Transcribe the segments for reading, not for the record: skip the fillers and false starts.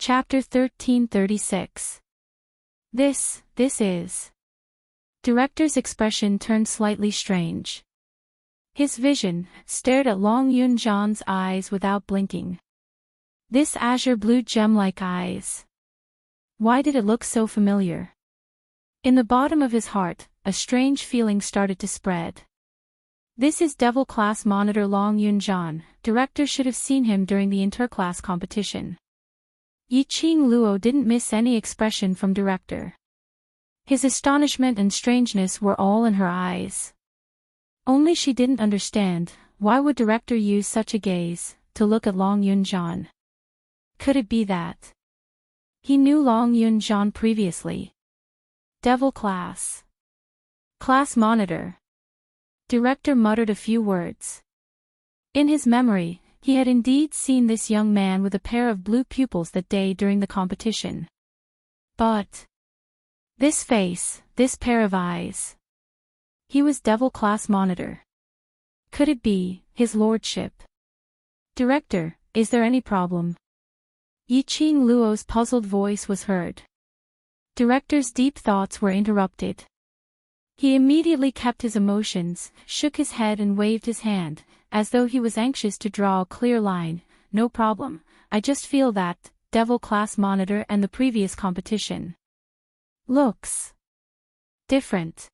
Chapter 1336. This is. Director's expression turned slightly strange. His vision stared at Long Yun-jan's eyes without blinking. This azure blue gem-like eyes. Why did it look so familiar? In the bottom of his heart, a strange feeling started to spread. This is Devil Class Monitor Long Yun-jan. Director should have seen him during the interclass competition. Yi-Ching Luo didn't miss any expression from Director. His astonishment and strangeness were all in her eyes. Only she didn't understand, why would Director use such a gaze to look at Long Yun-jan? Could it be that he knew Long Yun-jan previously? Devil Class Monitor. Director muttered a few words. In his memory, he had indeed seen this young man with a pair of blue pupils that day during the competition. But this face, this pair of eyes. He was Devil Class Monitor. Could it be his lordship? Director, is there any problem? Yi-Ching Luo's puzzled voice was heard. Director's deep thoughts were interrupted. He immediately kept his emotions, shook his head and waved his hand, as though he was anxious to draw a clear line. No problem, I just feel that Devil Class Monitor and the previous competition looks different.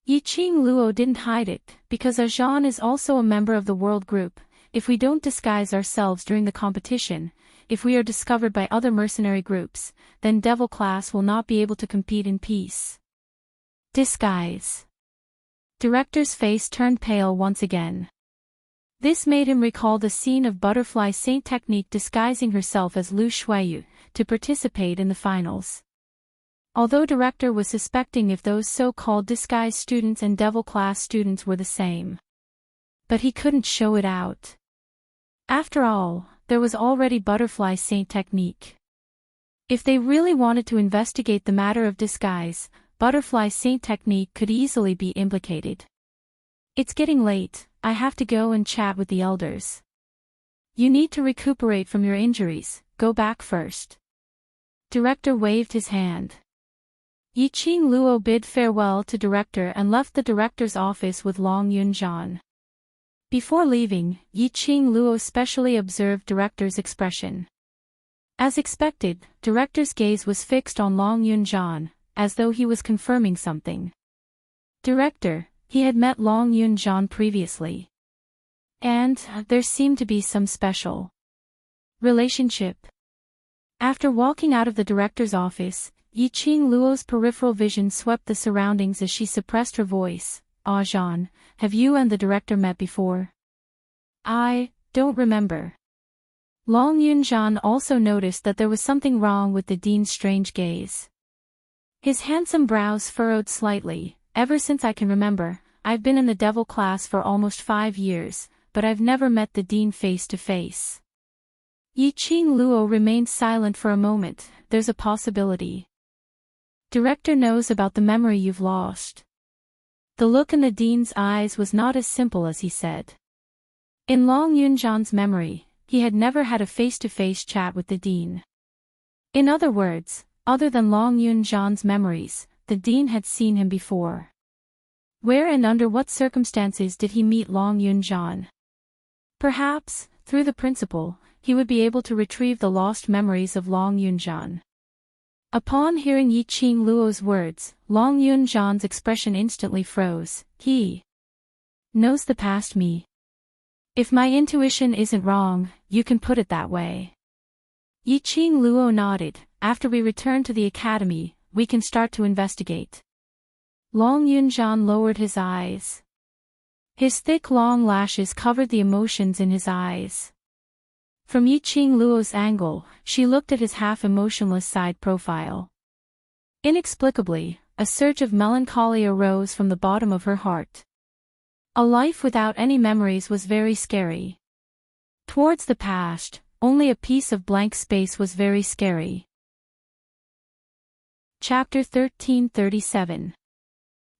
Yi-Ching Luo didn't hide it, because Ajan is also a member of the world group. If we don't disguise ourselves during the competition, if we are discovered by other mercenary groups, then Devil Class will not be able to compete in peace. Disguise. Director's face turned pale once again. This made him recall the scene of Butterfly Saint Technique disguising herself as Lu Shuiyu to participate in the finals. Although Director was suspecting if those so-called disguised students and Devil Class students were the same. But he couldn't show it out. After all, there was already Butterfly Saint Technique. If they really wanted to investigate the matter of disguise, Butterfly Saint Technique could easily be implicated. It's getting late, I have to go and chat with the elders. You need to recuperate from your injuries, go back first. Director waved his hand. Yi-Ching Luo bid farewell to Director and left the Director's office with Long Yun-jan. Before leaving, Yi-Ching Luo specially observed Director's expression. As expected, Director's gaze was fixed on Long Yun-jan, as though he was confirming something. Director, he had met Long Yun-jan previously. And there seemed to be some special relationship. After walking out of the Director's office, Yi-Ching Luo's peripheral vision swept the surroundings as she suppressed her voice. Ajan, have you and the Director met before? I don't remember. Long Yun-jan also noticed that there was something wrong with the dean's strange gaze. His handsome brows furrowed slightly. Ever since I can remember, I've been in the Devil Class for almost 5 years, but I've never met the dean face to face. Yi-Ching Luo remained silent for a moment. There's a possibility. Director knows about the memory you've lost. The look in the dean's eyes was not as simple as he said. In Long Yun-jan's memory, he had never had a face-to-face chat with the dean. In other words, other than Long Yun-jan's memories, the dean had seen him before. Where and under what circumstances did he meet Long Yun-jan? Perhaps, through the principal, he would be able to retrieve the lost memories of Long Yun-jan. Upon hearing Yi-Ching Luo's words, Long Yun-jan's expression instantly froze. He knows the past me. If my intuition isn't wrong, you can put it that way. Yi-Ching Luo nodded. After we return to the academy, we can start to investigate. Long Yun-jan lowered his eyes. His thick long lashes covered the emotions in his eyes. From Yi-Ching Luo's angle, she looked at his half-emotionless side profile. Inexplicably, a surge of melancholy arose from the bottom of her heart. A life without any memories was very scary. Towards the past, only a piece of blank space was very scary. Chapter 1337.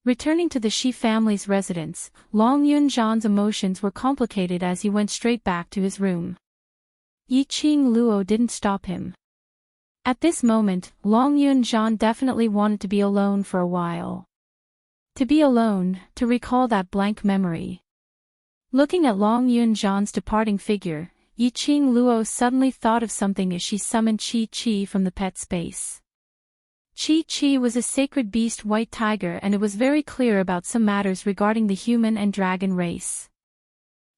Returning to the Shi family's residence, Long Yun-jan's emotions were complicated as he went straight back to his room. Yi-Ching Luo didn't stop him. At this moment, Long Yun-jeon definitely wanted to be alone for a while. To be alone, to recall that blank memory. Looking at Long Yun-jeon's departing figure, Yi-Ching Luo suddenly thought of something as she summoned Chi-Chi from the pet space. Chi-Chi was a sacred beast white tiger, and it was very clear about some matters regarding the human and dragon race.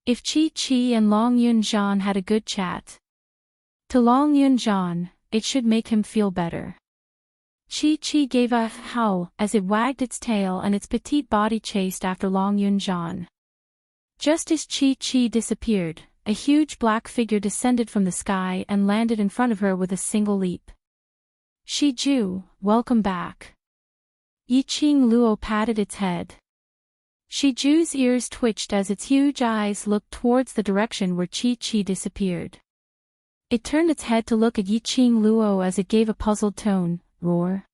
If Chi-Chi and Long Yun-jeon had a good chat. To Long Yun-jeon, it should make him feel better. Chi-Chi gave a howl as it wagged its tail and its petite body chased after Long Yun-jeon. Just as Chi-Chi disappeared, a huge black figure descended from the sky and landed in front of her with a single leap. Shiju, welcome back. Yi-Ching Luo patted its head. Shiju's ears twitched as its huge eyes looked towards the direction where Chi-Chi disappeared. It turned its head to look at Yi-Ching Luo as it gave a puzzled tone, roar.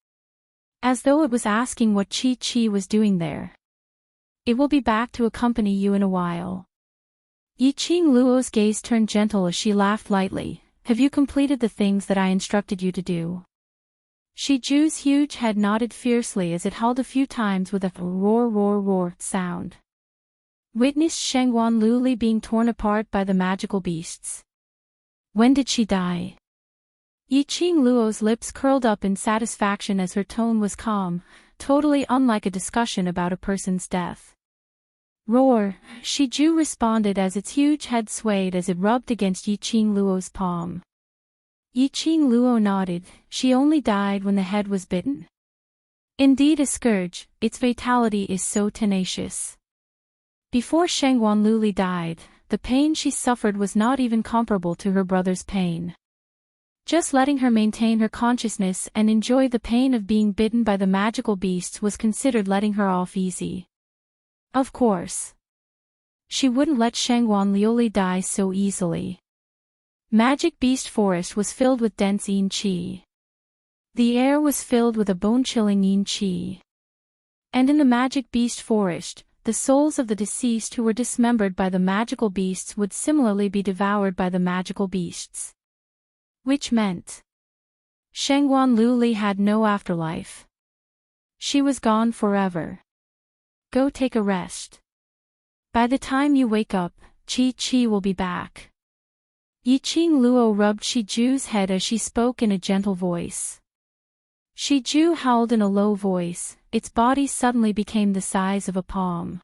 As though it was asking what Chi-Chi was doing there. It will be back to accompany you in a while. Yi-Ching Luo's gaze turned gentle as she laughed lightly. Have you completed the things that I instructed you to do? Shiju's huge head nodded fiercely as it howled a few times with a roar roar roar sound. Witnessed Shengwan Luli being torn apart by the magical beasts. When did she die? Yi-Ching Luo's lips curled up in satisfaction as her tone was calm, totally unlike a discussion about a person's death. Roar, Shiju responded as its huge head swayed as it rubbed against Yi-Ching Luo's palm. Yi-Ching Luo nodded. She only died when the head was bitten. Indeed a scourge, its fatality is so tenacious. Before Shengwan Luli died, the pain she suffered was not even comparable to her brother's pain. Just letting her maintain her consciousness and enjoy the pain of being bitten by the magical beasts was considered letting her off easy. Of course. She wouldn't let Shengwan Liuli die so easily. Magic Beast Forest was filled with dense yin qi. The air was filled with a bone-chilling yin qi. And in the Magic Beast Forest, the souls of the deceased who were dismembered by the magical beasts would similarly be devoured by the magical beasts. Which meant Shengwan Luli had no afterlife. She was gone forever. Go take a rest. By the time you wake up, Chi-Chi will be back. Yi-Ching Luo rubbed Shiju's head as she spoke in a gentle voice. Shiju howled in a low voice, its body suddenly became the size of a palm.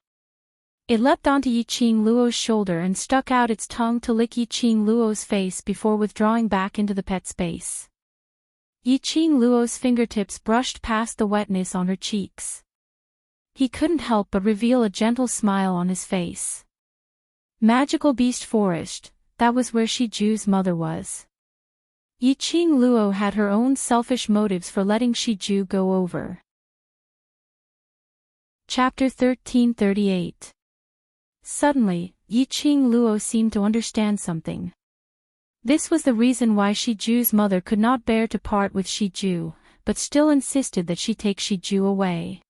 It leapt onto Yi-Ching Luo's shoulder and stuck out its tongue to lick Yi-Ching Luo's face before withdrawing back into the pet space. Yi-Ching Luo's fingertips brushed past the wetness on her cheeks. He couldn't help but reveal a gentle smile on his face. Magical Beast Forest, that was where Shiju's mother was. Yi-Ching Luo had her own selfish motives for letting Shiju go over. Chapter 1338. Suddenly, Yi-Ching Luo seemed to understand something. This was the reason why Shiju's mother could not bear to part with Shiju, but still insisted that she take Shiju away.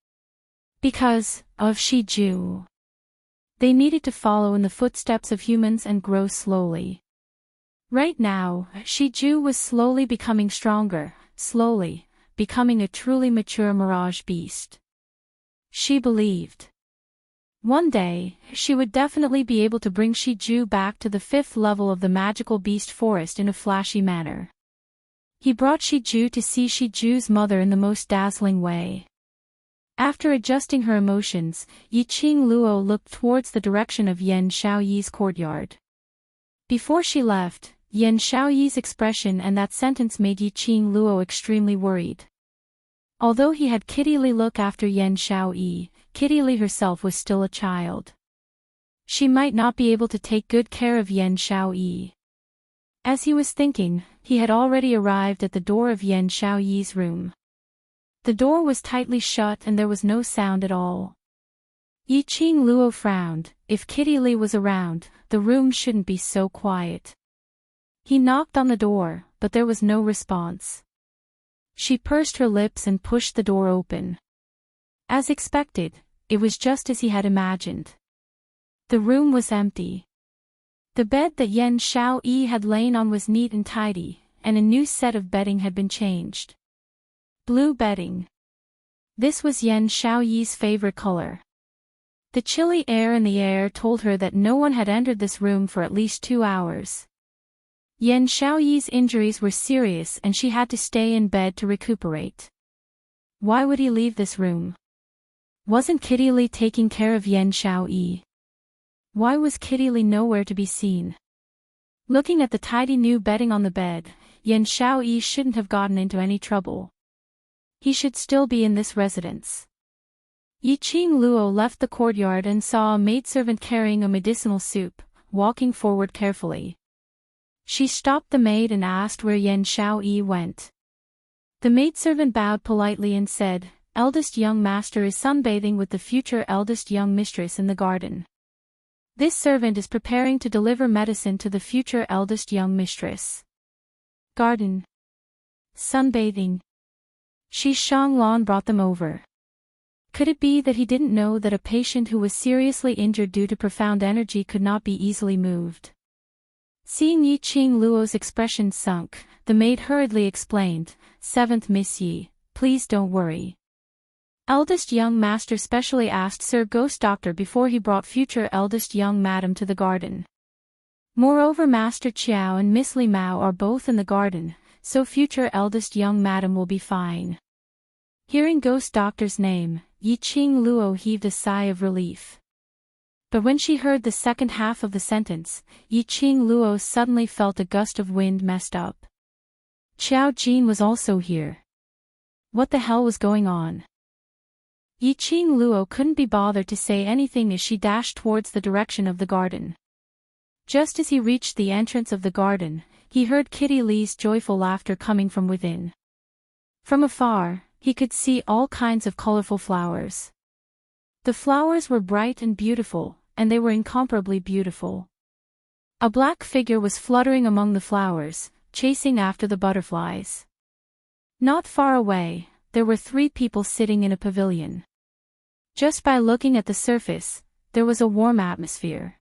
Because of Shiju. They needed to follow in the footsteps of humans and grow slowly. Right now, Shiju was slowly becoming stronger, slowly, becoming a truly mature mirage beast. She believed. One day, she would definitely be able to bring Shiju back to the 5th level of the magical beast forest in a flashy manner. He brought Shiju to see Shiju's mother in the most dazzling way. After adjusting her emotions, Yi-Ching Luo looked towards the direction of Yan Shaoyi's courtyard. Before she left, Yan Shaoyi's expression and that sentence made Yi-Ching Luo extremely worried. Although he had Kitty Li look after Yan Shaoyi, Kitty Li herself was still a child. She might not be able to take good care of Yan Shaoyi. As he was thinking, he had already arrived at the door of Yan Shaoyi's room. The door was tightly shut and there was no sound at all. Yi-Ching Luo frowned. If Kitty Li was around, the room shouldn't be so quiet. He knocked on the door, but there was no response. She pursed her lips and pushed the door open. As expected, it was just as he had imagined. The room was empty. The bed that Yan Shaoyi had lain on was neat and tidy, and a new set of bedding had been changed. Blue bedding. This was Yan Xiaoyi's favorite color. The chilly air in the air told her that no one had entered this room for at least 2 hours. Yan Xiaoyi's injuries were serious and she had to stay in bed to recuperate. Why would he leave this room? Wasn't Kitty Li taking care of Yan Xiaoyi? Why was Kitty Li nowhere to be seen? Looking at the tidy new bedding on the bed, Yan Xiaoyi shouldn't have gotten into any trouble. He should still be in this residence. Yiqing Luo left the courtyard and saw a maidservant carrying a medicinal soup, walking forward carefully. She stopped the maid and asked where Yan Xiaoyi went. The maidservant bowed politely and said, "Eldest young master is sunbathing with the future eldest young mistress in the garden. This servant is preparing to deliver medicine to the future eldest young mistress." Garden. Sunbathing. Shi Shanglan brought them over. Could it be that he didn't know that a patient who was seriously injured due to profound energy could not be easily moved? Seeing Yiqing Luo's expression sunk, the maid hurriedly explained, "Seventh Miss Yi, please don't worry. Eldest young master specially asked Sir Ghost Doctor before he brought future eldest young madam to the garden. Moreover, Master Chiao and Miss Li Mao are both in the garden, so future eldest young madam will be fine." Hearing Ghost Doctor's name, Yiqing Luo heaved a sigh of relief. But when she heard the second half of the sentence, Yiqing Luo suddenly felt a gust of wind messed up. Qiao Jin was also here. What the hell was going on? Yiqing Luo couldn't be bothered to say anything as she dashed towards the direction of the garden. Just as he reached the entrance of the garden, he heard Kitty Li's joyful laughter coming from within. From afar, he could see all kinds of colorful flowers. The flowers were bright and beautiful, and they were incomparably beautiful. A black figure was fluttering among the flowers, chasing after the butterflies. Not far away, there were 3 people sitting in a pavilion. Just by looking at the surface, there was a warm atmosphere.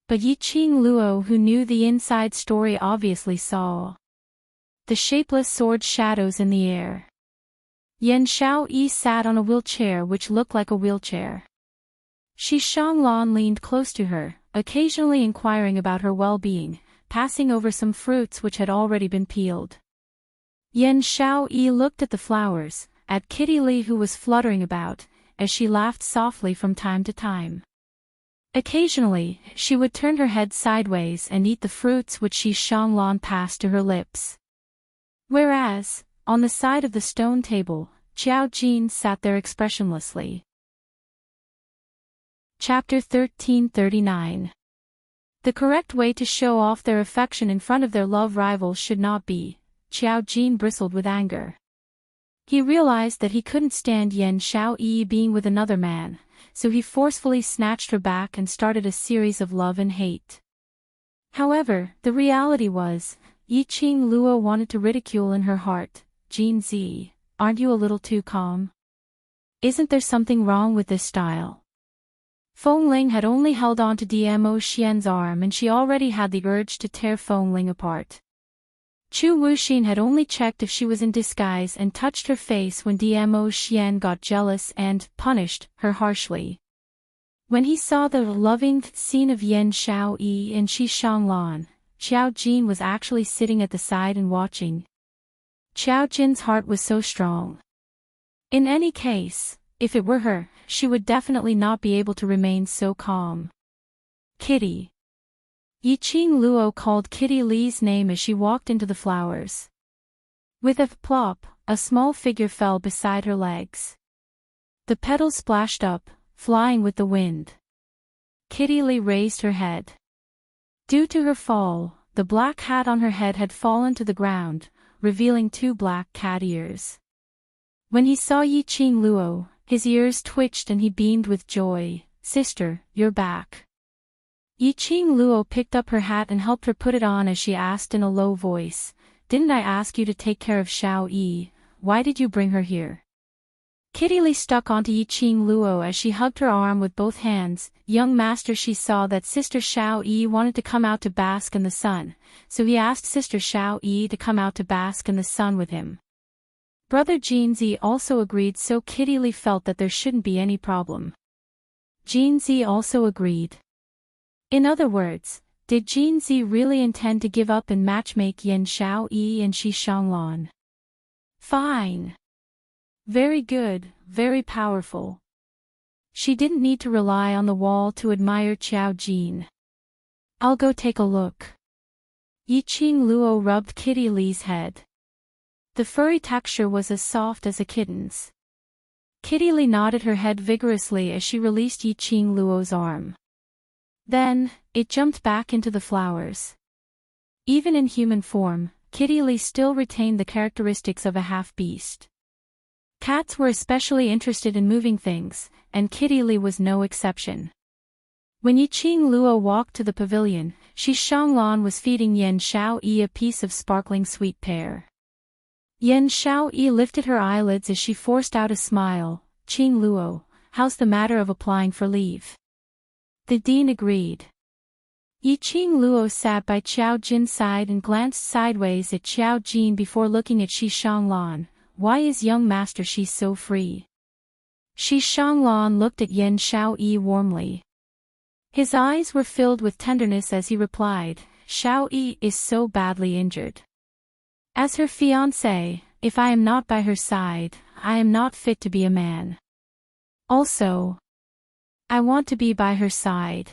But Yiqing Luo, who knew the inside story, obviously saw the shapeless sword shadows in the air. Yan Xiaoyi sat on a wheelchair which looked like a wheelchair. Shi Shanglan leaned close to her, occasionally inquiring about her well-being, passing over some fruits which had already been peeled. Yan Xiaoyi looked at the flowers, at Kitty Li who was fluttering about, as she laughed softly from time to time. Occasionally, she would turn her head sideways and eat the fruits which Shi Shanglan passed to her lips. Whereas, on the side of the stone table, Qiao Jin sat there expressionlessly. Chapter 1339. The correct way to show off their affection in front of their love rivals should not be. Qiao Jin bristled with anger. He realized that he couldn't stand Yan Xiaoyi being with another man, so he forcefully snatched her back and started a series of love and hate. However, the reality was, Yiqing Luo wanted to ridicule in her heart, "Jin Zi, aren't you a little too calm? Isn't there something wrong with this style?" Feng Ling had only held on to Dmo Xian's arm and she already had the urge to tear Feng Ling apart. Chu Wuxin had only checked if she was in disguise and touched her face when Dmo Xian got jealous and punished her harshly. When he saw the loving scene of Yan Xiaoyi and Shi Shanglan, Qiao Jin was actually sitting at the side and watching. Qiao Jin's heart was so strong. In any case, if it were her, she would definitely not be able to remain so calm. "Kitty." Yiqing Luo called Kitty Li's name as she walked into the flowers. With a plop, a small figure fell beside her legs. The petals splashed up, flying with the wind. Kitty Li raised her head. Due to her fall, the black hat on her head had fallen to the ground, revealing 2 black cat ears. When he saw Yiqing Luo, his ears twitched and he beamed with joy. "Sister, you're back." Yiqing Luo picked up her hat and helped her put it on as she asked in a low voice, "Didn't I ask you to take care of Xiao Yi? Why did you bring her here?" Kitty Lee stuck onto Yiqing Luo as she hugged her arm with both hands. Young master, she saw that Sister Xiao Yi wanted to come out to bask in the sun, so he asked Sister Xiao Yi to come out to bask in the sun with him. Brother Jinzi also agreed, so Kitty Lee felt that there shouldn't be any problem. Jinzi also agreed. In other words, did Jinzi really intend to give up and matchmake Yan Xiao Yi and Shi Shanglan? Fine. Very good, very powerful. She didn't need to rely on the wall to admire Qiao Jin. I'll go take a look. Yiqing Luo rubbed Kitty Lee's head. The furry texture was as soft as a kitten's. Kitty Lee nodded her head vigorously as she released Yiqing Luo's arm. Then, it jumped back into the flowers. Even in human form, Kitty Lee still retained the characteristics of a half-beast. Cats were especially interested in moving things, and Kitty Lee was no exception. When Yiqing Luo walked to the pavilion, Shi Shanglan was feeding Yan Xiao Yi a piece of sparkling sweet pear. Yan Xiao Yi lifted her eyelids as she forced out a smile. Qing Luo, how's the matter of applying for leave? The dean agreed. Yiqing Luo sat by Qiao Jin's side and glanced sideways at Qiao Jin before looking at Shi Shanglan. Why is young master Shi so free? Shi Shanglan looked at Yan Xiao Yi warmly. His eyes were filled with tenderness as he replied, Xiao Yi is so badly injured. As her fiancé, if I am not by her side, I am not fit to be a man. Also, I want to be by her side.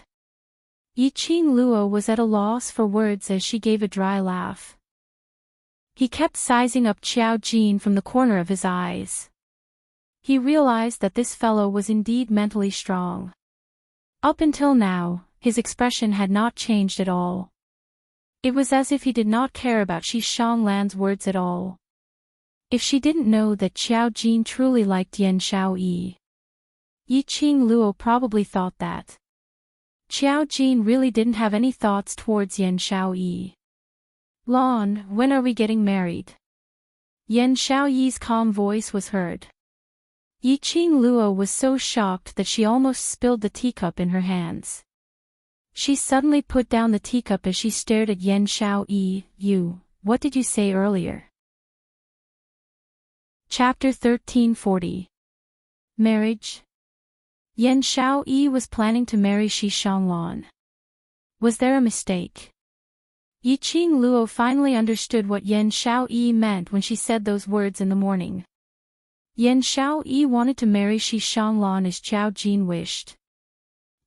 Yiqing Luo was at a loss for words as she gave a dry laugh. He kept sizing up Qiao Jin from the corner of his eyes. He realized that this fellow was indeed mentally strong. Up until now, his expression had not changed at all. It was as if he did not care about Shi Shanglan's words at all. If she didn't know that Qiao Jin truly liked Yan Xiao Yi, Yiqing Luo probably thought that Qiao Jin really didn't have any thoughts towards Yan Xiao Yi. Lon, when are we getting married? Yan Xiao Yi's calm voice was heard. Yiqing Luo was so shocked that she almost spilled the teacup in her hands. She suddenly put down the teacup as she stared at Yan Xiao Yi. What did you say earlier? Chapter 1340. Marriage. Yan Xiao Yi was planning to marry Shi Shanglan. Was there a mistake? Yiqing Luo finally understood what Yan Xiao Yi meant when she said those words in the morning. Yan Xiao Yi wanted to marry Shi Shanglan as Qiao Jin wished.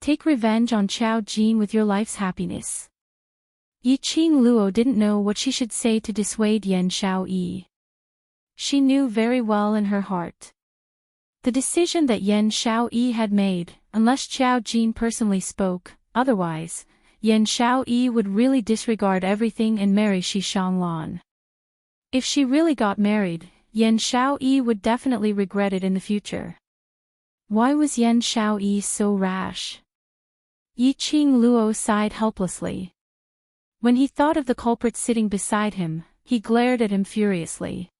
Take revenge on Qiao Jin with your life's happiness. Yiqing Luo didn't know what she should say to dissuade Yan Xiao Yi. She knew very well in her heart the decision that Yan Xiao Yi had made, unless Qiao Jin personally spoke, otherwise, Yan Xiao Yi would really disregard everything and marry Shi Shanglan. If she really got married, Yan Xiao Yi would definitely regret it in the future. Why was Yan Xiao Yi so rash? Yiqing Luo sighed helplessly. When he thought of the culprit sitting beside him, he glared at him furiously.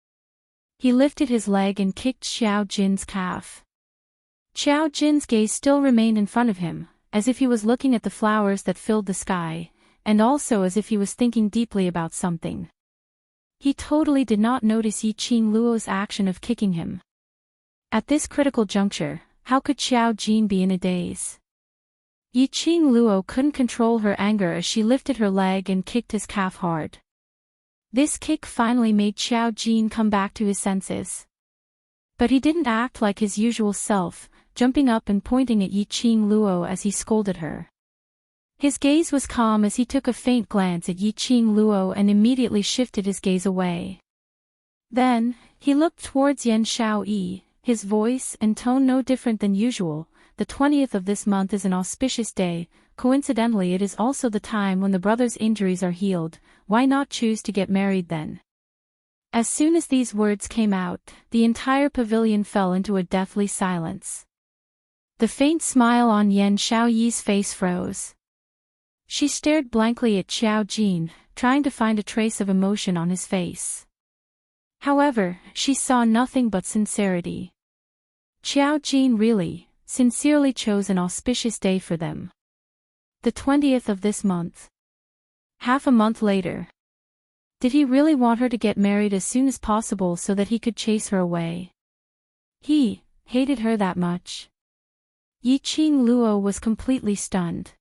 He lifted his leg and kicked Xiao Jin's calf. Xiao Jin's gaze still remained in front of him, as if he was looking at the flowers that filled the sky, and also as if he was thinking deeply about something. He totally did not notice Yiqing Luo's action of kicking him. At this critical juncture, how could Qiao Jin be in a daze? Yiqing Luo couldn't control her anger as she lifted her leg and kicked his calf hard. This kick finally made Qiao Jin come back to his senses. But he didn't act like his usual self, jumping up and pointing at Yiqing Luo as he scolded her. His gaze was calm as he took a faint glance at Yiqing Luo and immediately shifted his gaze away. Then, he looked towards Yan Xiao Yi, his voice and tone no different than usual. The 20th of this month is an auspicious day. Coincidentally, it is also the time when the brothers' injuries are healed. Why not choose to get married then? As soon as these words came out, the entire pavilion fell into a deathly silence. The faint smile on Yan Xiao Yi's face froze. She stared blankly at Qiao Jin, trying to find a trace of emotion on his face. However, she saw nothing but sincerity. Qiao Jin really, sincerely chose an auspicious day for them. The 20th of this month. Half a month later. Did he really want her to get married as soon as possible so that he could chase her away? He hated her that much? Yiqing Luo was completely stunned.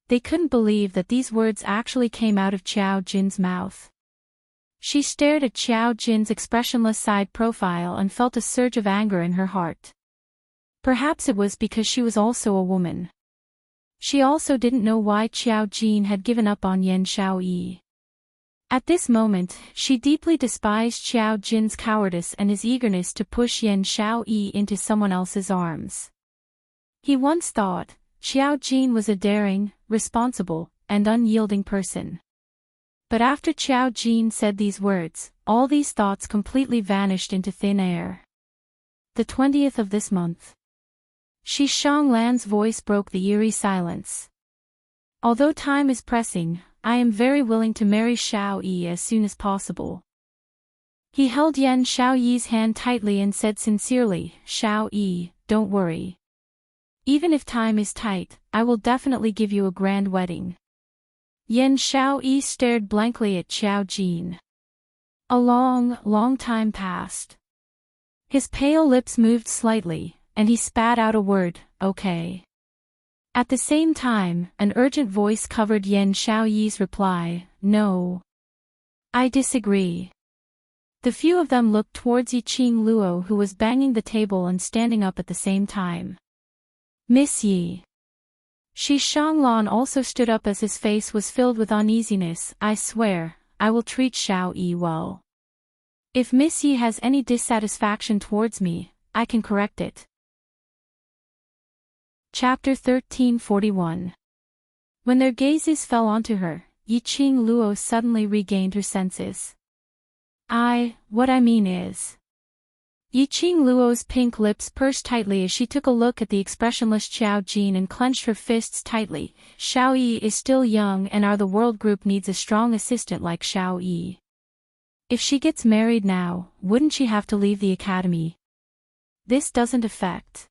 They couldn't believe that these words actually came out of Qiao Jin's mouth. She stared at Qiao Jin's expressionless side profile and felt a surge of anger in her heart. Perhaps it was because she was also a woman. She also didn't know why Qiao Jin had given up on Yan Shaoyi. At this moment, she deeply despised Qiao Jin's cowardice and his eagerness to push Yan Shaoyi into someone else's arms. He once thought Qiao Jin was a daring, responsible, and unyielding person. But after Qiao Jin said these words, all these thoughts completely vanished into thin air. The 20th of this month. Shi Shanglan's voice broke the eerie silence. Although time is pressing, I am very willing to marry Xiaoyi as soon as possible. He held Yan Shaoyi's hand tightly and said sincerely, Xiaoyi, don't worry. Even if time is tight, I will definitely give you a grand wedding. Yan Shaoyi stared blankly at Qiao Jin. A long time passed. His pale lips moved slightly, and he spat out a word, okay. At the same time, an urgent voice covered Yan Shaoyi's reply, no. I disagree. The few of them looked towards Yiqing Luo, who was banging the table and standing up at the same time. Miss Yi. Shi Shanglan also stood up as his face was filled with uneasiness. I swear, I will treat Xiaoyi well. If Miss Yi has any dissatisfaction towards me, I can correct it. Chapter 1341. When their gazes fell onto her, Yiqing Luo suddenly regained her senses. What I mean is. Yiqing Luo's pink lips pursed tightly as she took a look at the expressionless Qiao Jin and clenched her fists tightly. Xiaoyi is still young and the world group needs a strong assistant like Xiaoyi. If she gets married now, wouldn't she have to leave the academy? This doesn't affect.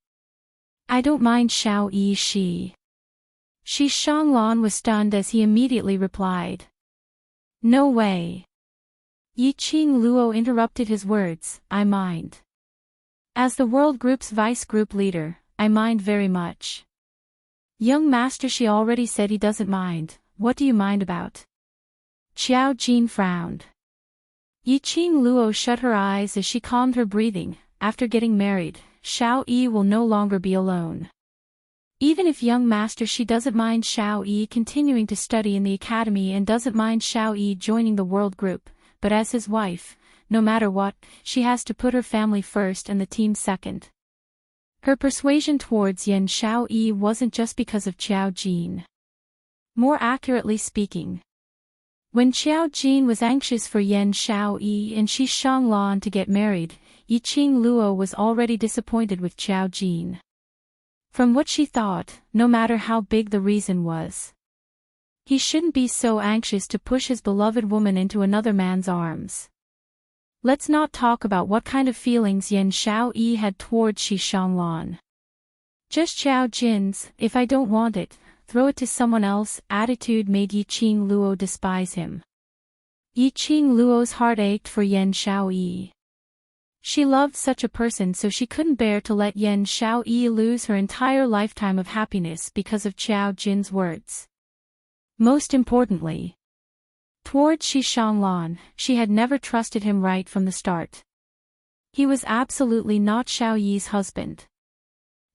I don't mind Xiaoyi Shi Shanglan was stunned as he immediately replied. No way. Yiqing Luo interrupted his words, I mind. As the world group's vice group leader, I mind very much. Young master Shi already said he doesn't mind, what do you mind about? Qiao Jin frowned. Yiqing Luo shut her eyes as she calmed her breathing. After getting married, Xiaoyi will no longer be alone. Even if young master Shi doesn't mind Xiaoyi continuing to study in the academy and doesn't mind Xiaoyi joining the world group, but as his wife, no matter what, she has to put her family first and the team second. Her persuasion towards Yan Shaoyi wasn't just because of Qiao Jin. More accurately speaking, when Qiao Jin was anxious for Yan Shaoyi and Shi Shanglan to get married, Yiqing Luo was already disappointed with Qiao Jin. From what she thought, no matter how big the reason was, he shouldn't be so anxious to push his beloved woman into another man's arms. Let's not talk about what kind of feelings Yan Shaoyi had towards Shi Shanglan. Just Qiao Jin's, if I don't want it, throw it to someone else, attitude made Yiqing Luo despise him. Yiqing Luo's heart ached for Yan Shaoyi. She loved such a person, so she couldn't bear to let Yan Shaoyi lose her entire lifetime of happiness because of Qiao Jin's words. Most importantly, towards Shi Shanglan, she had never trusted him right from the start. He was absolutely not Xiaoyi's husband.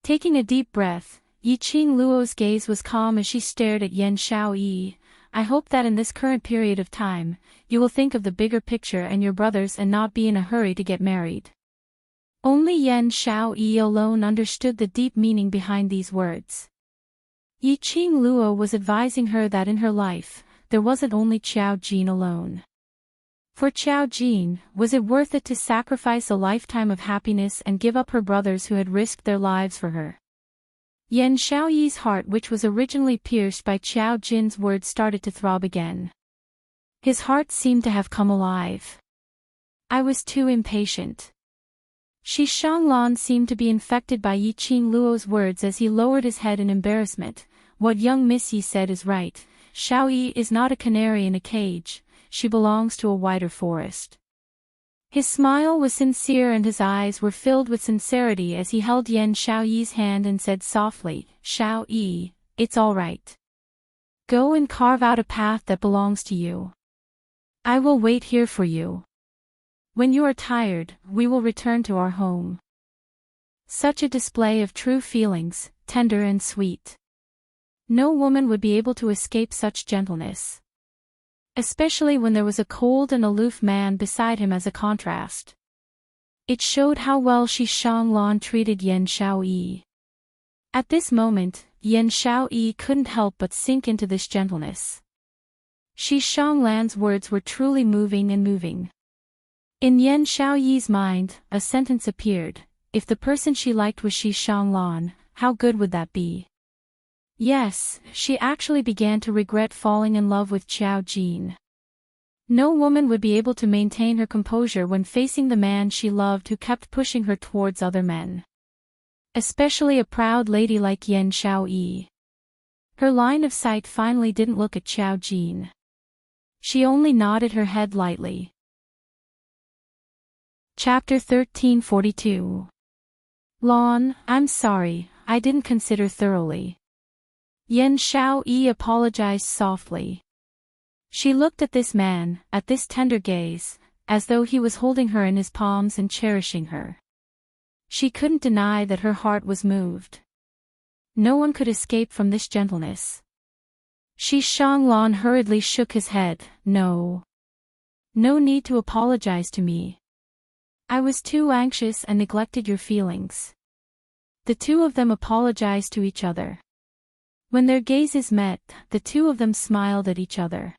Taking a deep breath, Yiqing Luo's gaze was calm as she stared at Yan Shaoyi. I hope that in this current period of time, you will think of the bigger picture and your brothers and not be in a hurry to get married. Only Yan Shaoyi alone understood the deep meaning behind these words. Yiqing Luo was advising her that in her life, there wasn't only Qiao Jin alone. For Qiao Jin, was it worth it to sacrifice a lifetime of happiness and give up her brothers who had risked their lives for her? Yan Shaoyi's heart, which was originally pierced by Qiao Jin's words, started to throb again. His heart seemed to have come alive. I was too impatient. Shi Shanglan seemed to be infected by Yi Qing Luo's words as he lowered his head in embarrassment. What young Miss Yi said is right. Xiao Yi is not a canary in a cage, she belongs to a wider forest. His smile was sincere and his eyes were filled with sincerity as he held Yan Xiaoyi's hand and said softly, Xiao Yi, it's all right. Go and carve out a path that belongs to you. I will wait here for you. When you are tired, we will return to our home. Such a display of true feelings, tender and sweet. No woman would be able to escape such gentleness. Especially when there was a cold and aloof man beside him as a contrast. It showed how well Shi Shanglan treated Yan Xiaoyi. At this moment, Yan Xiaoyi couldn't help but sink into this gentleness. Shi Shanglan's words were truly moving and moving. In Yan Xiaoyi's mind, a sentence appeared, if the person she liked was Shi Shanglan, how good would that be? Yes, she actually began to regret falling in love with Qiao Jin. No woman would be able to maintain her composure when facing the man she loved who kept pushing her towards other men. Especially a proud lady like Yan Xiaoyi. Her line of sight finally didn't look at Qiao Jin. She only nodded her head lightly. Chapter 1342. Lon, I'm sorry, I didn't consider thoroughly. Yan Xiaoyi apologized softly. She looked at this man, at this tender gaze, as though he was holding her in his palms and cherishing her. She couldn't deny that her heart was moved. No one could escape from this gentleness. Shi Shanglan hurriedly shook his head, no. No need to apologize to me. I was too anxious and neglected your feelings. The two of them apologized to each other. When their gazes met, the two of them smiled at each other.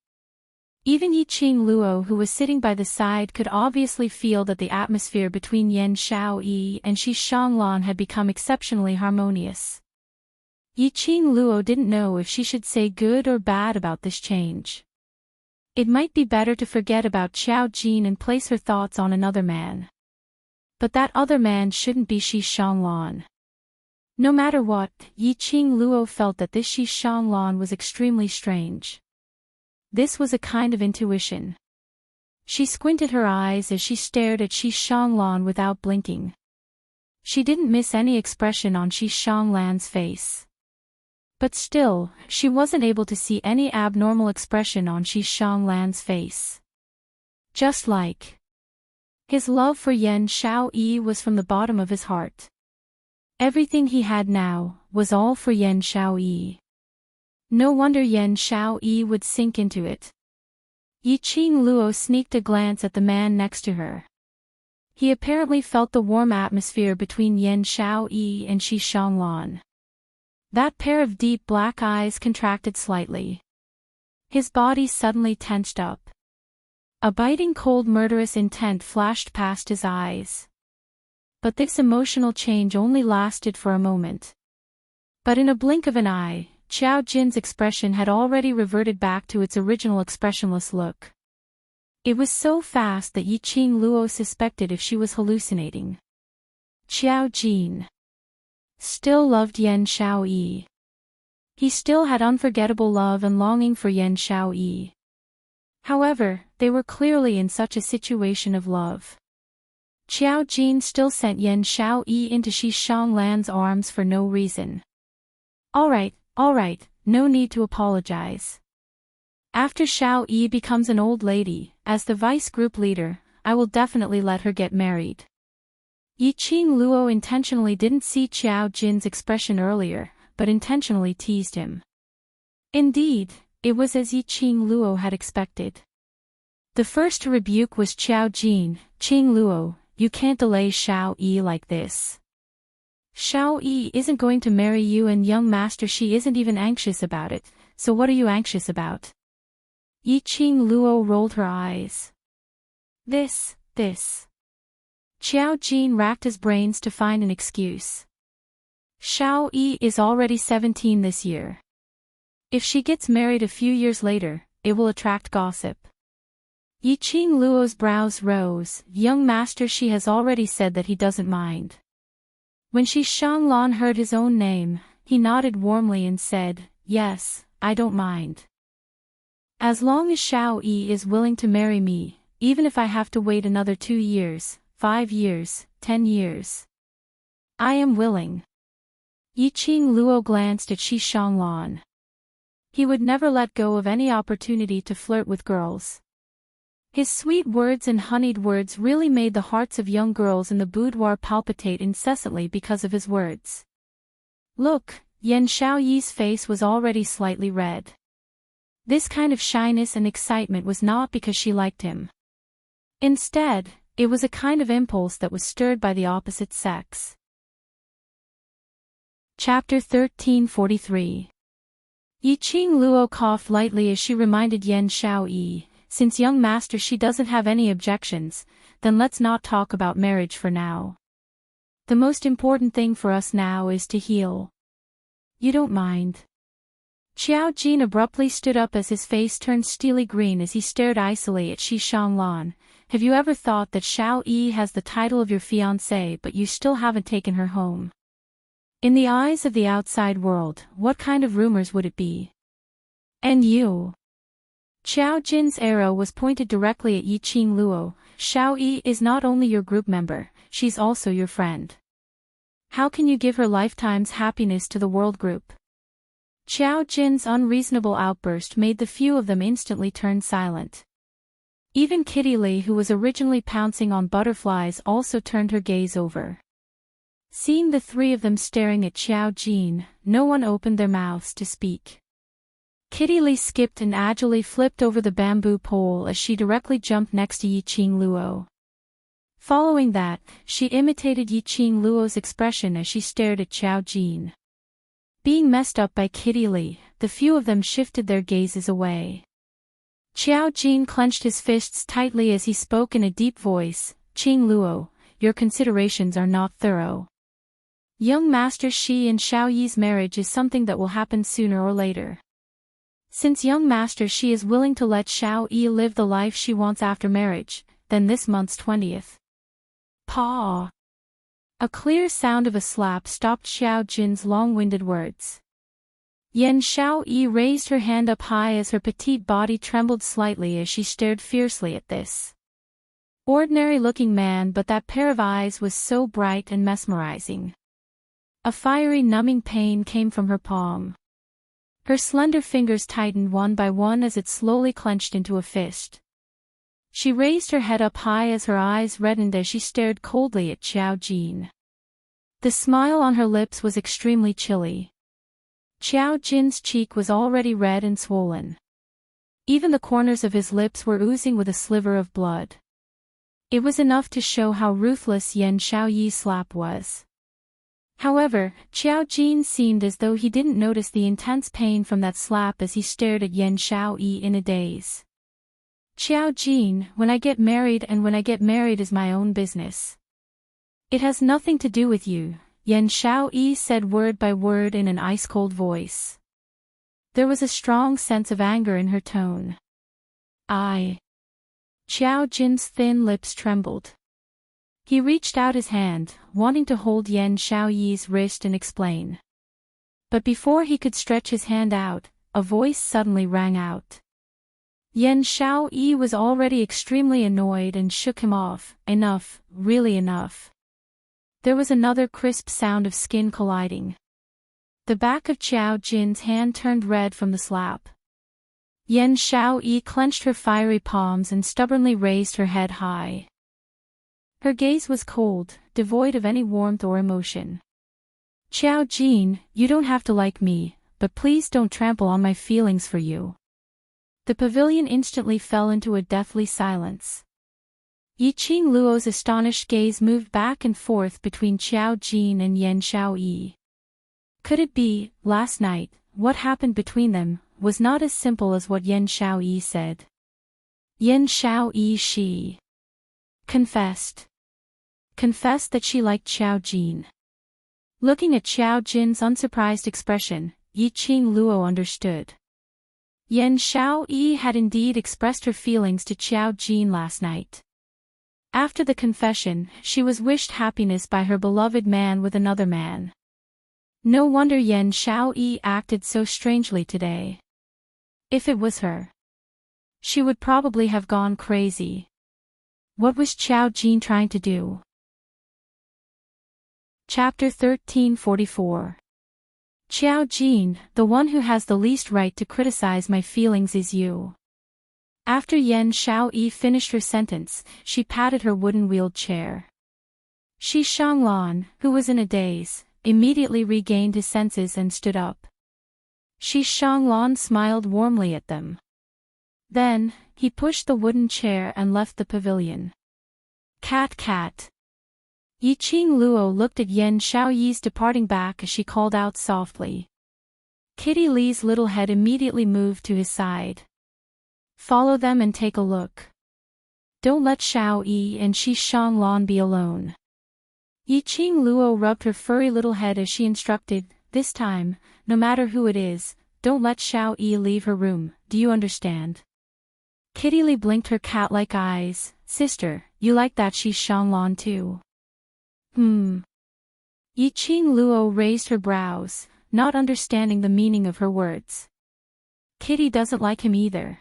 Even Yi Qing Luo, who was sitting by the side, could obviously feel that the atmosphere between Yan Xiaoyi and Shi Shanglan had become exceptionally harmonious. Yi Qing Luo didn't know if she should say good or bad about this change. It might be better to forget about Qiao Jin and place her thoughts on another man. But that other man shouldn't be Shi Shanglan. No matter what, Yi Qing Luo felt that this Shi Shanglan was extremely strange. This was a kind of intuition. She squinted her eyes as she stared at Shi Shanglan without blinking. She didn't miss any expression on Shi Shanglan's face. But still, she wasn't able to see any abnormal expression on Shi Shanglan's face. Just like his love for Yan Xiaoyi was from the bottom of his heart. Everything he had now was all for Yan Xiaoyi. No wonder Yan Xiaoyi would sink into it. Yi Qing Luo sneaked a glance at the man next to her. He apparently felt the warm atmosphere between Yan Xiaoyi and Shi Shanglan. That pair of deep black eyes contracted slightly. His body suddenly tensed up. A biting cold murderous intent flashed past his eyes. But this emotional change only lasted for a moment. But in a blink of an eye, Qiao Jin's expression had already reverted back to its original expressionless look. It was so fast that Yi Qing Luo suspected if she was hallucinating. Qiao Jin still loved Yan Xiaoyi. He still had unforgettable love and longing for Yan Xiaoyi. However, they were clearly in such a situation of love. Qiao Jin still sent Yan Xiaoyi into Shi Shanglan's arms for no reason. All right, no need to apologize. After Xiaoyi becomes an old lady, as the vice group leader, I will definitely let her get married. Yi Qing Luo intentionally didn't see Qiao Jin's expression earlier, but intentionally teased him. Indeed, it was as Yi Qing Luo had expected. The first to rebuke was Qiao Jin. Qing Luo, you can't delay Xiaoyi like this. Xiaoyi isn't going to marry you, and young master, she isn't even anxious about it, so what are you anxious about? Yi Qing Luo rolled her eyes. This. Qiao Jin racked his brains to find an excuse. Xiaoyi is already 17 this year. If she gets married a few years later, it will attract gossip. Yi Qing Luo's brows rose. Young master, she has already said that he doesn't mind. When Shi Shanglan heard his own name, he nodded warmly and said, yes, I don't mind. As long as Xiao Yi is willing to marry me, even if I have to wait another 2 years, 5 years, 10 years. I am willing. Yi Qing Luo glanced at Shi Shanglan. He would never let go of any opportunity to flirt with girls. His sweet words and honeyed words really made the hearts of young girls in the boudoir palpitate incessantly because of his words. Look, Yan Xiaoyi's face was already slightly red. This kind of shyness and excitement was not because she liked him. Instead, it was a kind of impulse that was stirred by the opposite sex. Chapter 1343. Yi Qing Luo coughed lightly as she reminded Yan Xiaoyi, since young master she doesn't have any objections, then let's not talk about marriage for now. The most important thing for us now is to heal. You don't mind? Qiao Jin abruptly stood up as his face turned steely green as he stared icily at Shi Shanglan. Have you ever thought that Xiao Yi has the title of your fiancée but you still haven't taken her home? In the eyes of the outside world, what kind of rumors would it be? And you? Qiao Jin's arrow was pointed directly at Yi Qing Luo. Xiao Yi is not only your group member, she's also your friend. How can you give her lifetime's happiness to the world group? Qiao Jin's unreasonable outburst made the few of them instantly turn silent. Even Kitty Lee, who was originally pouncing on butterflies, also turned her gaze over. Seeing the 3 of them staring at Qiao Jin, no one opened their mouths to speak. Kitty Lee skipped and agilely flipped over the bamboo pole as she directly jumped next to Yi Qing Luo. Following that, she imitated Yi Qing Luo's expression as she stared at Qiao Jin. Being messed up by Kitty Lee, the few of them shifted their gazes away. Qiao Jin clenched his fists tightly as he spoke in a deep voice. Qing Luo, your considerations are not thorough. Young Master Shi and Xiao Yi's marriage is something that will happen sooner or later. Since young Master Shi is willing to let Xiao Yi live the life she wants after marriage, then this month's 20th. Paw! A clear sound of a slap stopped Xiao Jin's long-winded words. Yan Xiao Yi raised her hand up high as her petite body trembled slightly as she stared fiercely at this ordinary-looking man, but that pair of eyes was so bright and mesmerizing. A fiery numbing pain came from her palm. Her slender fingers tightened one by one as it slowly clenched into a fist. She raised her head up high as her eyes reddened as she stared coldly at Qiao Jin. The smile on her lips was extremely chilly. Qiao Jin's cheek was already red and swollen. Even the corners of his lips were oozing with a sliver of blood. It was enough to show how ruthless Yan Xiaoyi's slap was. However, Qiao Jin seemed as though he didn't notice the intense pain from that slap as he stared at Yan Xiaoyi in a daze. Qiao Jin, when I get married is my own business. It has nothing to do with you, Yan Xiaoyi said word by word in an ice-cold voice. There was a strong sense of anger in her tone. Qiao Jin's thin lips trembled. He reached out his hand, wanting to hold Yan Xiaoyi's wrist and explain. But before he could stretch his hand out, a voice suddenly rang out. Yan Xiaoyi was already extremely annoyed and shook him off. Enough, really enough. There was another crisp sound of skin colliding. The back of Qiao Jin's hand turned red from the slap. Yan Xiaoyi clenched her fiery palms and stubbornly raised her head high. Her gaze was cold, devoid of any warmth or emotion. Qiao Jin, you don't have to like me, but please don't trample on my feelings for you. The pavilion instantly fell into a deathly silence. Yi Qing Luo's astonished gaze moved back and forth between Qiao Jin and Yan Xiaoyi. Could it be, last night, what happened between them, was not as simple as what Yan Xiaoyi said? Yan Xiaoyi she confessed that she liked Qiao Jin. Looking at Qiao Jin's unsurprised expression, Yi Qing Luo understood. Yan Xiaoyi had indeed expressed her feelings to Qiao Jin last night. After the confession, she was wished happiness by her beloved man with another man. No wonder Yan Xiaoyi acted so strangely today. If it was her, she would probably have gone crazy. What was Qiao Jin trying to do? Chapter 1344. Qiao Jin, the one who has the least right to criticize my feelings is you. After Yan Xiaoyi finished her sentence, she patted her wooden-wheeled chair. Shi Shanglan, who was in a daze, immediately regained his senses and stood up. Shi Shanglan smiled warmly at them. Then, he pushed the wooden chair and left the pavilion. Cat cat. Yiqing Luo looked at Yan Xiaoyi's departing back as she called out softly. Kitty Li's little head immediately moved to his side. Follow them and take a look. Don't let Xiaoyi and Shi Shanglan be alone. Yiqing Luo rubbed her furry little head as she instructed, this time, no matter who it is, don't let Xiaoyi leave her room, do you understand? Kitty Li blinked her cat-like eyes. Sister, you like that Shi Shanglan too? Yiqing Luo raised her brows, not understanding the meaning of her words. Kitty doesn't like him either.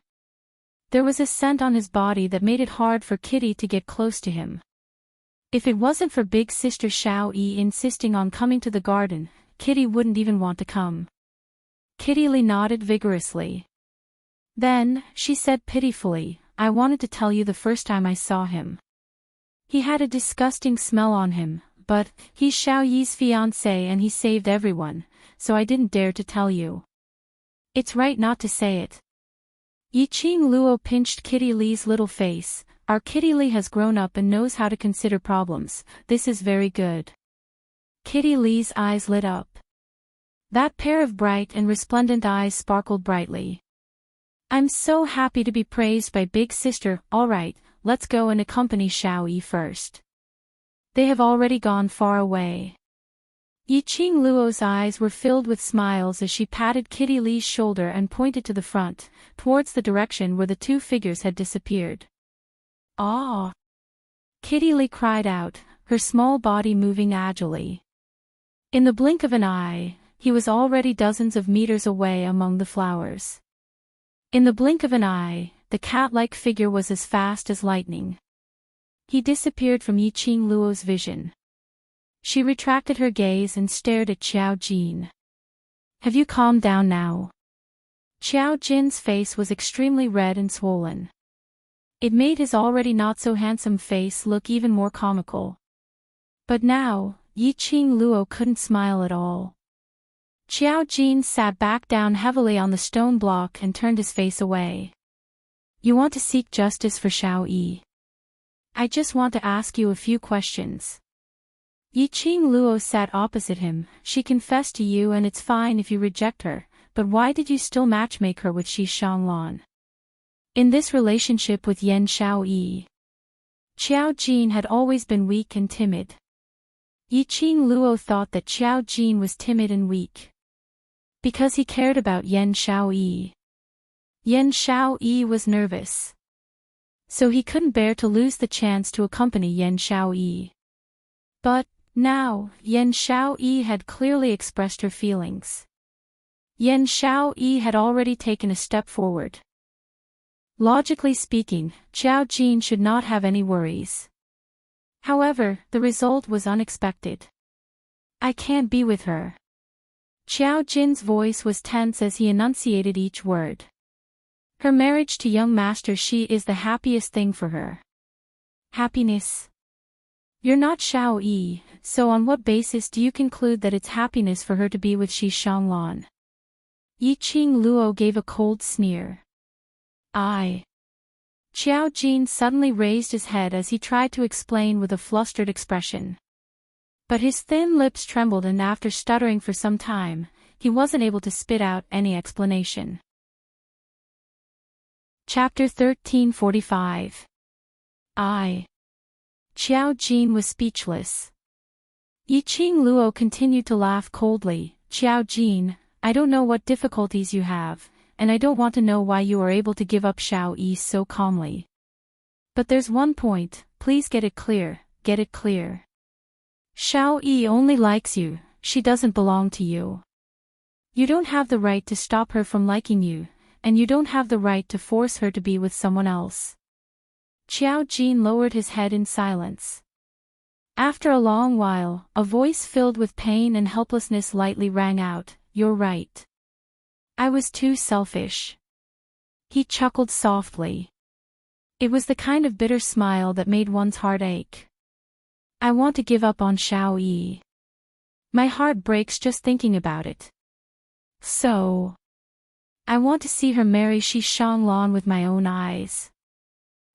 There was a scent on his body that made it hard for Kitty to get close to him. If it wasn't for big sister Xiaoyi insisting on coming to the garden, Kitty wouldn't even want to come. Kitty Li nodded vigorously. Then, she said pitifully, I wanted to tell you the first time I saw him. He had a disgusting smell on him, but he's Xiaoyi's fiancé and he saved everyone, so I didn't dare to tell you. It's right not to say it. Yiqing Luo pinched Kitty Li's little face. Our Kitty Li has grown up and knows how to consider problems, this is very good. Kitty Li's eyes lit up. That pair of bright and resplendent eyes sparkled brightly. I'm so happy to be praised by big sister, alright, let's go and accompany Xiaoyi first. They have already gone far away. Yiqing Luo's eyes were filled with smiles as she patted Kitty Li's shoulder and pointed to the front, towards the direction where the two figures had disappeared. Ah! Kitty Li cried out, her small body moving agilely. In the blink of an eye, he was already dozens of meters away among the flowers. In the blink of an eye, the cat-like figure was as fast as lightning. He disappeared from Yiqing Luo's vision. She retracted her gaze and stared at Qiao Jin. Have you calmed down now? Qiao Jin's face was extremely red and swollen. It made his already not-so-handsome face look even more comical. But now, Yiqing Luo couldn't smile at all. Qiao Jin sat back down heavily on the stone block and turned his face away. You want to seek justice for Xiaoyi? I just want to ask you a few questions. Yiqing Luo sat opposite him. She confessed to you and it's fine if you reject her, but why did you still matchmake her with Shi Shanglan? In this relationship with Yan Xiaoyi, Qiao Jin had always been weak and timid. Yiqing Luo thought that Qiao Jin was timid and weak because he cared about Yan Xiaoyi. Yan Xiaoyi was nervous, so he couldn't bear to lose the chance to accompany Yan Xiaoyi. But now, Yan Xiaoyi had clearly expressed her feelings. Yan Xiaoyi had already taken a step forward. Logically speaking, Qiao Jin should not have any worries. However, the result was unexpected. I can't be with her. Qiao Jin's voice was tense as he enunciated each word. Her marriage to young Master Shi is the happiest thing for her. Happiness? You're not Xiaoyi, so on what basis do you conclude that it's happiness for her to be with Shi Shanglan? Yiqing Luo gave a cold sneer. Qiao Jin suddenly raised his head as he tried to explain with a flustered expression. But his thin lips trembled and after stuttering for some time, he wasn't able to spit out any explanation. Chapter 1345. Qiao Jin was speechless. Yiqing Luo continued to laugh coldly. Qiao Jin, I don't know what difficulties you have, and I don't want to know why you are able to give up Xiao-Yi so calmly. But there's one point, please get it clear, get it clear. Xiao-Yi only likes you, she doesn't belong to you. You don't have the right to stop her from liking you, and you don't have the right to force her to be with someone else. Qiao Jin lowered his head in silence. After a long while, a voice filled with pain and helplessness lightly rang out, "You're right. I was too selfish." He chuckled softly. It was the kind of bitter smile that made one's heart ache. "I want to give up on Xiao-Yi. My heart breaks just thinking about it. So, I want to see her marry Shi Shanglan with my own eyes.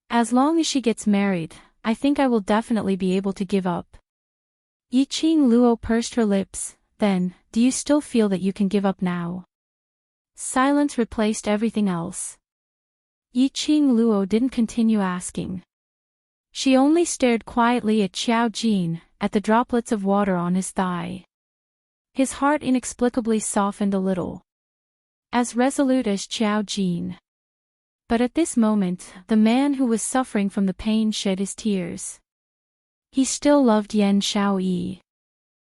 As long as she gets married, I think I will definitely be able to give up." Yiqing Luo pursed her lips. "Then, do you still feel that you can give up now?" Silence replaced everything else. Yiqing Luo didn't continue asking. She only stared quietly at Qiao Jin, at the droplets of water on his thigh. His heart inexplicably softened a little. As resolute as Qiao Jin. But at this moment, the man who was suffering from the pain shed his tears. He still loved Yan Xiao-Yi.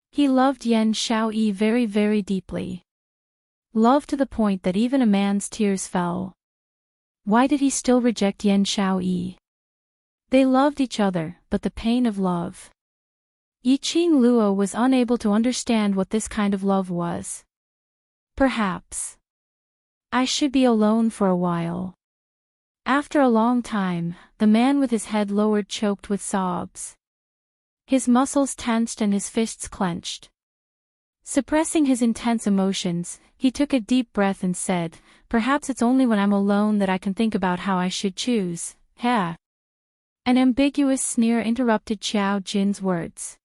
He loved Yan Xiao-Yi very, very deeply. Love to the point that even a man's tears fell. Why did he still reject Yan Xiao-Yi? They loved each other, but the pain of love. Yiqing Luo was unable to understand what this kind of love was. Perhaps I should be alone for a while. After a long time, the man with his head lowered choked with sobs. His muscles tensed and his fists clenched. Suppressing his intense emotions, he took a deep breath and said, "Perhaps it's only when I'm alone that I can think about how I should choose." "Heh." An ambiguous sneer interrupted Qiao Jin's words.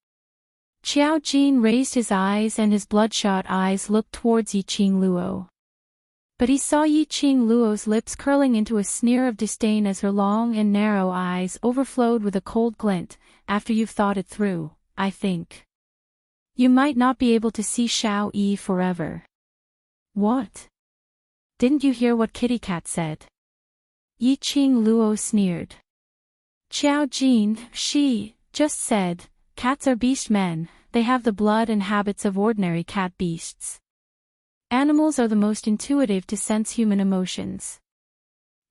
Qiao Jin raised his eyes and his bloodshot eyes looked towards Yiqing Luo. But he saw Yiqing Luo's lips curling into a sneer of disdain as her long and narrow eyes overflowed with a cold glint. "After you've thought it through, I think you might not be able to see Xiao-Yi forever." "What? Didn't you hear what Kitty Cat said?" Yiqing Luo sneered. "Qiao Jin, she just said, cats are beast men, they have the blood and habits of ordinary cat beasts. Animals are the most intuitive to sense human emotions."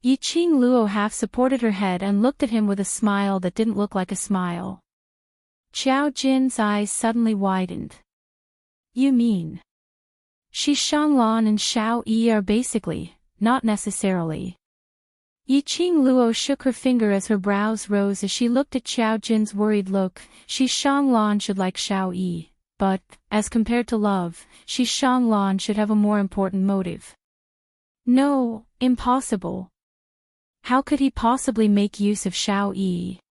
Yiqing Luo half supported her head and looked at him with a smile that didn't look like a smile. Qiao Jin's eyes suddenly widened. "You mean Shi Shanglan and Xiao-Yi are basically, not necessarily." Yiqing Luo shook her finger as her brows rose as she looked at Qiao Jin's worried look. Shi Shanglan should like Xiao-Yi, but, as compared to love, Shi Shanglan should have a more important motive. No, impossible. How could he possibly make use of Xiao-Yi?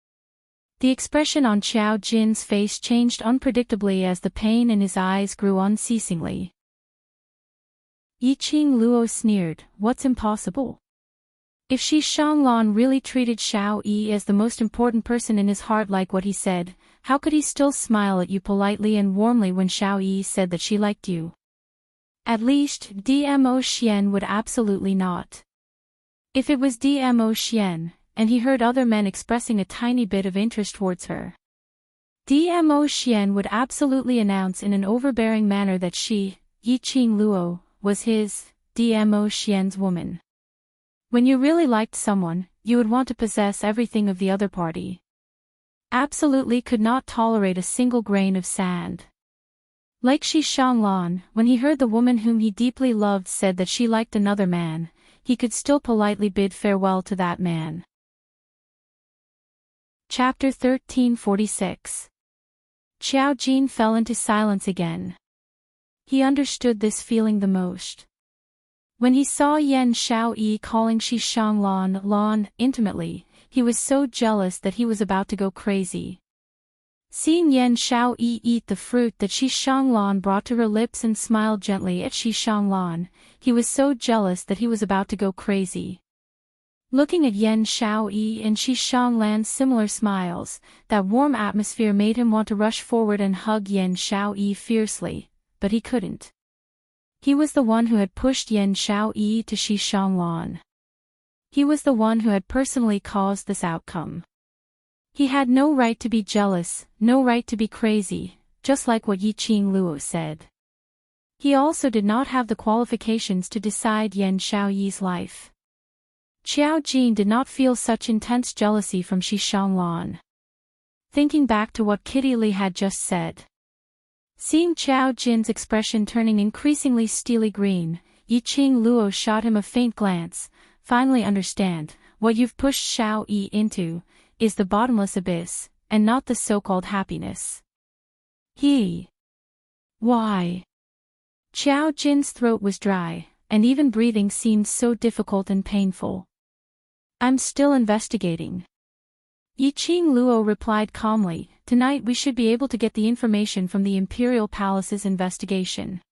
The expression on Qiao Jin's face changed unpredictably as the pain in his eyes grew unceasingly. Yiqing Luo sneered, "What's impossible? If Shi Shanglan really treated Xiao-Yi as the most important person in his heart like what he said, how could he still smile at you politely and warmly when Xiao-Yi said that she liked you? At least, Dmo Xian would absolutely not. If it was Dmo Xian, and he heard other men expressing a tiny bit of interest towards her, Dmo Xian would absolutely announce in an overbearing manner that she, Yiqing Luo, was his, Dmo Xian's woman. When you really liked someone, you would want to possess everything of the other party. Absolutely could not tolerate a single grain of sand. Like Shi Shanglan, when he heard the woman whom he deeply loved said that she liked another man, he could still politely bid farewell to that man. Chapter 1346. Qiao Jin fell into silence again. He understood this feeling the most. When he saw Yan Xiao-Yi calling Shi Shanglan intimately, he was so jealous that he was about to go crazy. Seeing Yan Xiao-Yi eat the fruit that Shi Shanglan brought to her lips and smile gently at Shi Shanglan, he was so jealous that he was about to go crazy. Looking at Yan Xiao-Yi and Shi Shanglan's similar smiles, that warm atmosphere made him want to rush forward and hug Yan Xiao-Yi fiercely, but he couldn't. He was the one who had pushed Yan Xiaoyi to Xishanglan. He was the one who had personally caused this outcome. He had no right to be jealous, no right to be crazy, just like what Yiqing Luo said. He also did not have the qualifications to decide Yan Xiaoyi's life. Qiao Jin did not feel such intense jealousy from Xishanglan. Thinking back to what Kitty Li had just said. Seeing Qiao Jin's expression turning increasingly steely green, Yiqing Luo shot him a faint glance. Finally understand, what you've pushed Xiao Yi into, is the bottomless abyss, and not the so-called happiness. Why? Qiao Jin's throat was dry, and even breathing seemed so difficult and painful. I'm still investigating. Yiqing Luo replied calmly, tonight we should be able to get the information from the Imperial Palace's investigation.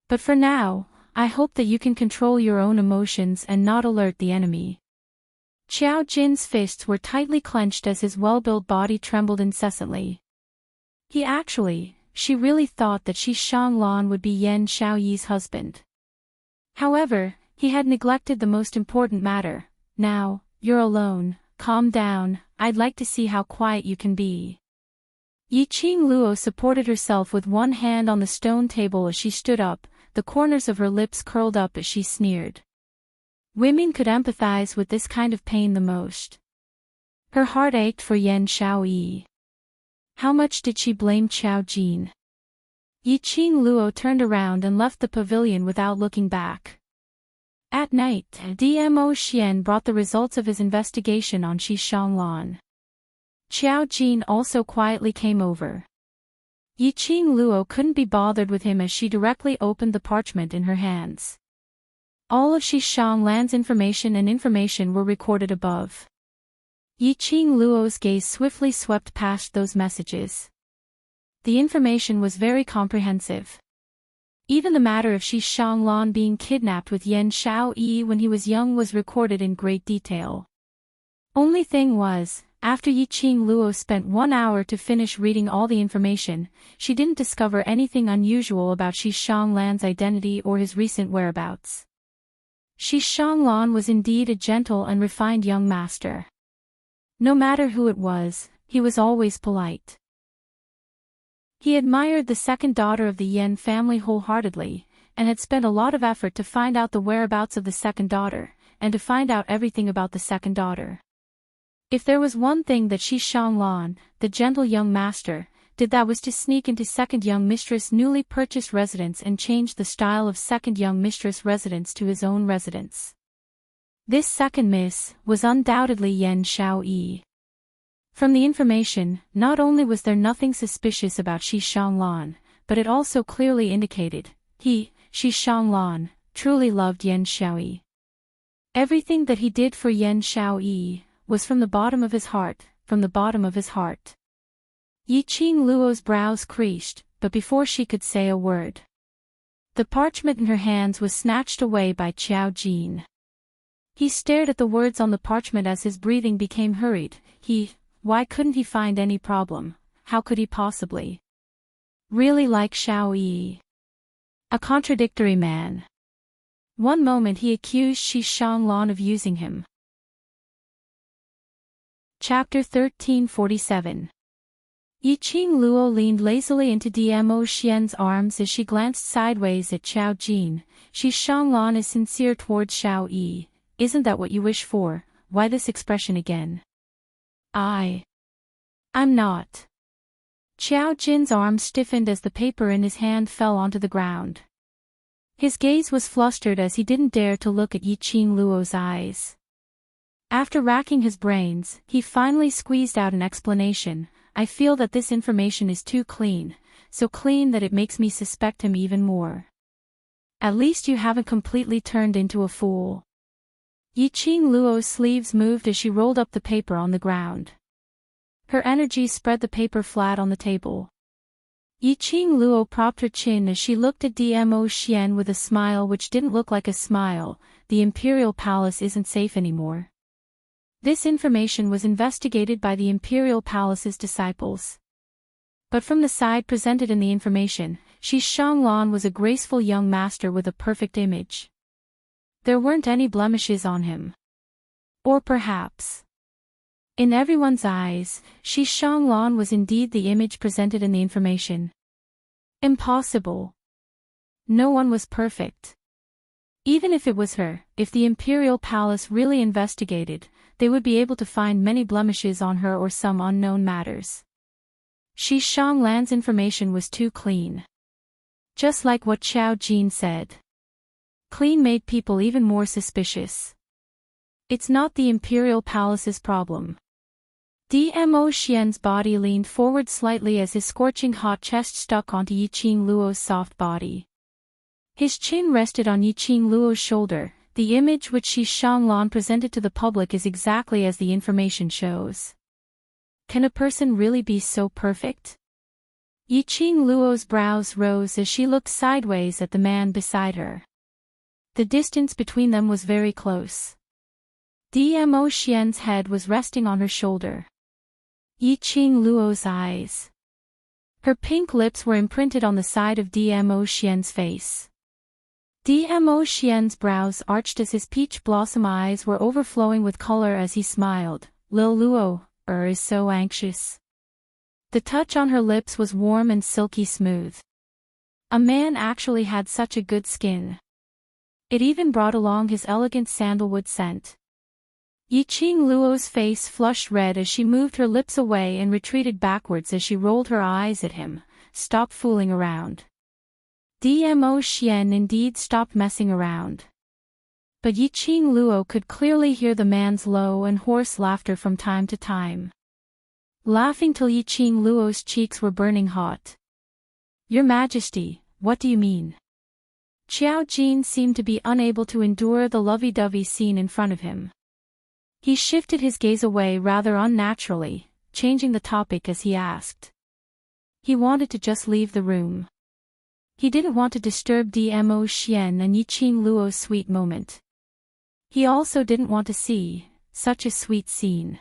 But for now, I hope that you can control your own emotions and not alert the enemy. Qiao Jin's fists were tightly clenched as his well-built body trembled incessantly. She really thought that Xishanglan would be Yan Xiaoyi's husband. However, he had neglected the most important matter. Now, you're alone, calm down, I'd like to see how quiet you can be. Yiqing Luo supported herself with one hand on the stone table as she stood up, the corners of her lips curled up as she sneered. Women could empathize with this kind of pain the most. Her heart ached for Yan Xiaoyi. How much did she blame Qiao Jin? Yiqing Luo turned around and left the pavilion without looking back. At night, Dmo Xian brought the results of his investigation on Xishanglan. Qiao Jin also quietly came over. Yiqing Luo couldn't be bothered with him as she directly opened the parchment in her hands. All of Xishanglan's information were recorded above. Yiqing Luo's gaze swiftly swept past those messages. The information was very comprehensive. Even the matter of Xishanglan being kidnapped with Yan Xiaoyi when he was young was recorded in great detail. Only thing was, after Yiqing Luo spent 1 hour to finish reading all the information, she didn't discover anything unusual about Xishanglan's identity or his recent whereabouts. Xishanglan was indeed a gentle and refined young master. No matter who it was, he was always polite. He admired the second daughter of the Yan family wholeheartedly, and had spent a lot of effort to find out the whereabouts of the second daughter, and to find out everything about the second daughter. If there was one thing that Xishanglan, the gentle young master, did, that was to sneak into second young mistress' newly purchased residence and change the style of second young mistress residence to his own residence. This second miss was undoubtedly Yan Xiaoyi. From the information, not only was there nothing suspicious about Xishanglan, but it also clearly indicated, Xishanglan, truly loved Yan Xiaoyi. Everything that he did for Yan Xiaoyi was from the bottom of his heart, from the bottom of his heart. Yiqing Luo's brows creased, but before she could say a word, the parchment in her hands was snatched away by Qiao Jin. He stared at the words on the parchment as his breathing became hurried. Why couldn't he find any problem? How could he possibly really like Xiaoyi? A contradictory man. One moment he accused Xishanglan of using him. Chapter 1347. Yiqing Luo leaned lazily into Dmo Xian's arms as she glanced sideways at Qiao Jin. Xishanglan is sincere towards Xiaoyi. Isn't that what you wish for? Why this expression again? I'm not. Qiao Jin's arm stiffened as the paper in his hand fell onto the ground. His gaze was flustered as he didn't dare to look at Yiqing Luo's eyes. After racking his brains, he finally squeezed out an explanation. I feel that this information is too clean, so clean that it makes me suspect him even more. At least you haven't completely turned into a fool. Yiqing Luo's sleeves moved as she rolled up the paper on the ground. Her energy spread the paper flat on the table. Yiqing Luo propped her chin as she looked at Dmo Xian with a smile which didn't look like a smile. The Imperial Palace isn't safe anymore. This information was investigated by the Imperial Palace's disciples. But from the side presented in the information, Shi Shanglan was a graceful young master with a perfect image. There weren't any blemishes on him. Or perhaps, in everyone's eyes, Shi Shanglan was indeed the image presented in the information. Impossible. No one was perfect. Even if it was her, if the imperial palace really investigated, they would be able to find many blemishes on her or some unknown matters. Shi Shanglan's information was too clean. Just like what Xiao Jin said. Clean made people even more suspicious. It's not the imperial palace's problem. Dmo Xian's body leaned forward slightly as his scorching hot chest stuck onto Yiqing Luo's soft body. His chin rested on Yiqing Luo's shoulder. The image which Shi Shanglan presented to the public is exactly as the information shows. Can a person really be so perfect? Yiqing Luo's brows rose as she looked sideways at the man beside her. The distance between them was very close. Dmo Xian's head was resting on her shoulder. Yiqing Luo's eyes. Her pink lips were imprinted on the side of Dmo Xian's face. Dmo Xian's brows arched as his peach blossom eyes were overflowing with color as he smiled. Lil Luo, is so anxious. The touch on her lips was warm and silky smooth. A man actually had such a good skin. It even brought along his elegant sandalwood scent. Yiqing Luo's face flushed red as she moved her lips away and retreated backwards as she rolled her eyes at him. Stop fooling around. Dmo Xian indeed stopped messing around. But Yiqing Luo could clearly hear the man's low and hoarse laughter from time to time. Laughing till Yiqing Luo's cheeks were burning hot. Your Majesty, what do you mean? Xiao Jin seemed to be unable to endure the lovey-dovey scene in front of him. He shifted his gaze away rather unnaturally, changing the topic as he asked. He wanted to just leave the room. He didn't want to disturb Dmo Xian and Yiqing Luo's sweet moment. He also didn't want to see such a sweet scene.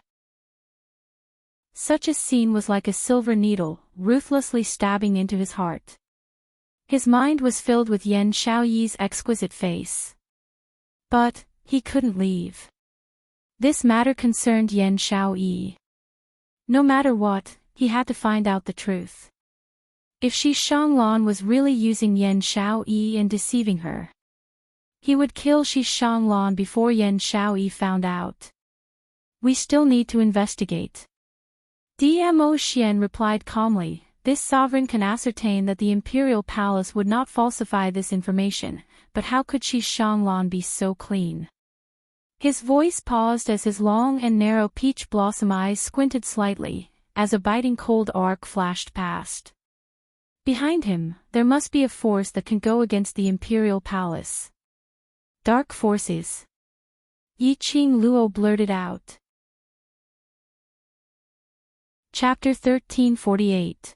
Such a scene was like a silver needle, ruthlessly stabbing into his heart. His mind was filled with Yan Xiaoyi's exquisite face. But he couldn't leave. This matter concerned Yan Xiaoyi. No matter what, he had to find out the truth. If Shi Shanglan was really using Yan Xiaoyi and deceiving her, he would kill Shi Shanglan before Yan Xiaoyi found out. We still need to investigate. Dmo Xian replied calmly. This sovereign can ascertain that the imperial palace would not falsify this information, but how could Shi Shanglan be so clean? His voice paused as his long and narrow peach blossom eyes squinted slightly, as a biting cold arc flashed past. Behind him, there must be a force that can go against the imperial palace. Dark forces. Yiqing Luo blurted out. Chapter 1348.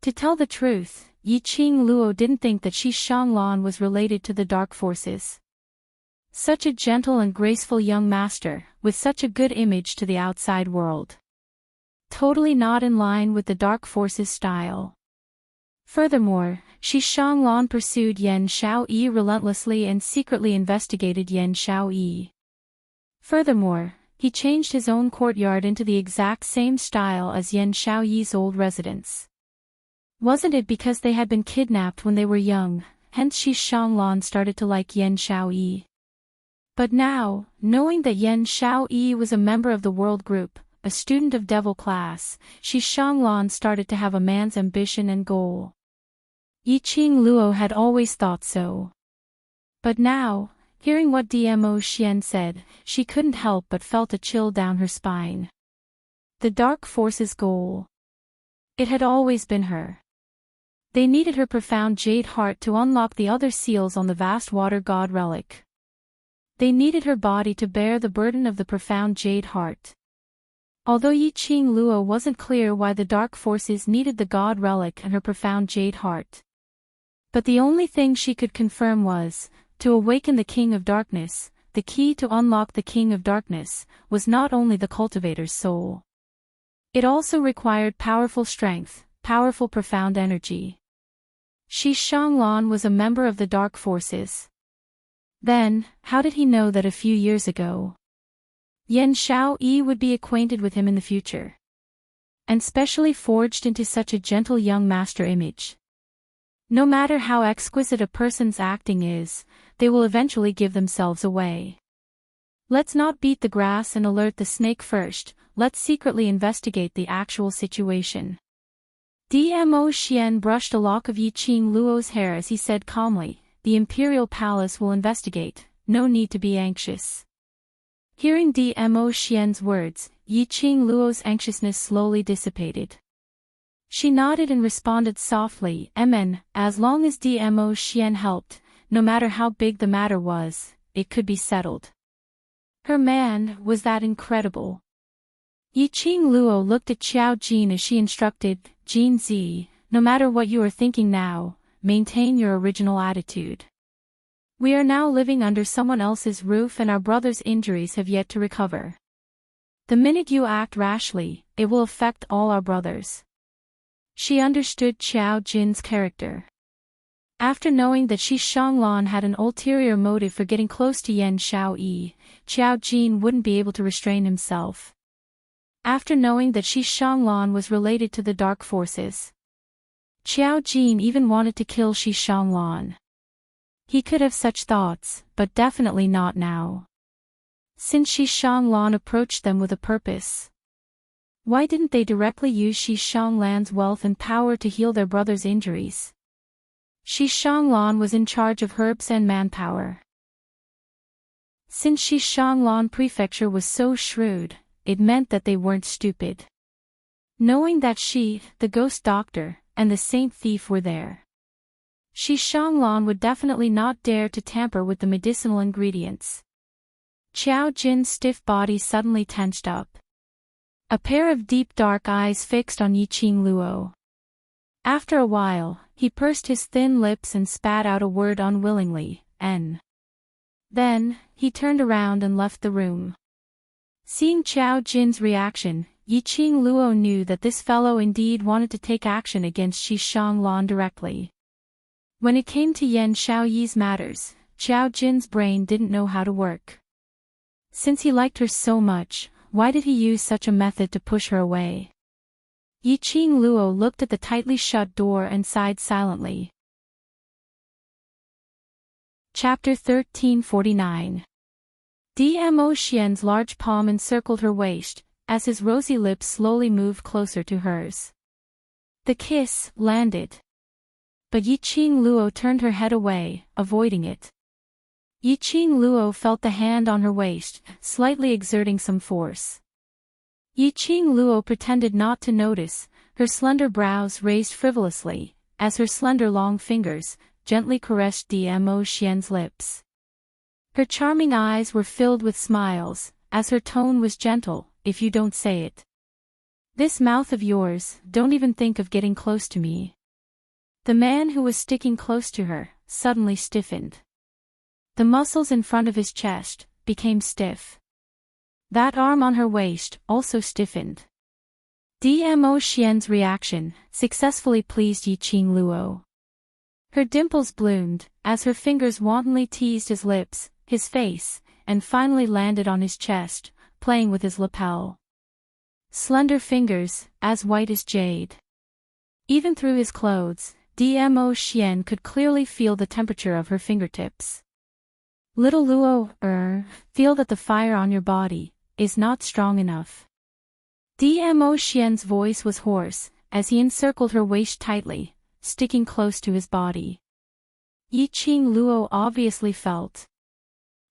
To tell the truth, Yiqing Luo didn't think that Shi Shanglan was related to the dark forces. Such a gentle and graceful young master, with such a good image to the outside world. Totally not in line with the dark forces' style. Furthermore, Shi Shanglan pursued Yan Xiaoyi relentlessly and secretly investigated Yan Xiaoyi. Furthermore, he changed his own courtyard into the exact same style as Yan Xiaoyi's old residence. Wasn't it because they had been kidnapped when they were young, hence Shi Shanglan started to like Yan Xiaoyi? But now, knowing that Yan Xiaoyi was a member of the world group, a student of devil class, Shi Shanglan started to have a man's ambition and goal. Yiqing Luo had always thought so. But now, hearing what Dmo Xian said, she couldn't help but felt a chill down her spine. The dark forces' goal. It had always been her. They needed her profound jade heart to unlock the other seals on the vast water god relic. They needed her body to bear the burden of the profound jade heart. Although Yiqing Luo wasn't clear why the dark forces needed the god relic and her profound jade heart. But the only thing she could confirm was, to awaken the King of Darkness, the key to unlock the King of Darkness, was not only the cultivator's soul. It also required powerful strength, powerful profound energy. Shi Shanglan was a member of the dark forces. Then, how did he know that a few years ago Yan Xiaoyi would be acquainted with him in the future? And specially forged into such a gentle young master image. No matter how exquisite a person's acting is, they will eventually give themselves away. Let's not beat the grass and alert the snake first, let's secretly investigate the actual situation. Dmo Xian brushed a lock of Yiqing Luo's hair as he said calmly, the Imperial Palace will investigate, no need to be anxious. Hearing Dmo Xian's words, Yiqing Luo's anxiousness slowly dissipated. She nodded and responded softly, Amen, as long as Dmo Xian helped, no matter how big the matter was, it could be settled. Her man was that incredible. Yiqing Luo looked at Qiao Jin as she instructed, Jin Zi, no matter what you are thinking now, maintain your original attitude. We are now living under someone else's roof and our brother's injuries have yet to recover. The minute you act rashly, it will affect all our brothers. She understood Qiao Jin's character. After knowing that Shi Shanglan had an ulterior motive for getting close to Yan Xiaoyi, Qiao Jin wouldn't be able to restrain himself. After knowing that Shi Shanglan was related to the dark forces, Qiao Jin even wanted to kill Shi Shanglan. He could have such thoughts, but definitely not now. Since Shi Shanglan approached them with a purpose, why didn't they directly use Shi Shanglan's wealth and power to heal their brother's injuries? Shi Shanglan was in charge of herbs and manpower. Since Shi Shanglan Prefecture was so shrewd, it meant that they weren't stupid. Knowing that she, the ghost doctor, and the saint thief were there, Shi Shanglan would definitely not dare to tamper with the medicinal ingredients. Qiao Jin's stiff body suddenly tensed up. A pair of deep dark eyes fixed on Yiqing Luo. After a while, he pursed his thin lips and spat out a word unwillingly, N. Then, he turned around and left the room. Seeing Qiao Jin's reaction, Yiqing Luo knew that this fellow indeed wanted to take action against Shi Shanglan directly. When it came to Yan Xiaoyi's matters, Qiao Jin's brain didn't know how to work. Since he liked her so much, why did he use such a method to push her away? Yiqing Luo looked at the tightly shut door and sighed silently. Chapter 1349. Dmo Xian's large palm encircled her waist, as his rosy lips slowly moved closer to hers. The kiss landed. But Yiqing Luo turned her head away, avoiding it. Yiqing Luo felt the hand on her waist, slightly exerting some force. Yiqing Luo pretended not to notice, her slender brows raised frivolously, as her slender long fingers gently caressed Dmo Xian's lips. Her charming eyes were filled with smiles, as her tone was gentle, if you don't say it. This mouth of yours, don't even think of getting close to me. The man who was sticking close to her, suddenly stiffened. The muscles in front of his chest became stiff. That arm on her waist also stiffened. Dmo Xian's reaction successfully pleased Yiqing Luo. Her dimples bloomed, as her fingers wantonly teased his lips, his face, and finally landed on his chest, playing with his lapel. Slender fingers, as white as jade. Even through his clothes, Dmo Xian could clearly feel the temperature of her fingertips. Little Luo, feel that the fire on your body is not strong enough. Dmo Xian's voice was hoarse, as he encircled her waist tightly, sticking close to his body. Yiqing Luo obviously felt.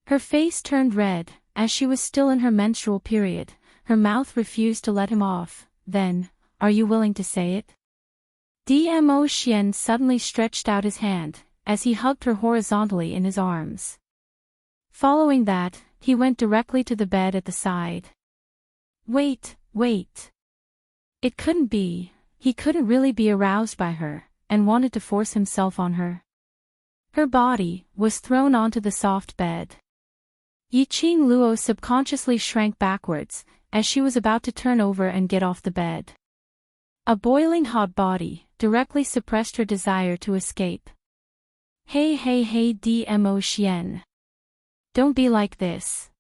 Her face turned red, as she was still in her menstrual period, her mouth refused to let him off. Then, are you willing to say it? Dmo Xian suddenly stretched out his hand, as he hugged her horizontally in his arms. Following that, he went directly to the bed at the side. Wait. It couldn't be, he couldn't really be aroused by her, and wanted to force himself on her. Her body was thrown onto the soft bed. Yiqing Luo subconsciously shrank backwards, as she was about to turn over and get off the bed. A boiling hot body directly suppressed her desire to escape. Hey DMO Xian. Don't be like this.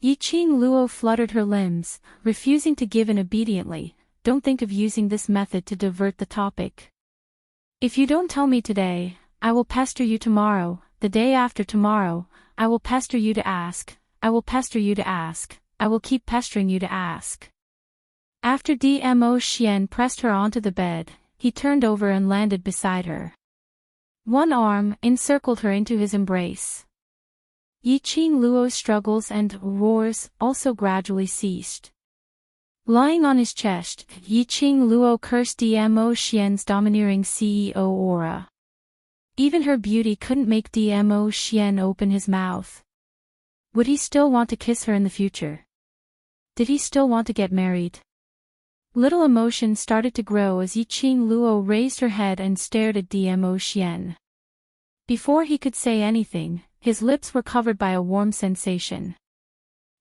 Yiqing Luo fluttered her limbs, refusing to give in obediently. Don't think of using this method to divert the topic. If you don't tell me today, I will pester you tomorrow, the day after tomorrow, I will pester you to ask, I will pester you to ask, I will keep pestering you to ask. After DMO Xian pressed her onto the bed, he turned over and landed beside her. One arm encircled her into his embrace. Yiqing Luo's struggles and roars also gradually ceased. Lying on his chest, Yiqing Luo cursed DMO Xian's domineering CEO aura. Even her beauty couldn't make DMO Xian open his mouth. Would he still want to kiss her in the future? Did he still want to get married? Little emotion started to grow as Yiqing Luo raised her head and stared at DMO Xian. Before he could say anything, his lips were covered by a warm sensation.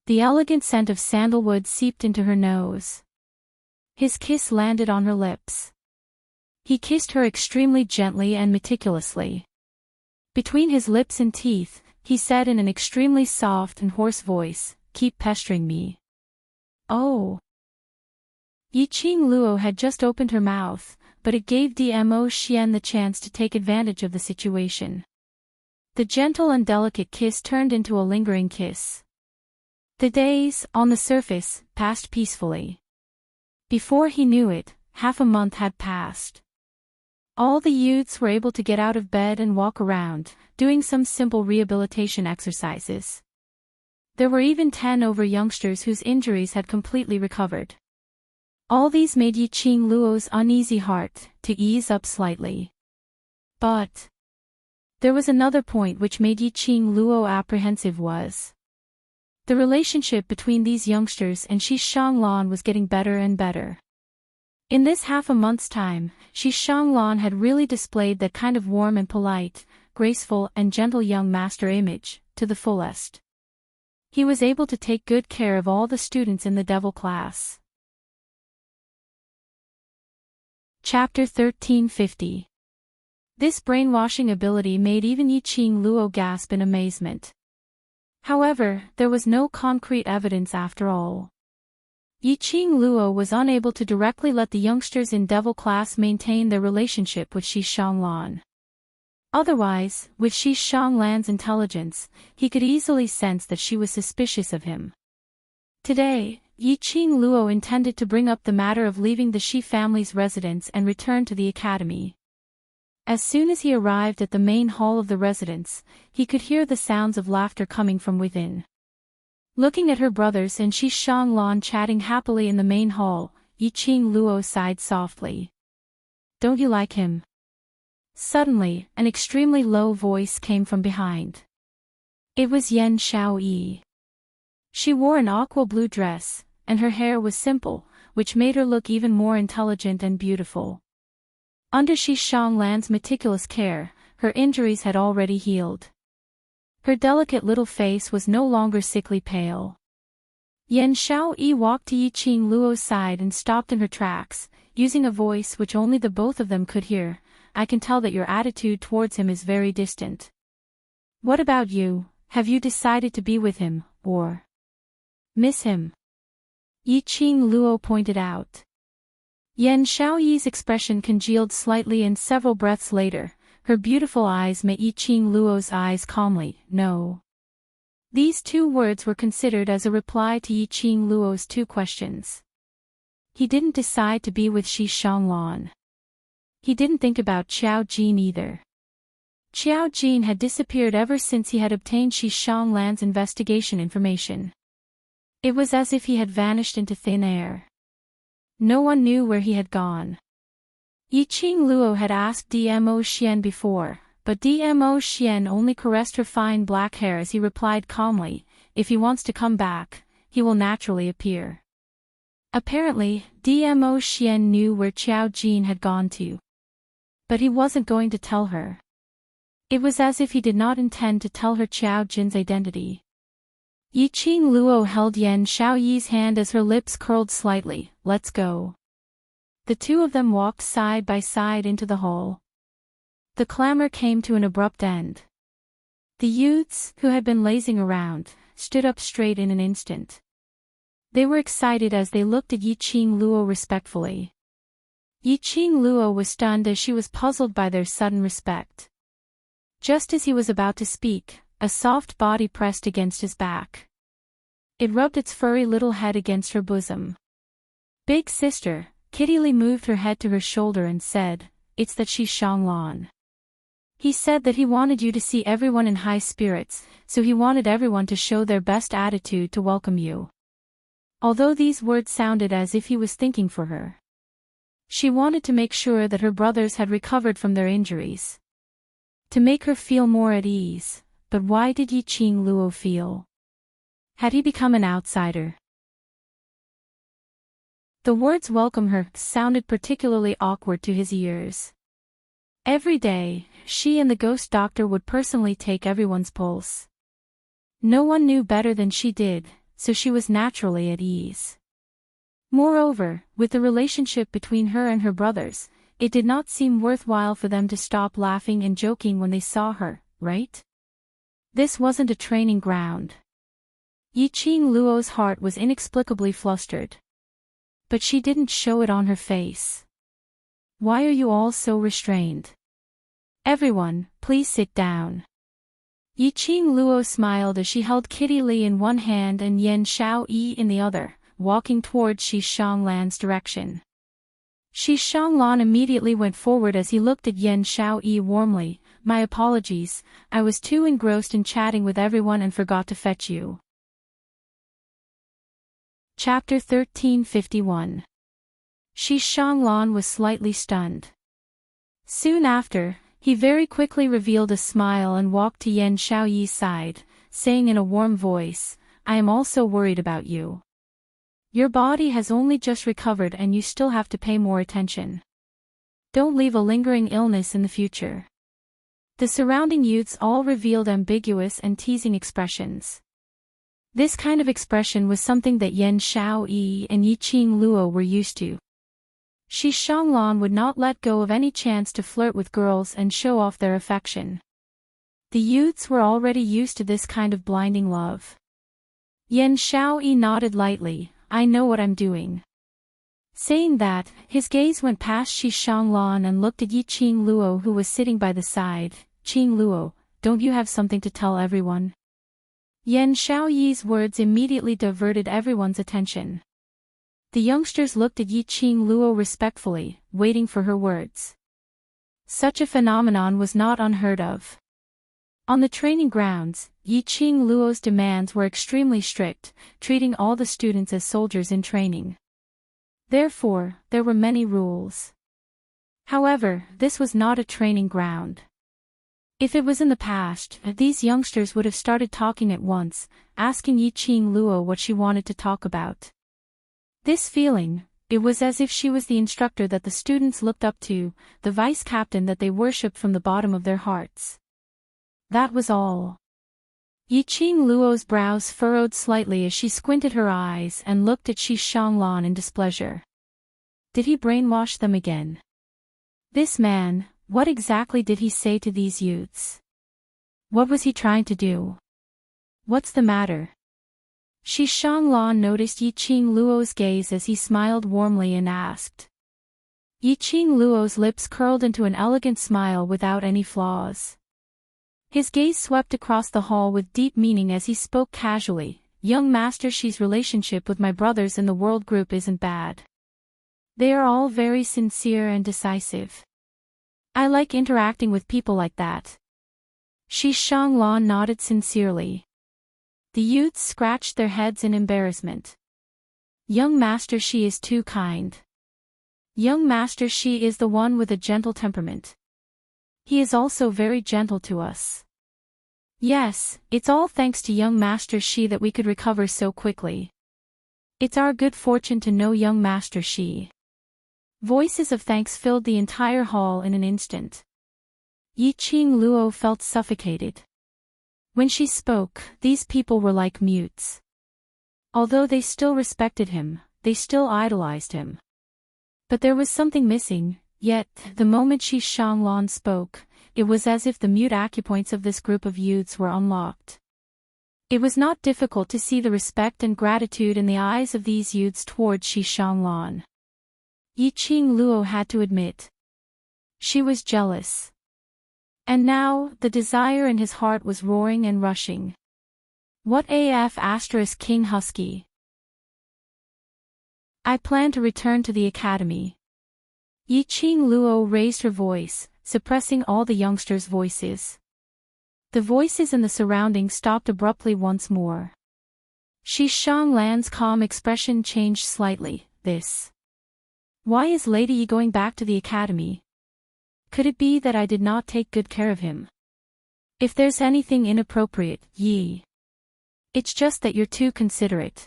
The elegant scent of sandalwood seeped into her nose. His kiss landed on her lips. He kissed her extremely gently and meticulously. Between his lips and teeth, he said in an extremely soft and hoarse voice, "Keep pestering me." Oh. Yiqing Luo had just opened her mouth, but it gave DMO Xian the chance to take advantage of the situation. The gentle and delicate kiss turned into a lingering kiss. The days, on the surface, passed peacefully. Before he knew it, half a month had passed. All the youths were able to get out of bed and walk around, doing some simple rehabilitation exercises. There were even 10 over youngsters whose injuries had completely recovered. All these made Yiqing Luo's uneasy heart to ease up slightly. But there was another point which made Yiqing Luo apprehensive was the relationship between these youngsters and Shi Shanglan was getting better and better. In this half a month's time, Shi Shanglan had really displayed that kind of warm and polite, graceful and gentle young master image, to the fullest. He was able to take good care of all the students in the devil class. Chapter 1350. This brainwashing ability made even Yiqing Luo gasp in amazement. However, there was no concrete evidence after all. Yiqing Luo was unable to directly let the youngsters in devil class maintain their relationship with Shi Shanglan. Otherwise, with Shi Shanglan's intelligence, he could easily sense that she was suspicious of him. Today, Yiqing Luo intended to bring up the matter of leaving the Shi family's residence and return to the academy. As soon as he arrived at the main hall of the residence, he could hear the sounds of laughter coming from within. Looking at her brothers and Shi Shanglan chatting happily in the main hall, Yiqing Luo sighed softly. "Don't you like him?" Suddenly, an extremely low voice came from behind. It was Yan Xiaoyi. She wore an aqua blue dress, and her hair was simple, which made her look even more intelligent and beautiful. Under Shi Shanglan's meticulous care, her injuries had already healed. Her delicate little face was no longer sickly pale. Yan Xiaoyi walked to Yiqing Luo's side and stopped in her tracks, using a voice which only the both of them could hear. "I can tell that your attitude towards him is very distant. What about you? Have you decided to be with him, or miss him?" Yiqing Luo pointed out. Yan Xiaoyi's expression congealed slightly and several breaths later, her beautiful eyes met Yiqing Luo's eyes calmly. "No." These two words were considered as a reply to Yiqing Luo's two questions. He didn't decide to be with Shi Shanglan. He didn't think about Qiao Jin either. Qiao Jin had disappeared ever since he had obtained Shi Shanglan's investigation information. It was as if he had vanished into thin air. No one knew where he had gone. Yiqing Luo had asked DMO Xian before, but DMO Xian only caressed her fine black hair as he replied calmly, "If he wants to come back, he will naturally appear." Apparently, DMO Xian knew where Qiao Jin had gone to. But he wasn't going to tell her. It was as if he did not intend to tell her Qiao Jin's identity. Yiqing Luo held Yan Xiaoyi's hand as her lips curled slightly. "Let's go." The two of them walked side by side into the hall. The clamor came to an abrupt end. The youths, who had been lazing around, stood up straight in an instant. They were excited as they looked at Yiqing Luo respectfully. Yiqing Luo was stunned as she was puzzled by their sudden respect. Just as he was about to speak, a soft body pressed against his back. It rubbed its furry little head against her bosom. "Big sister," Kitty Lee moved her head to her shoulder and said, "It's that Shi Shanglan. He said that he wanted you to see everyone in high spirits, so he wanted everyone to show their best attitude to welcome you." Although these words sounded as if he was thinking for her, she wanted to make sure that her brothers had recovered from their injuries. To make her feel more at ease, but why did Yiqing Luo feel? Had he become an outsider? The words "welcome her" sounded particularly awkward to his ears. Every day, she and the ghost doctor would personally take everyone's pulse. No one knew better than she did, so she was naturally at ease. Moreover, with the relationship between her and her brothers, it did not seem worthwhile for them to stop laughing and joking when they saw her, right? This wasn't a training ground. Yiqing Luo's heart was inexplicably flustered. But she didn't show it on her face. "Why are you all so restrained? Everyone, please sit down." Yiqing Luo smiled as she held Kitty Lee in one hand and Yan Xiaoyi in the other, walking towards Shi Shanglan's direction. Shi Shanglan immediately went forward as he looked at Yan Xiaoyi warmly. "My apologies, I was too engrossed in chatting with everyone and forgot to fetch you." Chapter 1351. Shi Shanglan was slightly stunned. Soon after, he very quickly revealed a smile and walked to Yan Xiaoyi's side, saying in a warm voice, "I am also worried about you. Your body has only just recovered and you still have to pay more attention. Don't leave a lingering illness in the future." The surrounding youths all revealed ambiguous and teasing expressions. This kind of expression was something that Yan Xiaoyi and Yiqing Luo were used to. Shi Shanglan would not let go of any chance to flirt with girls and show off their affection. The youths were already used to this kind of blinding love. Yan Xiaoyi nodded lightly, "I know what I'm doing." Saying that, his gaze went past Shi Shanglan and looked at Yiqing Luo who was sitting by the side. "Qing Luo, don't you have something to tell everyone?" Yan Xiaoyi's words immediately diverted everyone's attention. The youngsters looked at Yiqing Luo respectfully, waiting for her words. Such a phenomenon was not unheard of. On the training grounds, Yiqing Luo's demands were extremely strict, treating all the students as soldiers in training. Therefore, there were many rules. However, this was not a training ground. If it was in the past, these youngsters would have started talking at once, asking Yiqing Luo what she wanted to talk about. This feeling, it was as if she was the instructor that the students looked up to, the vice captain that they worshipped from the bottom of their hearts. That was all. Yiqing Luo's brows furrowed slightly as she squinted her eyes and looked at Shi Shanglan in displeasure. Did he brainwash them again? This man, what exactly did he say to these youths? What was he trying to do? What's the matter? Shi Shanglan noticed Yiqing Luo's gaze as he smiled warmly and asked. Yiqing Luo's lips curled into an elegant smile without any flaws. His gaze swept across the hall with deep meaning as he spoke casually. "Young Master Shi's relationship with my brothers in the world group isn't bad. They are all very sincere and decisive. I like interacting with people like that." Shi Shanglan nodded sincerely. The youths scratched their heads in embarrassment. "Young Master Shi is too kind. Young Master Shi is the one with a gentle temperament. He is also very gentle to us. Yes, it's all thanks to young Master Shi that we could recover so quickly. It's our good fortune to know young Master Shi." Voices of thanks filled the entire hall in an instant. Yiqing Luo felt suffocated. When she spoke, these people were like mutes. Although they still respected him, they still idolized him. But there was something missing, yet, the moment Shi Shanglan spoke, it was as if the mute acupoints of this group of youths were unlocked. It was not difficult to see the respect and gratitude in the eyes of these youths towards Shi Shanglan. Yi Qing Luo had to admit. She was jealous. And now, the desire in his heart was roaring and rushing. What af * King Husky? I plan to return to the academy. Yi Qing Luo raised her voice, suppressing all the youngsters' voices. The voices in the surroundings stopped abruptly once more. Shi Shanglan's calm expression changed slightly. This. Why is Lady Yi going back to the academy? Could it be that I did not take good care of him? If there's anything inappropriate, Yi. It's just that you're too considerate.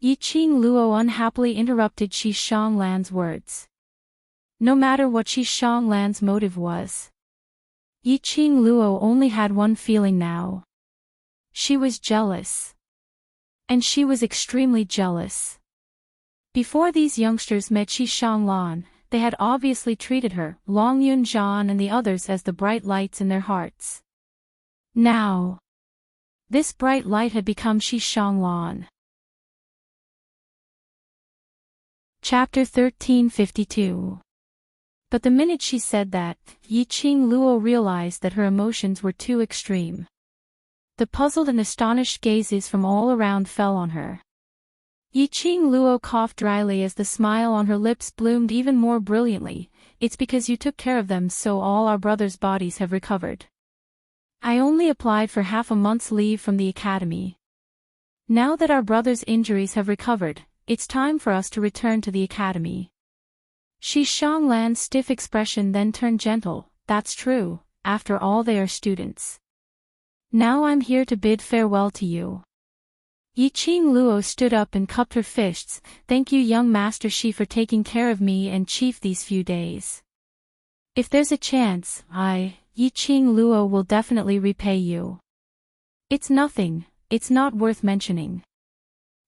Yi Qing Luo unhappily interrupted Shi Shanglan's words. No matter what Shi Shanglan's motive was, Yi Qing Luo only had one feeling now. She was jealous. And she was extremely jealous. Before these youngsters met Shi Shanglan, they had obviously treated her, Long Yunzhan and the others as the bright lights in their hearts. Now, this bright light had become Shi Shanglan. Chapter 1352. But the minute she said that, Yi Qing Luo realized that her emotions were too extreme. The puzzled and astonished gazes from all around fell on her. Yi Qing Luo coughed dryly as the smile on her lips bloomed even more brilliantly. It's because you took care of them, so all our brothers' bodies have recovered. I only applied for half a month's leave from the academy. Now that our brothers' injuries have recovered, it's time for us to return to the academy. Shi Shanglan's stiff expression then turned gentle. That's true, after all they are students. Now I'm here to bid farewell to you. Yi Qing Luo stood up and cupped her fists. Thank you, young Master Shi, for taking care of me and Chief these few days. If there's a chance, Yi Qing Luo, will definitely repay you. It's nothing, it's not worth mentioning.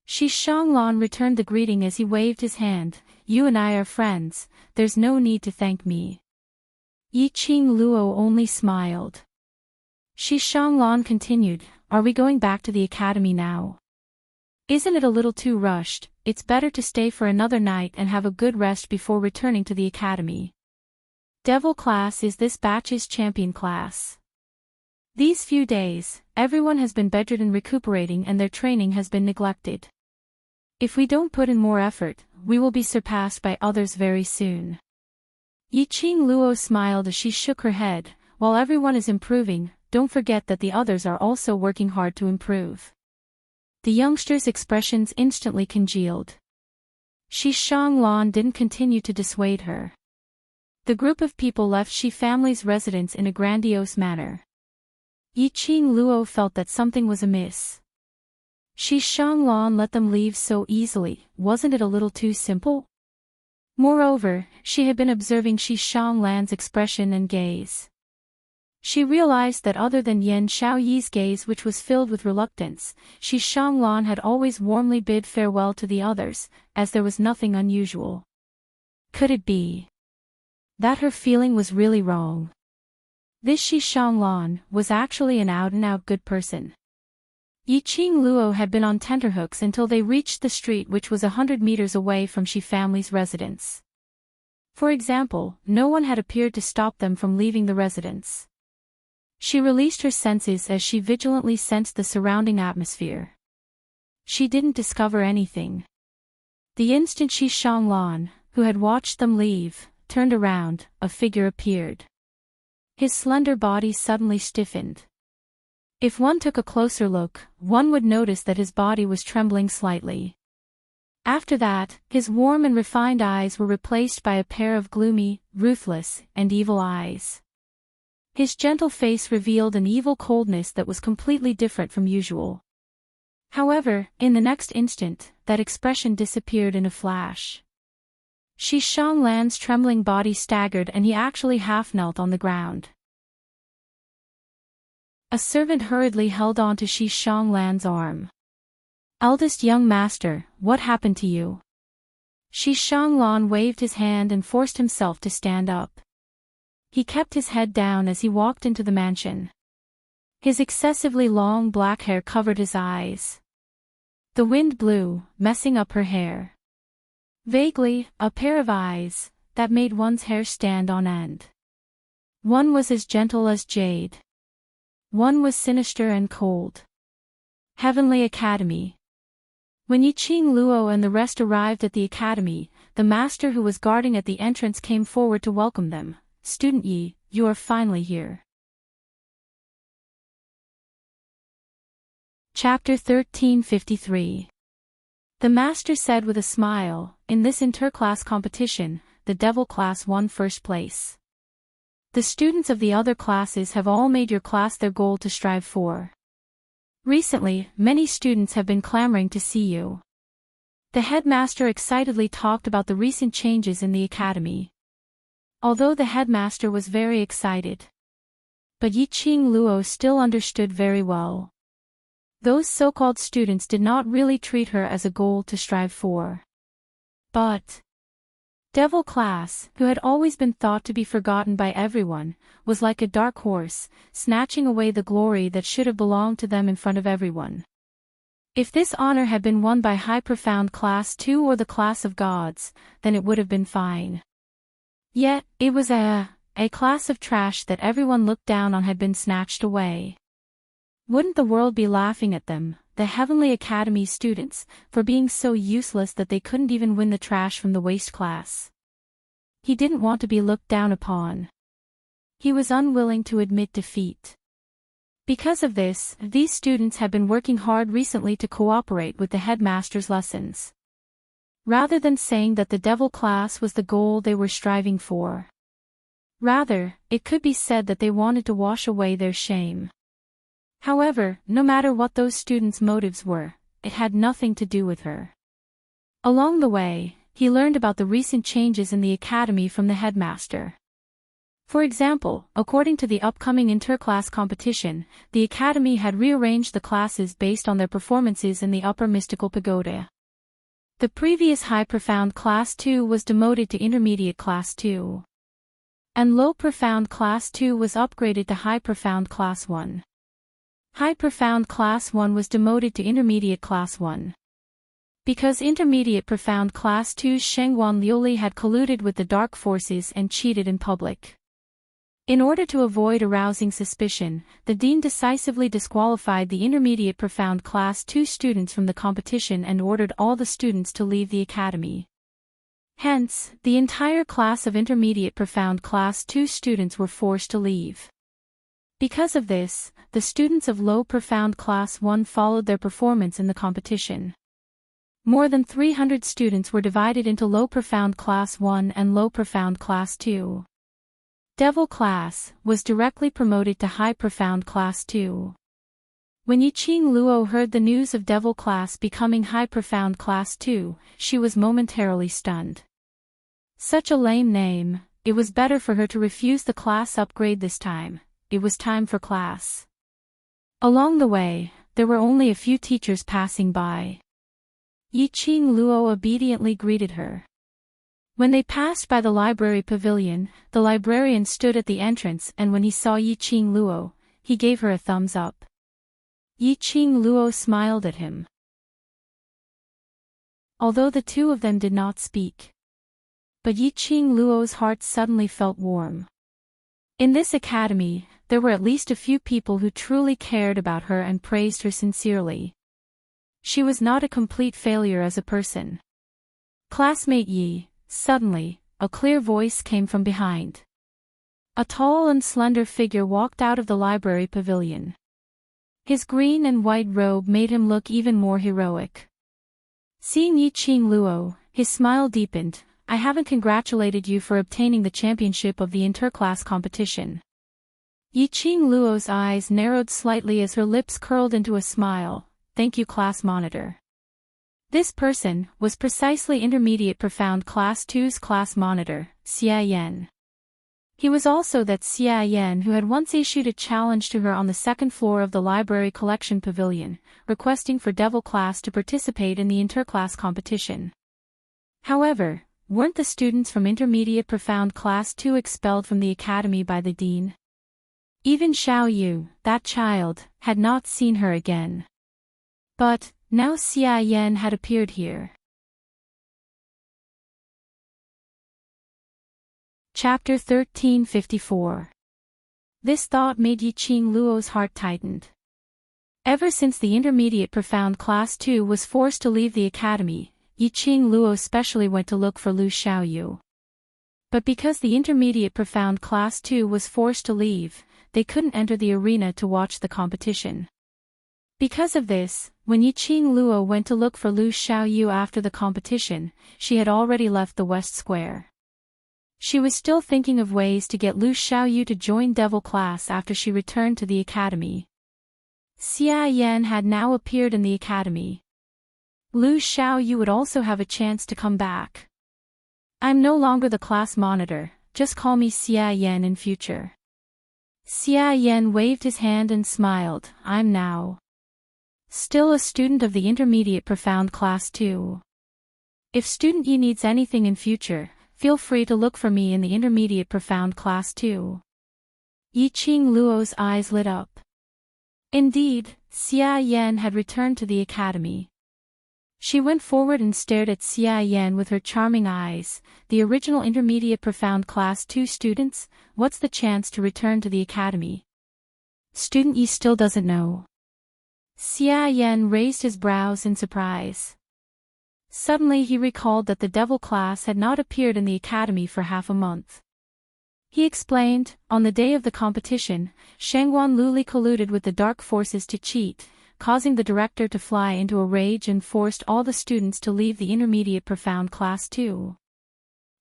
Shi Shanglan returned the greeting as he waved his hand. You and I are friends, there's no need to thank me. Yi Qing Luo only smiled. Shi Shanglan continued, are we going back to the academy now? Isn't it a little too rushed? It's better to stay for another night and have a good rest before returning to the academy. Devil class is this batch's champion class. These few days, everyone has been bedridden recuperating and their training has been neglected. If we don't put in more effort, we will be surpassed by others very soon. Yi Qing Luo smiled as she shook her head. While everyone is improving, don't forget that the others are also working hard to improve. The youngsters' expressions instantly congealed. Shi Shanglan didn't continue to dissuade her. The group of people left Shi family's residence in a grandiose manner. Yi Qing Luo felt that something was amiss. Shi Shanglan let them leave so easily, wasn't it a little too simple? Moreover, she had been observing Shi Shanglan's expression and gaze. She realized that other than Yan Xiaoyi's gaze, which was filled with reluctance, Shi Shanglan had always warmly bid farewell to the others, as there was nothing unusual. Could it be that her feeling was really wrong? This Shi Shanglan was actually an out-and-out good person. Yi Qing Luo had been on tenterhooks until they reached the street, which was 100 meters away from Shi family's residence. For example, no one had appeared to stop them from leaving the residence. She released her senses as she vigilantly sensed the surrounding atmosphere. She didn't discover anything. The instant Shi Shanglan, who had watched them leave, turned around, a figure appeared. His slender body suddenly stiffened. If one took a closer look, one would notice that his body was trembling slightly. After that, his warm and refined eyes were replaced by a pair of gloomy, ruthless, and evil eyes. His gentle face revealed an evil coldness that was completely different from usual. However, in the next instant, that expression disappeared in a flash. Shi Shanglan's trembling body staggered and he actually half-knelt on the ground. A servant hurriedly held on to Shi Shanglan's arm. Eldest young master, what happened to you? Shi Shanglan waved his hand and forced himself to stand up. He kept his head down as he walked into the mansion. His excessively long black hair covered his eyes. The wind blew, messing up her hair. Vaguely, a pair of eyes that made one's hair stand on end. One was as gentle as jade. One was sinister and cold. Heavenly Academy. When Yiqing Luo and the rest arrived at the academy, the master who was guarding at the entrance came forward to welcome them. "Student Yi, you are finally here." Chapter 1353. The master said with a smile, "In this interclass competition, the devil class won first place. The students of the other classes have all made your class their goal to strive for. Recently, many students have been clamoring to see you." The headmaster excitedly talked about the recent changes in the academy. Although the headmaster was very excited, but Yiqing Luo still understood very well. Those so-called students did not really treat her as a goal to strive for. But devil class, who had always been thought to be forgotten by everyone, was like a dark horse, snatching away the glory that should have belonged to them in front of everyone. If this honor had been won by high profound class 2 or the class of gods, then it would have been fine. Yet, it was a class of trash that everyone looked down on had been snatched away. Wouldn't the world be laughing at them, the Heavenly Academy students, for being so useless that they couldn't even win the trash from the waste class? He didn't want to be looked down upon. He was unwilling to admit defeat. Because of this, these students had been working hard recently to cooperate with the headmaster's lessons. Rather than saying that the devil class was the goal they were striving for. Rather, it could be said that they wanted to wash away their shame. However, no matter what those students' motives were, it had nothing to do with her. Along the way, he learned about the recent changes in the academy from the headmaster. For example, according to the upcoming interclass competition, the academy had rearranged the classes based on their performances in the upper mystical pagoda. The previous high profound class 2 was demoted to intermediate class 2. And low profound class 2 was upgraded to high profound class 1. High profound class 1 was demoted to intermediate class 1. Because intermediate profound class 2's Shengguan Liuli had colluded with the dark forces and cheated in public. In order to avoid arousing suspicion, the dean decisively disqualified the intermediate profound class 2 students from the competition and ordered all the students to leave the academy. Hence, the entire class of intermediate profound class 2 students were forced to leave. Because of this, the students of low profound class 1 followed their performance in the competition. More than 300 students were divided into low profound class 1 and low profound class 2. Devil class was directly promoted to high profound class 2. When Yiqing Luo heard the news of devil class becoming high profound class 2, she was momentarily stunned. Such a lame name, it was better for her to refuse the class upgrade this time. It was time for class. Along the way, there were only a few teachers passing by. Yiqing Luo obediently greeted her. When they passed by the library pavilion, the librarian stood at the entrance, and when he saw Yiqing Luo, he gave her a thumbs up. Yiqing Luo smiled at him. Although the two of them did not speak. But Yiqing Luo's heart suddenly felt warm. In this academy, there were at least a few people who truly cared about her and praised her sincerely. She was not a complete failure as a person. "Classmate Yi," suddenly, a clear voice came from behind. A tall and slender figure walked out of the library pavilion. His green and white robe made him look even more heroic. Seeing Yiqing Luo, his smile deepened. "I haven't congratulated you for obtaining the championship of the interclass competition." Yiqing Luo's eyes narrowed slightly as her lips curled into a smile. "Thank you, class monitor." This person was precisely intermediate profound class 2's class monitor, Xia Yan. He was also that Xia Yan who had once issued a challenge to her on the second floor of the library collection pavilion, requesting for devil class to participate in the interclass competition. However, weren't the students from Intermediate Profound Class 2 expelled from the academy by the dean? Even Xiao Yu, that child, had not seen her again. But, now Xia Yan had appeared here. Chapter 1354. This thought made Yiqing Luo's heart tightened. Ever since the Intermediate Profound Class 2 was forced to leave the academy, Yiqing Luo specially went to look for Lu Xiaoyu. But because the Intermediate Profound Class 2 was forced to leave, they couldn't enter the arena to watch the competition. Because of this, when Yiqing Luo went to look for Lu Xiaoyu after the competition, she had already left the West Square. She was still thinking of ways to get Lu Xiaoyu to join Devil Class after she returned to the academy. Xia Yan had now appeared in the academy. Lu Xiaoyu would also have a chance to come back. I'm no longer the class monitor, just call me Xia Yan in future. Xia Yan waved his hand and smiled. I'm now still a student of the Intermediate Profound Class 2. If student Yi needs anything in future, feel free to look for me in the Intermediate Profound Class 2. Yiqing Luo's eyes lit up. Indeed, Xia Yan had returned to the academy. She went forward and stared at Xia Yan with her charming eyes. The original Intermediate Profound Class 2 students, what's the chance to return to the academy? Student Yi still doesn't know. Xia Yan raised his brows in surprise. Suddenly he recalled that the Devil Class had not appeared in the academy for half a month. He explained, on the day of the competition, Shangguan Luli colluded with the dark forces to cheat, causing the director to fly into a rage and forced all the students to leave the Intermediate Profound Class 2.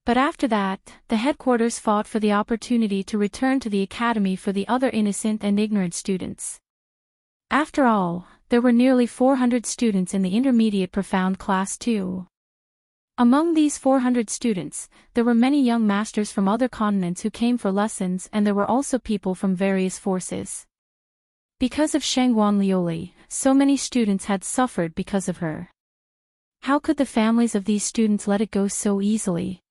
But after that, the headquarters fought for the opportunity to return to the academy for the other innocent and ignorant students. After all, there were nearly 400 students in the Intermediate Profound Class 2. Among these 400 students, there were many young masters from other continents who came for lessons, and there were also people from various forces. Because of Shangguan Liuli, so many students had suffered because of her. How could the families of these students let it go so easily?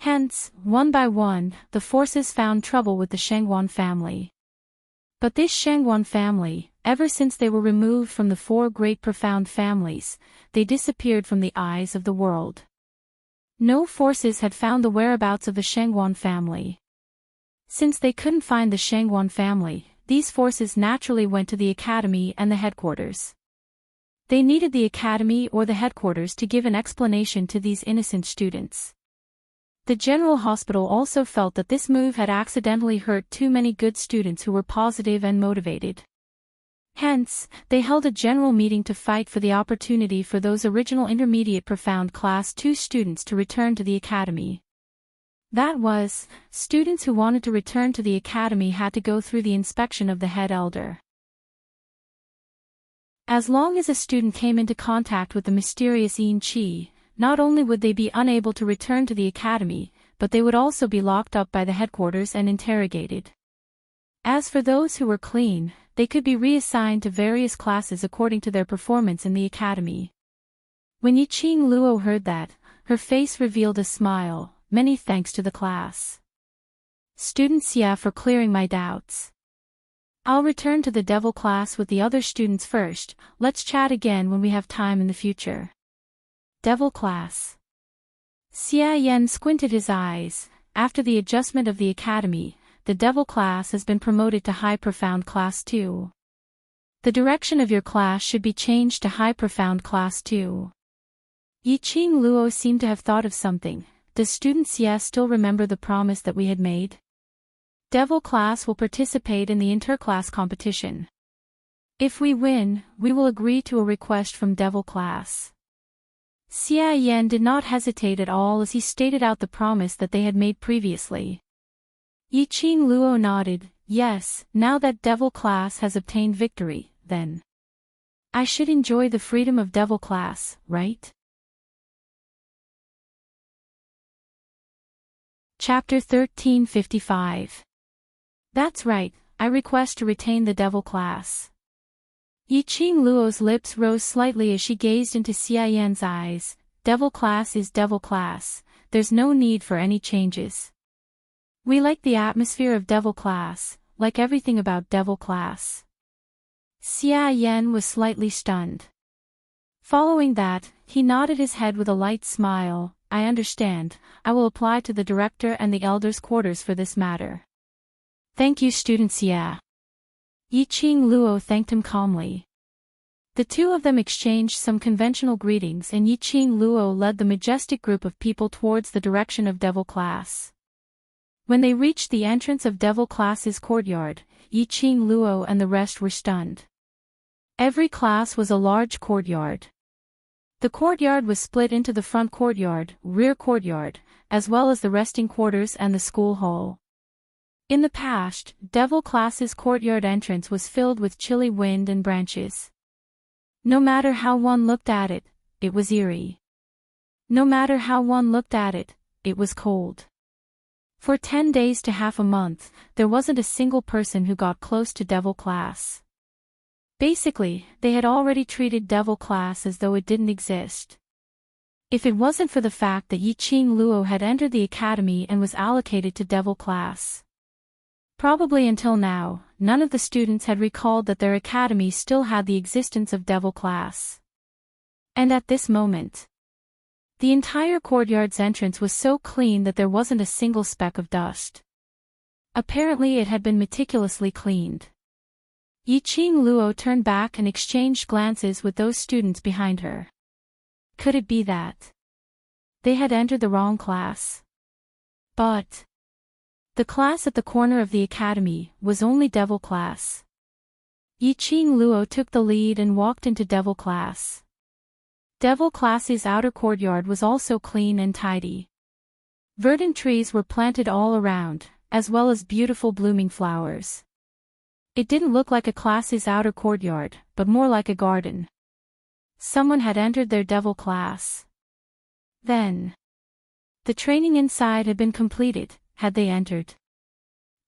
Hence, one by one, the forces found trouble with the Shangguan family. But this Shangguan family, ever since they were removed from the 4 great profound families, they disappeared from the eyes of the world. No forces had found the whereabouts of the Shangguan family. Since they couldn't find the Shangguan family, these forces naturally went to the academy and the headquarters. They needed the academy or the headquarters to give an explanation to these innocent students. The General Hospital also felt that this move had accidentally hurt too many good students who were positive and motivated. Hence, they held a general meeting to fight for the opportunity for those original Intermediate Profound Class 2 students to return to the academy. That was, students who wanted to return to the academy had to go through the inspection of the head elder. As long as a student came into contact with the mysterious Yin Qi, not only would they be unable to return to the academy, but they would also be locked up by the headquarters and interrogated. As for those who were clean, they could be reassigned to various classes according to their performance in the academy. When Yiqing Luo heard that, her face revealed a smile. Many thanks to the class. Student Xia for clearing my doubts. I'll return to the Devil Class with the other students first. Let's chat again when we have time in the future. Devil Class. Xia Yan squinted his eyes. After the adjustment of the academy, the Devil Class has been promoted to High Profound Class 2. The direction of your class should be changed to High Profound Class 2. Yiqing Luo seemed to have thought of something. Does student Xia still remember the promise that we had made? Devil Class will participate in the interclass competition. If we win, we will agree to a request from Devil Class. Xia Yan did not hesitate at all as he stated out the promise that they had made previously. Yiqing Luo nodded. Yes, now that Devil Class has obtained victory, then I should enjoy the freedom of Devil Class, right? Chapter 1355. That's right, I request to retain the Devil Class. Yiqing Luo's lips rose slightly as she gazed into Xia Yan's eyes. devil class is devil class, there's no need for any changes. We like the atmosphere of devil class, like everything about devil class. Xia Yan was slightly stunned. Following that, he nodded his head with a light smile. I understand, I will apply to the director and the elders' quarters for this matter. Thank you, student Xia. Yiqing Luo thanked him calmly. The two of them exchanged some conventional greetings and Yiqing Luo led the majestic group of people towards the direction of devil class. When they reached the entrance of devil class's courtyard, Yiqing Luo and the rest were stunned. Every class was a large courtyard. The courtyard was split into the front courtyard, rear courtyard, as well as the resting quarters and the school hall. In the past, devil class's courtyard entrance was filled with chilly wind and branches. No matter how one looked at it, it was eerie. No matter how one looked at it, it was cold. For 10 days to half a month, there wasn't a single person who got close to devil class. Basically, they had already treated devil class as though it didn't exist. If it wasn't for the fact that Yiqing Luo had entered the academy and was allocated to devil class. Probably until now, none of the students had recalled that their academy still had the existence of devil class. And at this moment, the entire courtyard's entrance was so clean that there wasn't a single speck of dust. Apparently it had been meticulously cleaned. Yiqing Luo turned back and exchanged glances with those students behind her. Could it be that they had entered the wrong class? But the class at the corner of the academy was only devil class. Yiqing Luo took the lead and walked into devil class. Devil class's outer courtyard was also clean and tidy. Verdant trees were planted all around, as well as beautiful blooming flowers. It didn't look like a class's outer courtyard, but more like a garden. Someone had entered their devil class. Then, the training inside had been completed, had they entered.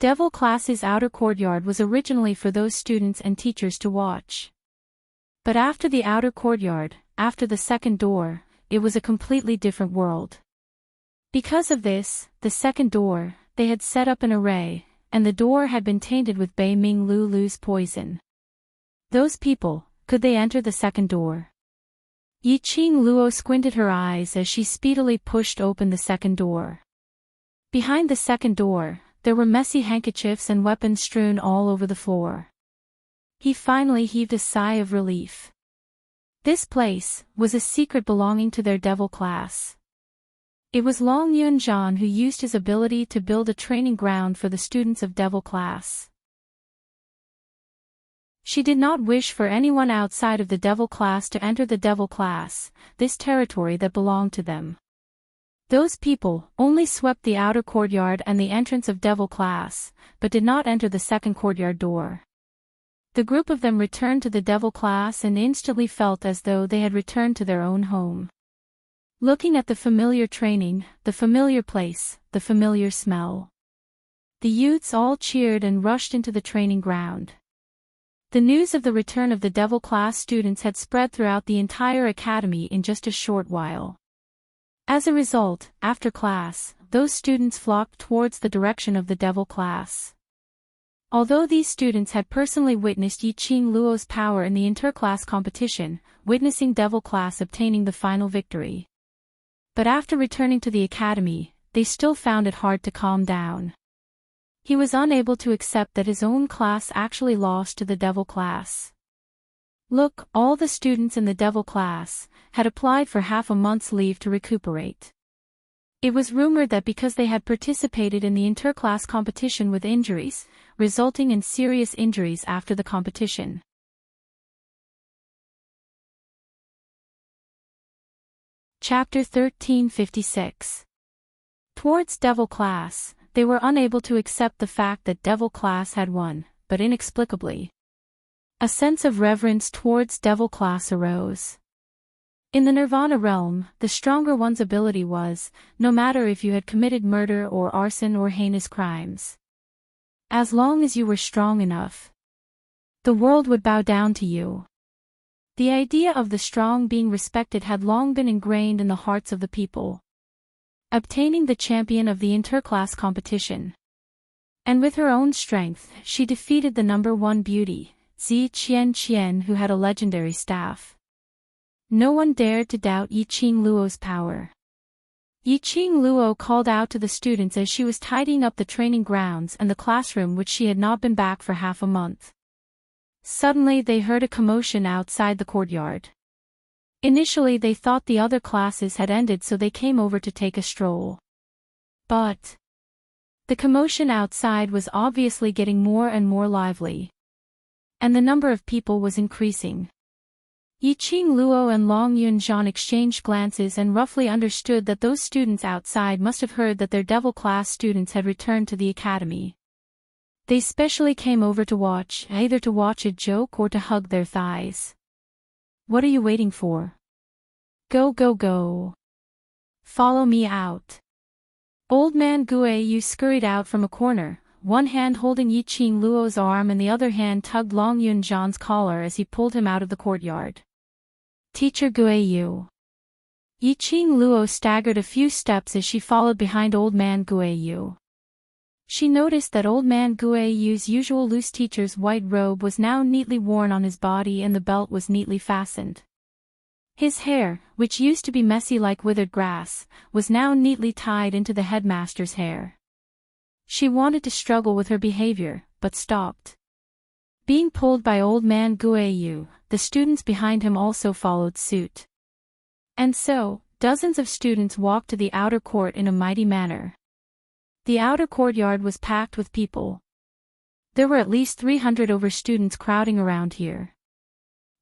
Devil class's outer courtyard was originally for those students and teachers to watch. But after the outer courtyard, after the second door, it was a completely different world. Because of this, the second door, they had set up an array, and the door had been tainted with Bei Ming Lulu's poison. Those people, could they enter the second door? Yiqing Luo squinted her eyes as she speedily pushed open the second door. Behind the second door, there were messy handkerchiefs and weapons strewn all over the floor. He finally heaved a sigh of relief. This place was a secret belonging to their devil class. It was Long Yunzhan who used his ability to build a training ground for the students of devil class. She did not wish for anyone outside of the devil class to enter the devil class, this territory that belonged to them. Those people only swept the outer courtyard and the entrance of devil class, but did not enter the second courtyard door. The group of them returned to the devil class and instantly felt as though they had returned to their own home. Looking at the familiar training, the familiar place, the familiar smell. The youths all cheered and rushed into the training ground. The news of the return of the devil class students had spread throughout the entire academy in just a short while. As a result, after class, those students flocked towards the direction of the devil class. Although these students had personally witnessed Yiqing Luo's power in the interclass competition, witnessing devil class obtaining the final victory. But after returning to the academy, they still found it hard to calm down. He was unable to accept that his own class actually lost to the devil class. Look, all the students in the devil class had applied for half a month's leave to recuperate. It was rumored that because they had participated in the interclass competition with injuries, resulting in serious injuries after the competition. Chapter 1356. Towards devil class, they were unable to accept the fact that devil class had won, but inexplicably, a sense of reverence towards devil class arose. In the Nirvana realm, the stronger one's ability was, no matter if you had committed murder or arson or heinous crimes. As long as you were strong enough, the world would bow down to you. The idea of the strong being respected had long been ingrained in the hearts of the people. Obtaining the champion of the interclass competition. And with her own strength, she defeated the number one beauty, Zi Qian, who had a legendary staff. No one dared to doubt Yiqing Luo's power. Yiqing Luo called out to the students as she was tidying up the training grounds and the classroom, which she had not been back for half a month. Suddenly they heard a commotion outside the courtyard. Initially they thought the other classes had ended, so they came over to take a stroll. But the commotion outside was obviously getting more and more lively. And the number of people was increasing. Yiqing Luo and Long Yunzhan exchanged glances and roughly understood that those students outside must have heard that their devil class students had returned to the academy. They specially came over to watch, either to watch a joke or to hug their thighs. What are you waiting for? Go, go, go. Follow me out. Old man Guiyu scurried out from a corner, one hand holding Yiqing Luo's arm and the other hand tugged Long Yunzhan's collar as he pulled him out of the courtyard. Teacher Guiyu. Yiqing Luo staggered a few steps as she followed behind old man Guiyu. She noticed that old man Guiyu's usual loose teacher's white robe was now neatly worn on his body and the belt was neatly fastened. His hair, which used to be messy like withered grass, was now neatly tied into the headmaster's hair. She wanted to struggle with her behavior, but stopped. Being pulled by old man Guiyu, the students behind him also followed suit. And so, dozens of students walked to the outer court in a mighty manner. The outer courtyard was packed with people. There were at least 300 over students crowding around here.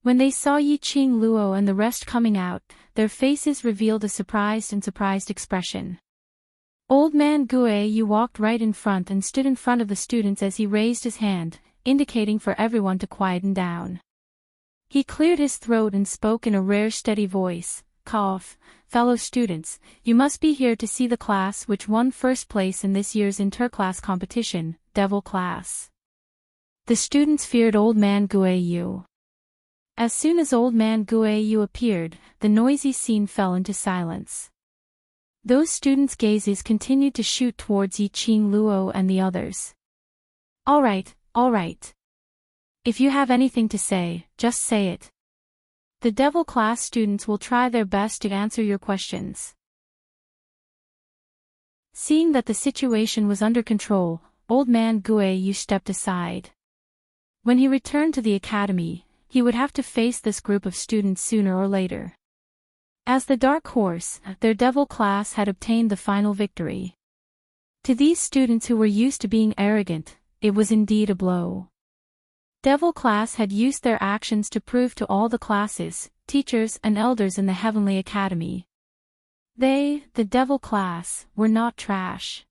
When they saw Yiqing Luo and the rest coming out, their faces revealed a surprised expression. Old man Guiyu walked right in front and stood in front of the students as he raised his hand, indicating for everyone to quieten down. He cleared his throat and spoke in a rare steady voice. Cough, fellow students, you must be here to see the class which won first place in this year's interclass competition, Devil class. The students feared old man Guiyu. As soon as old man Guiyu appeared, the noisy scene fell into silence. Those students' gazes continued to shoot towards Yiqing Luo and the others. All right. If you have anything to say, just say it. The devil class students will try their best to answer your questions. Seeing that the situation was under control, old man Guiyu stepped aside. When he returned to the academy, he would have to face this group of students sooner or later. As the dark horse, their devil class had obtained the final victory. To these students who were used to being arrogant, it was indeed a blow. Devil class had used their actions to prove to all the classes, teachers and elders in the heavenly academy. They, the devil class, were not trash.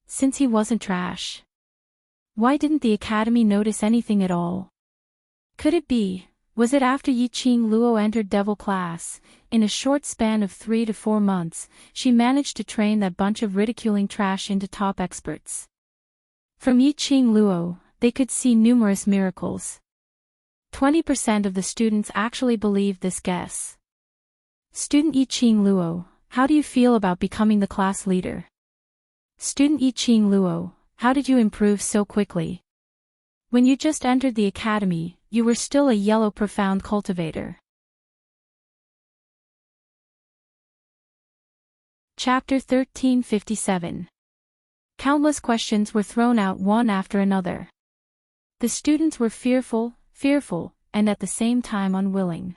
Since he wasn't trash, why didn't the academy notice anything at all? Could it be, was it after Yiqing Luo entered devil class, in a short span of 3 to 4 months, she managed to train that bunch of ridiculing trash into top experts? From Yiqing Luo, they could see numerous miracles. 20% of the students actually believed this guess. Student Yiqing Luo, how do you feel about becoming the class leader? Student Yiqing Luo, how did you improve so quickly? When you just entered the academy, you were still a yellow profound cultivator. Chapter 1357. Countless questions were thrown out one after another. The students were fearful, and at the same time unwilling.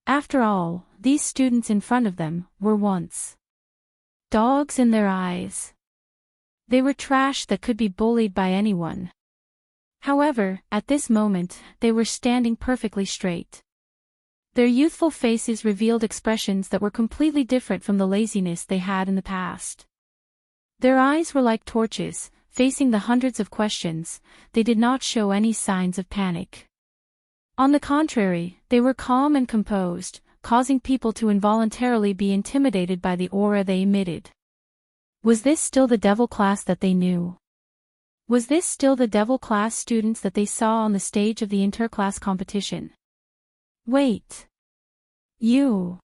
After all, these students in front of them were once dogs in their eyes. They were trash that could be bullied by anyone. However, at this moment, they were standing perfectly straight. Their youthful faces revealed expressions that were completely different from the laziness they had in the past. Their eyes were like torches, facing the hundreds of questions. They did not show any signs of panic. On the contrary, they were calm and composed, causing people to involuntarily be intimidated by the aura they emitted. Was this still the devil class that they knew? Was this still the devil class students that they saw on the stage of the interclass competition? Wait. You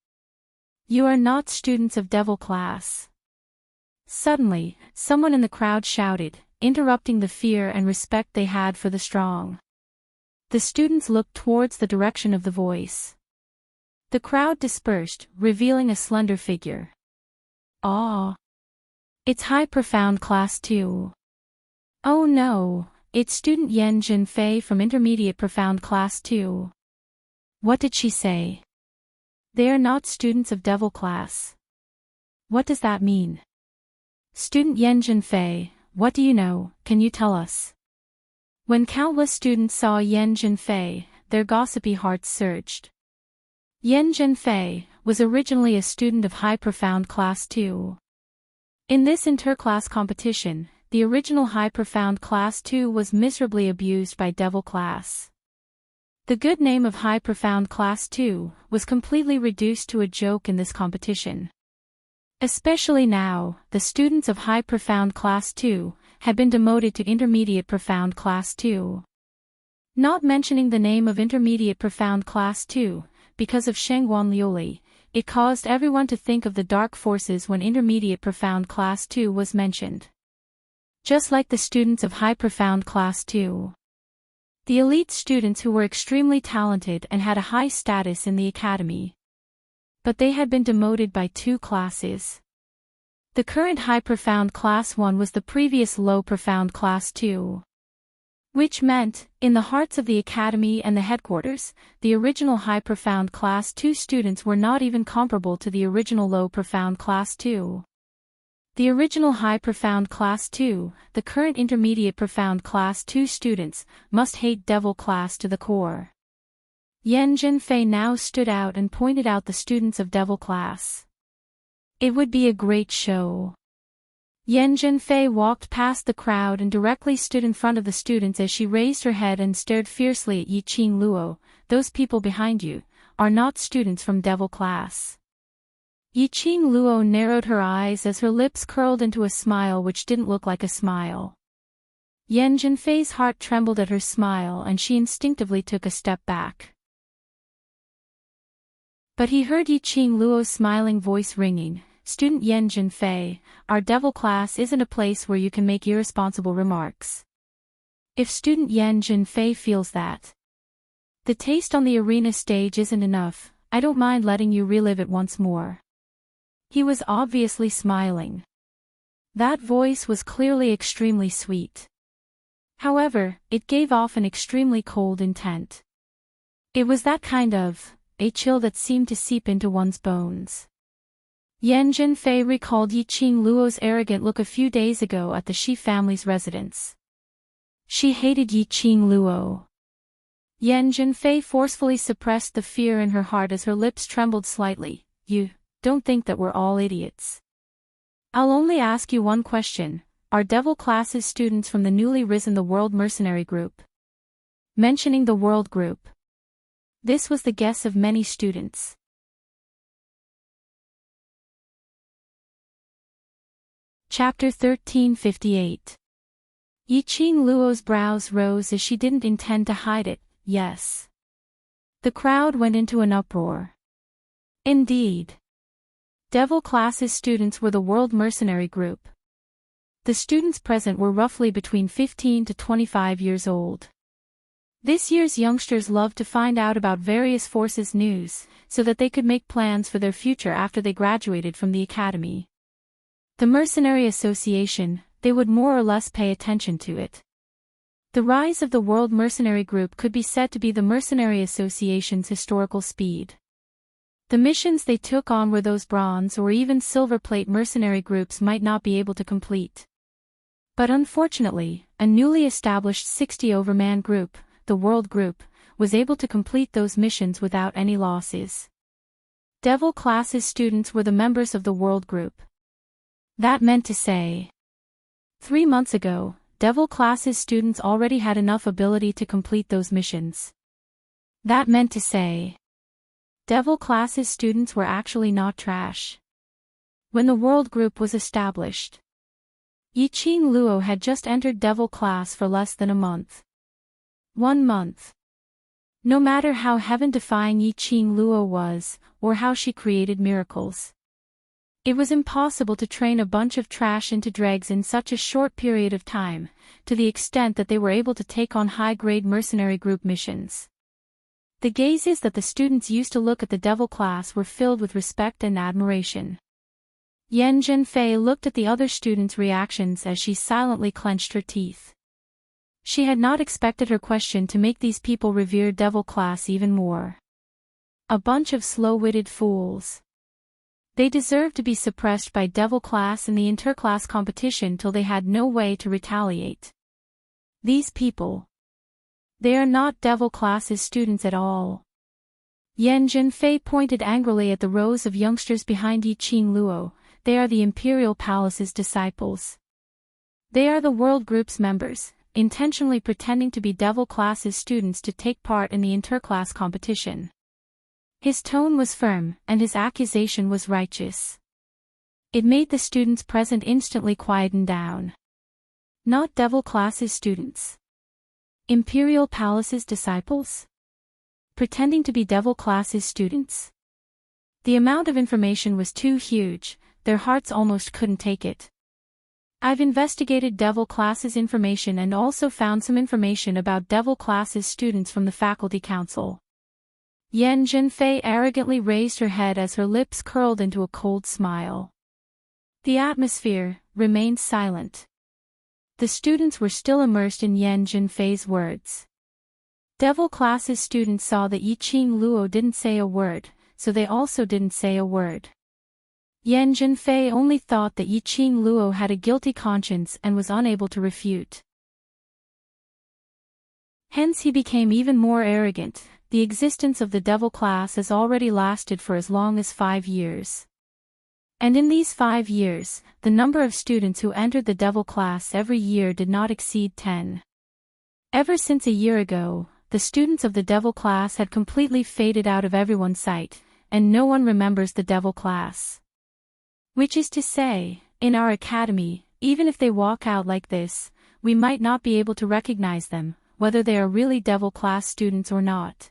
are not students of devil class. Suddenly, someone in the crowd shouted, interrupting the fear and respect they had for the strong. The students looked towards the direction of the voice. The crowd dispersed, revealing a slender figure. Ah! It's high profound class 2. Oh no, it's student Yen Jinfei from intermediate profound class 2. What did she say? They are not students of devil class. What does that mean? Student Yen Jinfei, what do you know, can you tell us? When countless students saw Yen Jinfei, their gossipy hearts surged. Yen Jinfei was originally a student of high profound class 2. In this interclass competition, the original high profound class 2 was miserably abused by devil class. The good name of high profound class 2 was completely reduced to a joke in this competition. Especially now, the students of high profound class 2 had been demoted to intermediate profound class 2. Not mentioning the name of intermediate profound class 2, because of Shengguan Liuli, it caused everyone to think of the dark forces when intermediate profound class 2 was mentioned. Just like the students of high profound class 2. The elite students who were extremely talented and had a high status in the academy. But they had been demoted by 2 classes. The current high profound class 1 was the previous low profound class 2. Which meant, in the hearts of the academy and the headquarters, the original high profound class 2 students were not even comparable to the original low profound class 2. The original high profound class 2, the current intermediate profound class 2 students, must hate devil class to the core. Yen Jinfei now stood out and pointed out the students of devil class. It would be a great show. Yen Jinfei walked past the crowd and directly stood in front of the students as she raised her head and stared fiercely at Yiqing Luo. Those people behind you are not students from devil class. Yiqing Luo narrowed her eyes as her lips curled into a smile which didn't look like a smile. Yen Jinfei's heart trembled at her smile and she instinctively took a step back. But he heard Yiqing Luo's smiling voice ringing, "Student Yen Jinfei, our devil class isn't a place where you can make irresponsible remarks. If student Yen Jinfei feels that the taste on the arena stage isn't enough, I don't mind letting you relive it once more." He was obviously smiling. That voice was clearly extremely sweet. However, it gave off an extremely cold intent. It was that kind of a chill that seemed to seep into one's bones. Yen Jinfei recalled Yiqing Luo's arrogant look a few days ago at the Shi family's residence. She hated Yiqing Luo. Yen Jinfei forcefully suppressed the fear in her heart as her lips trembled slightly. "You don't think that we're all idiots. I'll only ask you one question. Are devil classes students from the newly risen the World Mercenary Group?" Mentioning the World Group. This was the guess of many students. Chapter 1358. Yiqing Luo's brows rose as she didn't intend to hide it. Yes. The crowd went into an uproar. Indeed. Devil classes students were the World Mercenary Group. The students present were roughly between 15 to 25 years old. This year's youngsters loved to find out about various forces' news, so that they could make plans for their future after they graduated from the academy. The Mercenary Association, they would more or less pay attention to it. The rise of the World Mercenary Group could be said to be the Mercenary Association's historical speed. The missions they took on were those bronze or even silver plate mercenary groups might not be able to complete. But unfortunately, a newly established 60-overman group, the World Group, was able to complete those missions without any losses. Devil classes students were the members of the World Group. That meant to say, 3 months ago, Devil classes students already had enough ability to complete those missions. That meant to say, Devil classes students were actually not trash. When the World Group was established, Yiqing Luo had just entered Devil class for less than a month. 1 month. No matter how heaven-defying Yi-Ching Luo was, or how she created miracles. It was impossible to train a bunch of trash into dregs in such a short period of time, to the extent that they were able to take on high-grade mercenary group missions. The gazes that the students used to look at the devil class were filled with respect and admiration. Yan Zhenfei looked at the other students' reactions as she silently clenched her teeth. She had not expected her question to make these people revere devil class even more. A bunch of slow-witted fools. They deserved to be suppressed by devil class in the interclass competition till they had no way to retaliate. These people. They are not devil class's students at all. Yan Zhenfei pointed angrily at the rows of youngsters behind Yi-Ching Luo. They are the Imperial Palace's disciples. They are the World Group's members, intentionally pretending to be devil class's students to take part in the interclass competition. His tone was firm, and his accusation was righteous. It made the students present instantly quieten down. Not devil class's students. Imperial Palace's disciples? Pretending to be devil class's students? The amount of information was too huge, their hearts almost couldn't take it. I've investigated devil class's information and also found some information about devil class's students from the faculty council. Yan Zhenfei arrogantly raised her head as her lips curled into a cold smile. The atmosphere remained silent. The students were still immersed in Yan Zhenfei's words. Devil class's students saw that Yi-Ching Luo didn't say a word, so they also didn't say a word. Yan Zhenfei only thought that Yi-Ching Luo had a guilty conscience and was unable to refute. Hence he became even more arrogant. The existence of the devil class has already lasted for as long as 5 years. And in these 5 years, the number of students who entered the devil class every year did not exceed 10. Ever since a year ago, the students of the devil class had completely faded out of everyone's sight, and no one remembers the devil class. Which is to say, in our academy, even if they walk out like this, we might not be able to recognize them, whether they are really devil class students or not.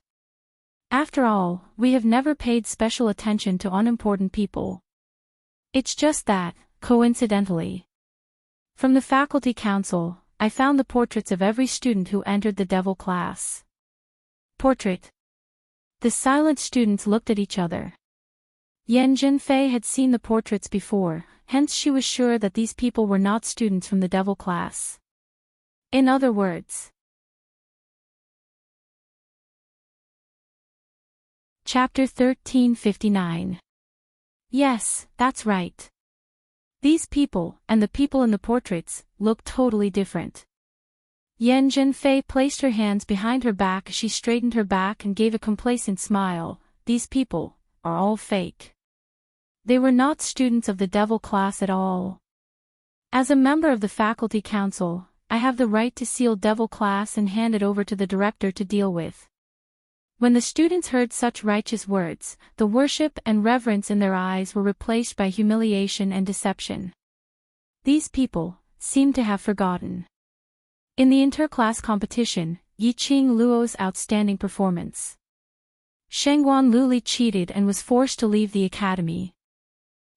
After all, we have never paid special attention to unimportant people. It's just that, coincidentally. From the faculty council, I found the portraits of every student who entered the devil class. Portrait. The silent students looked at each other. Yan Zhenfei had seen the portraits before, hence she was sure that these people were not students from the devil class. In other words. Chapter 1359. Yes, that's right. These people, and the people in the portraits, look totally different. Yan Zhenfei placed her hands behind her back as she straightened her back and gave a complacent smile. These people are all fake. They were not students of the devil class at all. As a member of the faculty council, I have the right to seal devil class and hand it over to the director to deal with. When the students heard such righteous words, the worship and reverence in their eyes were replaced by humiliation and deception. These people seemed to have forgotten. In the interclass competition, Yi-Ching Luo's outstanding performance. Shengguan Luli cheated and was forced to leave the academy.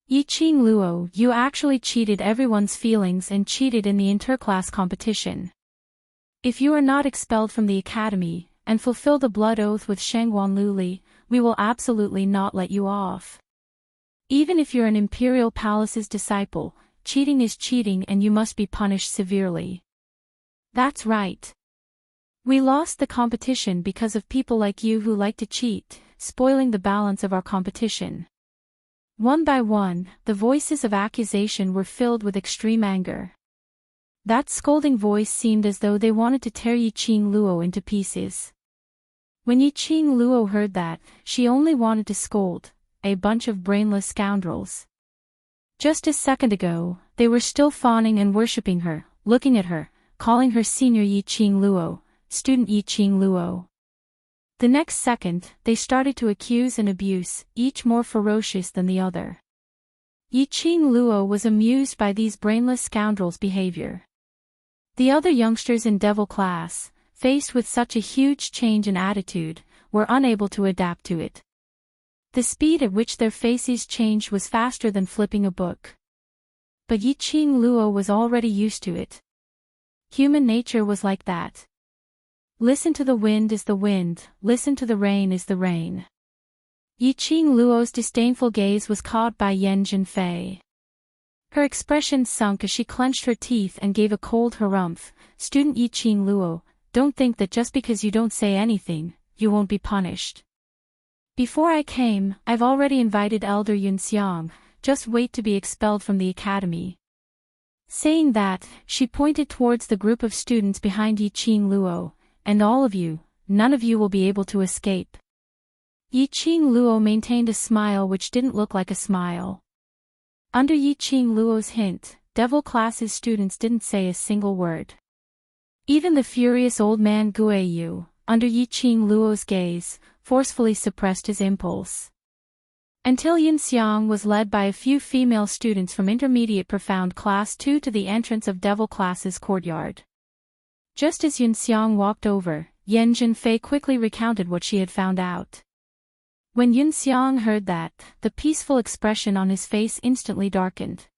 Yi-Ching Luo, you actually cheated everyone's feelings and cheated in the interclass competition. If you are not expelled from the academy, and fulfill the blood oath with Shengguan Luli, we will absolutely not let you off. Even if you're an Imperial Palace's disciple, cheating is cheating and you must be punished severely. That's right. We lost the competition because of people like you who like to cheat, spoiling the balance of our competition. One by one, the voices of accusation were filled with extreme anger. That scolding voice seemed as though they wanted to tear Yi-Ching Luo into pieces. When Yi-Ching Luo heard that, she only wanted to scold, a bunch of brainless scoundrels. Just a second ago, they were still fawning and worshipping her, looking at her, calling her Senior Yi-Ching Luo, Student Yi-Ching Luo. The next second, they started to accuse and abuse, each more ferocious than the other. Yi-Ching Luo was amused by these brainless scoundrels' behavior. The other youngsters in devil class, faced with such a huge change in attitude, were unable to adapt to it. The speed at which their faces changed was faster than flipping a book. But Yiqing Luo was already used to it. Human nature was like that. Listen to the wind is the wind, listen to the rain is the rain. Yiqing Luo's disdainful gaze was caught by Yan Zhenfei. Her expression sunk as she clenched her teeth and gave a cold harumph. Student Yiqing Luo, don't think that just because you don't say anything, you won't be punished. Before I came, I've already invited Elder Yunxiang, just wait to be expelled from the academy. Saying that, she pointed towards the group of students behind Yiqing Luo, and all of you, none of you will be able to escape. Yiqing Luo maintained a smile which didn't look like a smile. Under Yiqing Luo's hint, devil classes students didn't say a single word. Even the furious old man Guiyu, under Yiqing Luo's gaze, forcefully suppressed his impulse. Until Yunxiang was led by a few female students from Intermediate Profound Class 2 to the entrance of devil classes courtyard. Just as Yunxiang walked over, Yan Zhenfei quickly recounted what she had found out. When Yunxiang heard that, the peaceful expression on his face instantly darkened.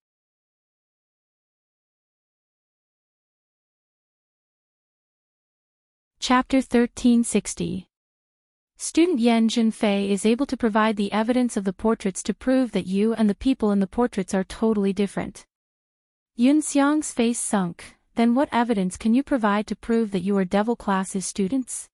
Chapter 1360. Student Yan Zhenfei is able to provide the evidence of the portraits to prove that you and the people in the portraits are totally different. Yunxiang's face sunk. Then what evidence can you provide to prove that you are devil classes students?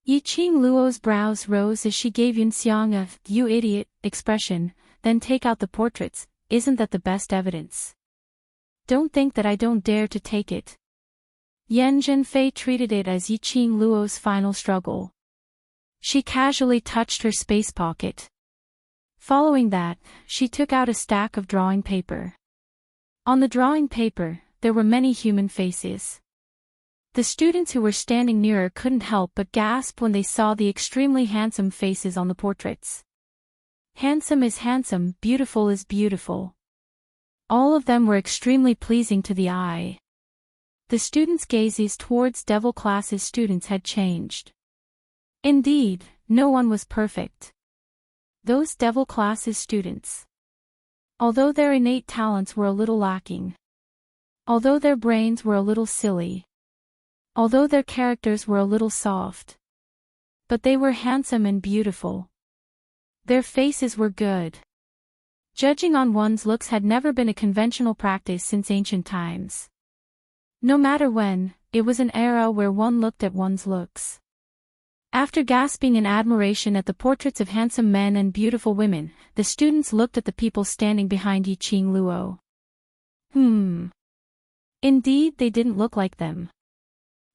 Yiqing Luo's brows rose as she gave Yunxiang a "you idiot" expression. Then take out the portraits, isn't that the best evidence? Don't think that I don't dare to take it. Yan Zhenfei treated it as Yiqing Luo's final struggle. She casually touched her space pocket. Following that, she took out a stack of drawing paper. On the drawing paper, there were many human faces. The students who were standing nearer couldn't help but gasp when they saw the extremely handsome faces on the portraits. Handsome is handsome, beautiful is beautiful. All of them were extremely pleasing to the eye. The students' gazes towards devil classes students had changed. Indeed, no one was perfect. Those devil classes students. Although their innate talents were a little lacking. Although their brains were a little silly. Although their characters were a little soft. But they were handsome and beautiful. Their faces were good. Judging on one's looks had never been a conventional practice since ancient times. No matter when, it was an era where one looked at one's looks. After gasping in admiration at the portraits of handsome men and beautiful women, the students looked at the people standing behind Yiqing Luo. Indeed, they didn't look like them.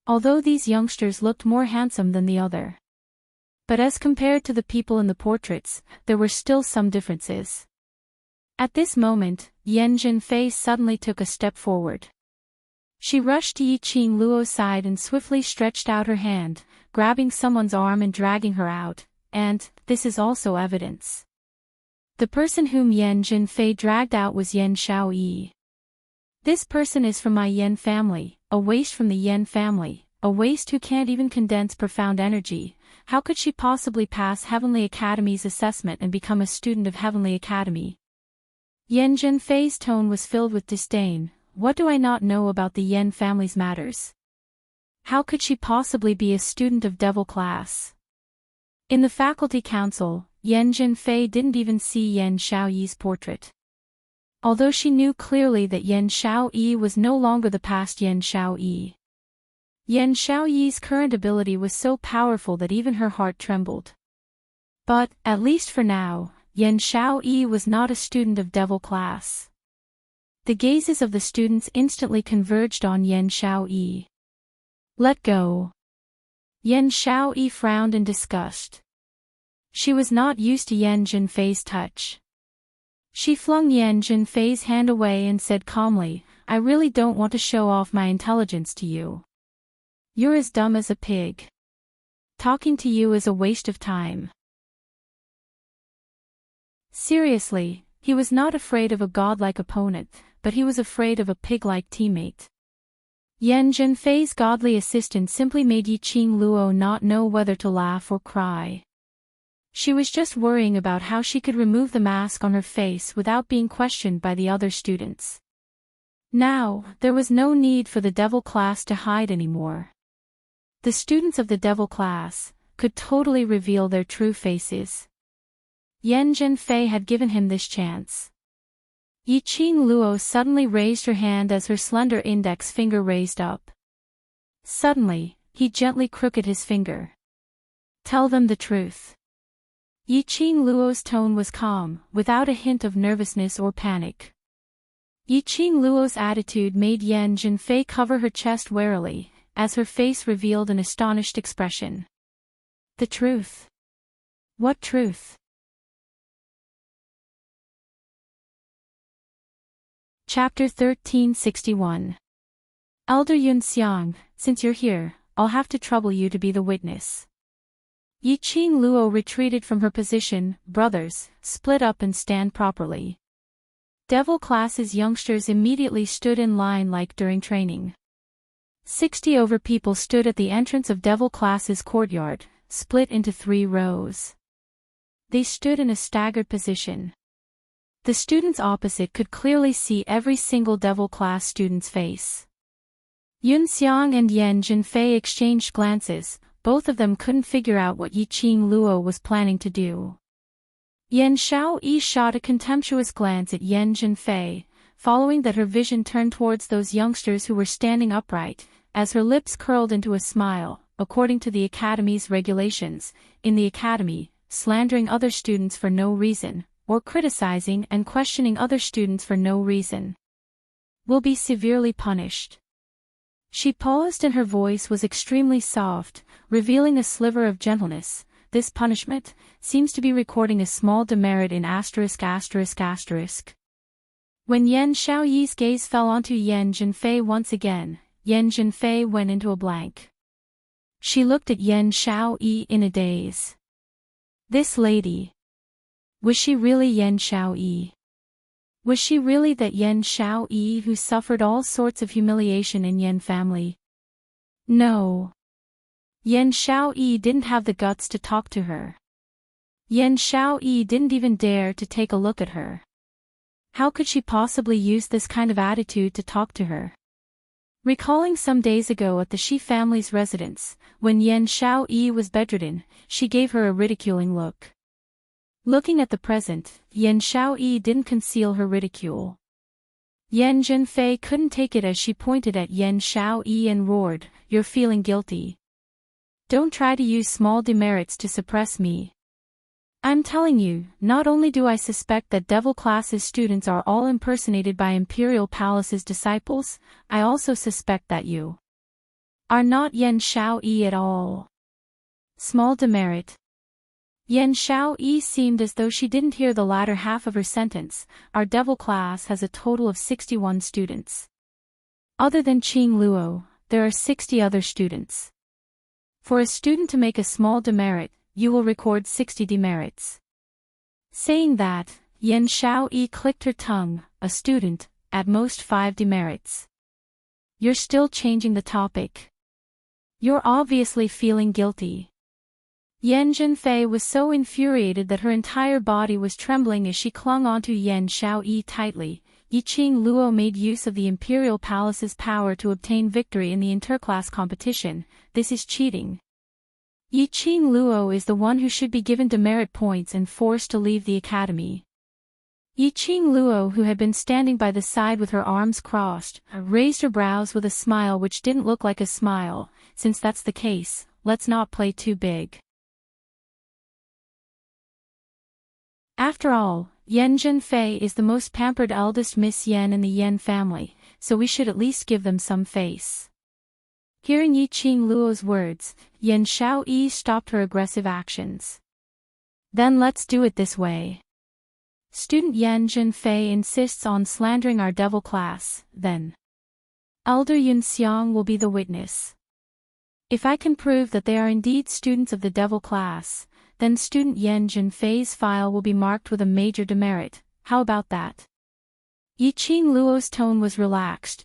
Although these youngsters looked more handsome than the other. But as compared to the people in the portraits, there were still some differences. At this moment, Yan Zhenfei suddenly took a step forward. She rushed to Yiqing Luo's side and swiftly stretched out her hand, grabbing someone's arm and dragging her out, and, this is also evidence. The person whom Yan Zhenfei dragged out was Yan Shaoyi. This person is from my Yan family, a waste from the Yan family, a waste who can't even condense profound energy. How could she possibly pass Heavenly Academy's assessment and become a student of Heavenly Academy? Yan Zhenfei's tone was filled with disdain. What do I not know about the Yan family's matters? How could she possibly be a student of devil class? In the faculty council, Yan Zhenfei didn't even see Yan Shaoyi's portrait. Although she knew clearly that Yan Shaoyi was no longer the past Yan Shaoyi. Yan Shaoyi's current ability was so powerful that even her heart trembled. But, at least for now, Yan Shaoyi was not a student of devil class. The gazes of the students instantly converged on Yan Shaoyi. Let go. Yan Shaoyi frowned in disgust. She was not used to Yan Zhenfei's touch. She flung Yan Zhenfei's hand away and said calmly, I really don't want to show off my intelligence to you. You're as dumb as a pig. Talking to you is a waste of time. Seriously, he was not afraid of a godlike opponent, but he was afraid of a pig-like teammate. Yan Zhenfei's godly assistant simply made Yiqing Luo not know whether to laugh or cry. She was just worrying about how she could remove the mask on her face without being questioned by the other students. Now, there was no need for the devil class to hide anymore. The students of the devil class could totally reveal their true faces. Yan Zhenfei had given him this chance. Yiqing Luo suddenly raised her hand as her slender index finger raised up. Suddenly, he gently crooked his finger. Tell them the truth. Yiqing Luo's tone was calm, without a hint of nervousness or panic. Yiqing Luo's attitude made Yan Zhenfei cover her chest warily, as her face revealed an astonished expression. The truth? What truth? Chapter 1361. Elder Yunxiang, since you're here, I'll have to trouble you to be the witness. Yiqing Luo retreated from her position. Brothers, split up and stand properly. Devil class's youngsters immediately stood in line like during training. 60 over people stood at the entrance of Devil class's courtyard, split into 3 rows. They stood in a staggered position. The students opposite could clearly see every single Devil class student's face. Yunxiang and Yan Zhenfei exchanged glances. Both of them couldn't figure out what Yiqing Luo was planning to do. Yan Xiaoyi shot a contemptuous glance at Yan Zhenfei, following that her vision turned towards those youngsters who were standing upright, as her lips curled into a smile. According to the academy's regulations, in the academy, slandering other students for no reason, or criticizing and questioning other students for no reason, will be severely punished. She paused and her voice was extremely soft, revealing a sliver of gentleness. This punishment seems to be recording a small demerit in *****. When Yan Xiaoyi's gaze fell onto Yan Zhenfei once again, Yan Zhenfei went into a blank. She looked at Yan Xiaoyi in a daze. This lady. Was she really Yan Xiaoyi? Was she really that Yan Xiaoyi who suffered all sorts of humiliation in Yan family? No. Yan Xiaoyi didn't have the guts to talk to her. Yan Xiaoyi didn't even dare to take a look at her. How could she possibly use this kind of attitude to talk to her? Recalling some days ago at the Shi family's residence, when Yan Xiaoyi was bedridden, she gave her a ridiculing look. Looking at the present, Yan Xiaoyi didn't conceal her ridicule. Yan Zhenfei couldn't take it as she pointed at Yan Xiaoyi and roared, "You're feeling guilty. Don't try to use small demerits to suppress me. I'm telling you, not only do I suspect that Devil class's students are all impersonated by Imperial Palace's disciples, I also suspect that you are not Yan Xiaoyi at all." Small demerit. Yan Xiaoyi seemed as though she didn't hear the latter half of her sentence. Our Devil class has a total of 61 students. Other than Qing Luo, there are 60 other students. For a student to make a small demerit, you will record 60 demerits. Saying that, Yan Xiaoyi clicked her tongue. A student, at most 5 demerits. You're still changing the topic. You're obviously feeling guilty. Yan Zhenfei was so infuriated that her entire body was trembling as she clung onto Yan Xiaoyi tightly. Yiqing Luo made use of the Imperial Palace's power to obtain victory in the interclass competition. This is cheating. Yiqing Luo is the one who should be given demerit points and forced to leave the academy. Yiqing Luo, who had been standing by the side with her arms crossed, raised her brows with a smile which didn't look like a smile. Since that's the case, let's not play too big. After all, Yan Zhenfei is the most pampered eldest Miss Yan in the Yan family, so we should at least give them some face. Hearing Yiqing Luo's words, Yan Xiaoyi stopped her aggressive actions. Then let's do it this way. Student Yan Zhenfei insists on slandering our Devil class, then Elder Yunxiang will be the witness. If I can prove that they are indeed students of the Devil class, then student Yan Zhenfei's file will be marked with a major demerit. How about that? Yiqing Luo's tone was relaxed.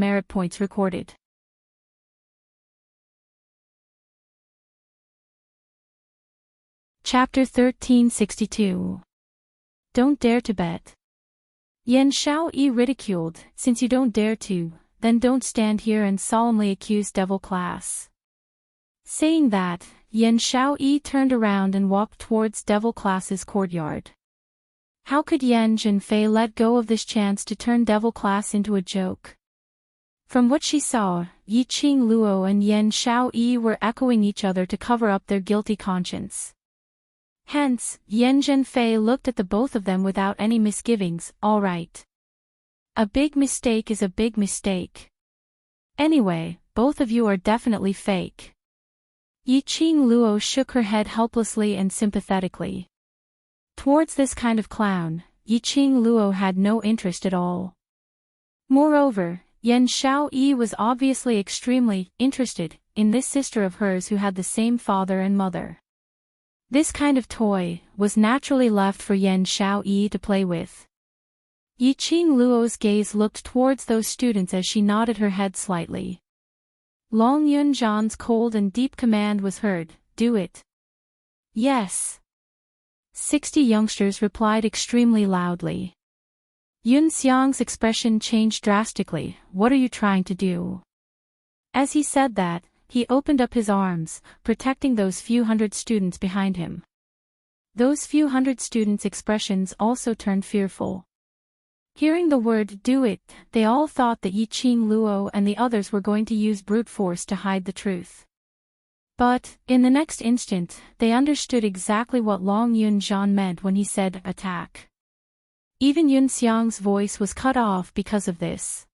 merit points recorded. Chapter 1362. Don't dare to bet. Yan Xiaoyi ridiculed, since you don't dare to, then don't stand here and solemnly accuse devil class. Saying that, Yan Xiaoyi turned around and walked towards devil class's courtyard. How could Yan Zhenfei let go of this chance to turn devil class into a joke? From what she saw, Yi Qing Luo and Yan Xiaoyi were echoing each other to cover up their guilty conscience. Hence, Yan Zhenfei looked at the both of them without any misgivings. All right. A big mistake is a big mistake. Anyway, both of you are definitely fake. Yi Qing Luo shook her head helplessly and sympathetically. Towards this kind of clown, Yi Qing Luo had no interest at all. Moreover, Yan Xiaoyi was obviously extremely interested in this sister of hers who had the same father and mother. This kind of toy was naturally left for Yan Xiaoyi to play with. Yi Qing Luo's gaze looked towards those students as she nodded her head slightly. Long Yunzhan's cold and deep command was heard, do it. Yes. 60 youngsters replied extremely loudly. Yun Xiang's expression changed drastically. What are you trying to do? As he said that, he opened up his arms, protecting those few hundred students behind him. Those few hundred students' expressions also turned fearful. Hearing the word do it, they all thought that Yi Qing Luo and the others were going to use brute force to hide the truth. But, in the next instant, they understood exactly what Long Yunzhan meant when he said attack. Even Yun Xiang's voice was cut off because of this.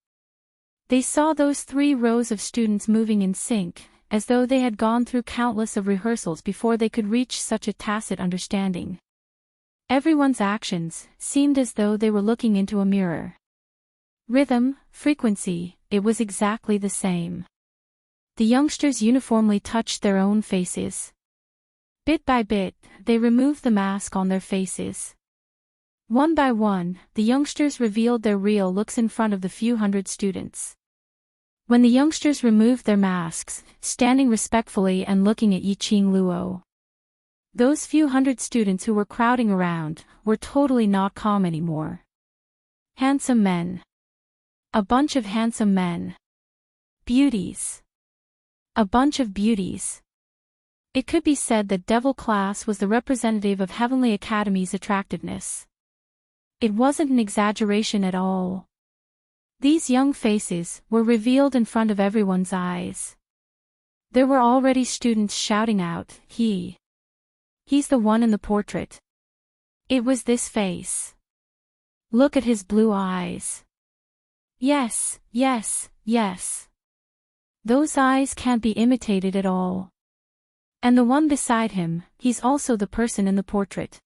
They saw those 3 rows of students moving in sync, as though they had gone through countless of rehearsals before they could reach such a tacit understanding. Everyone's actions seemed as though they were looking into a mirror. Rhythm, frequency, it was exactly the same. The youngsters uniformly touched their own faces. Bit by bit, they removed the mask on their faces. One by one, the youngsters revealed their real looks in front of the few hundred students. When the youngsters removed their masks, standing respectfully and looking at Yi Qing Luo, those few hundred students who were crowding around were totally not calm anymore. Handsome men. A bunch of handsome men. Beauties. A bunch of beauties. It could be said that devil class was the representative of Heavenly Academy's attractiveness. It wasn't an exaggeration at all. These young faces were revealed in front of everyone's eyes. There were already students shouting out, He's the one in the portrait. It was this face. Look at his blue eyes. Yes, yes, yes. Those eyes can't be imitated at all. And the one beside him, he's also the person in the portrait.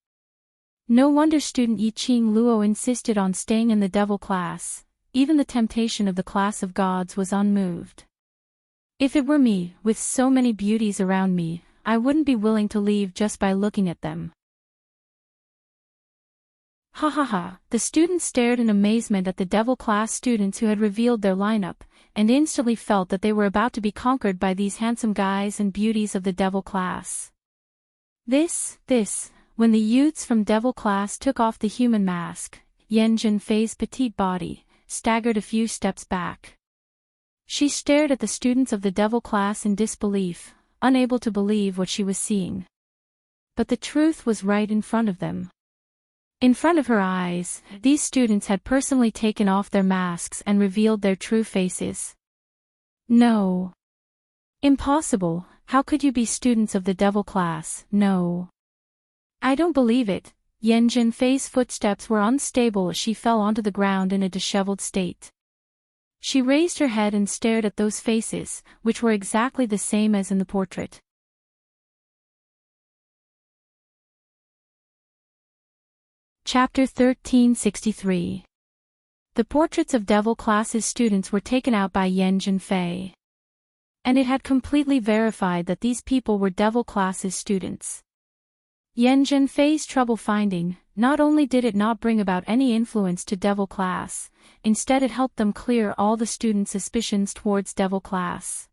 No wonder student Yi Qing Luo insisted on staying in the devil class. Even the temptation of the class of gods was unmoved. If it were me, with so many beauties around me, I wouldn't be willing to leave just by looking at them. Ha ha ha, the students stared in amazement at the devil class students who had revealed their lineup, and instantly felt that they were about to be conquered by these handsome guys and beauties of the devil class. When the youths from devil class took off the human mask, Yan Zhenfei's petite body staggered a few steps back. She stared at the students of the devil class in disbelief, unable to believe what she was seeing. But the truth was right in front of them. In front of her eyes, these students had personally taken off their masks and revealed their true faces. No. Impossible, how could you be students of the devil class? No. I don't believe it. Yan Zhenfei's footsteps were unstable as she fell onto the ground in a disheveled state. She raised her head and stared at those faces, which were exactly the same as in the portrait. Chapter 1363. The portraits of Devil Class's students were taken out by Yan Zhenfei. And it had completely verified that these people were Devil Class's students. Yan Zhenfei's trouble finding, not only did it not bring about any influence to Devil Class, instead it helped them clear all the students' suspicions towards Devil Class.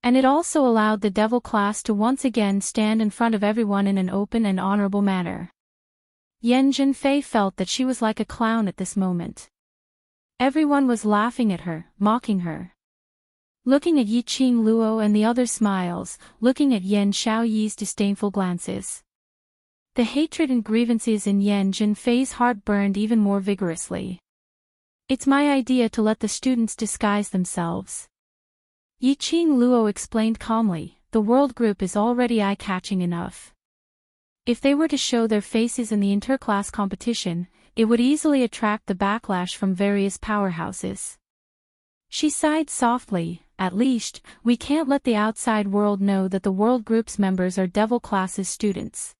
And it also allowed the Devil Class to once again stand in front of everyone in an open and honorable manner. Yan Zhenfei felt that she was like a clown at this moment. Everyone was laughing at her, mocking her. Looking at Yiqing Luo and the other smiles, looking at Yan Xiaoyi's disdainful glances. The hatred and grievances in Yan Zhenfei's heart burned even more vigorously. It's my idea to let the students disguise themselves. Yiqing Luo explained calmly, the world group is already eye-catching enough. If they were to show their faces in the interclass competition, it would easily attract the backlash from various powerhouses. She sighed softly, at least, we can't let the outside world know that the world group's members are Devil Class's students.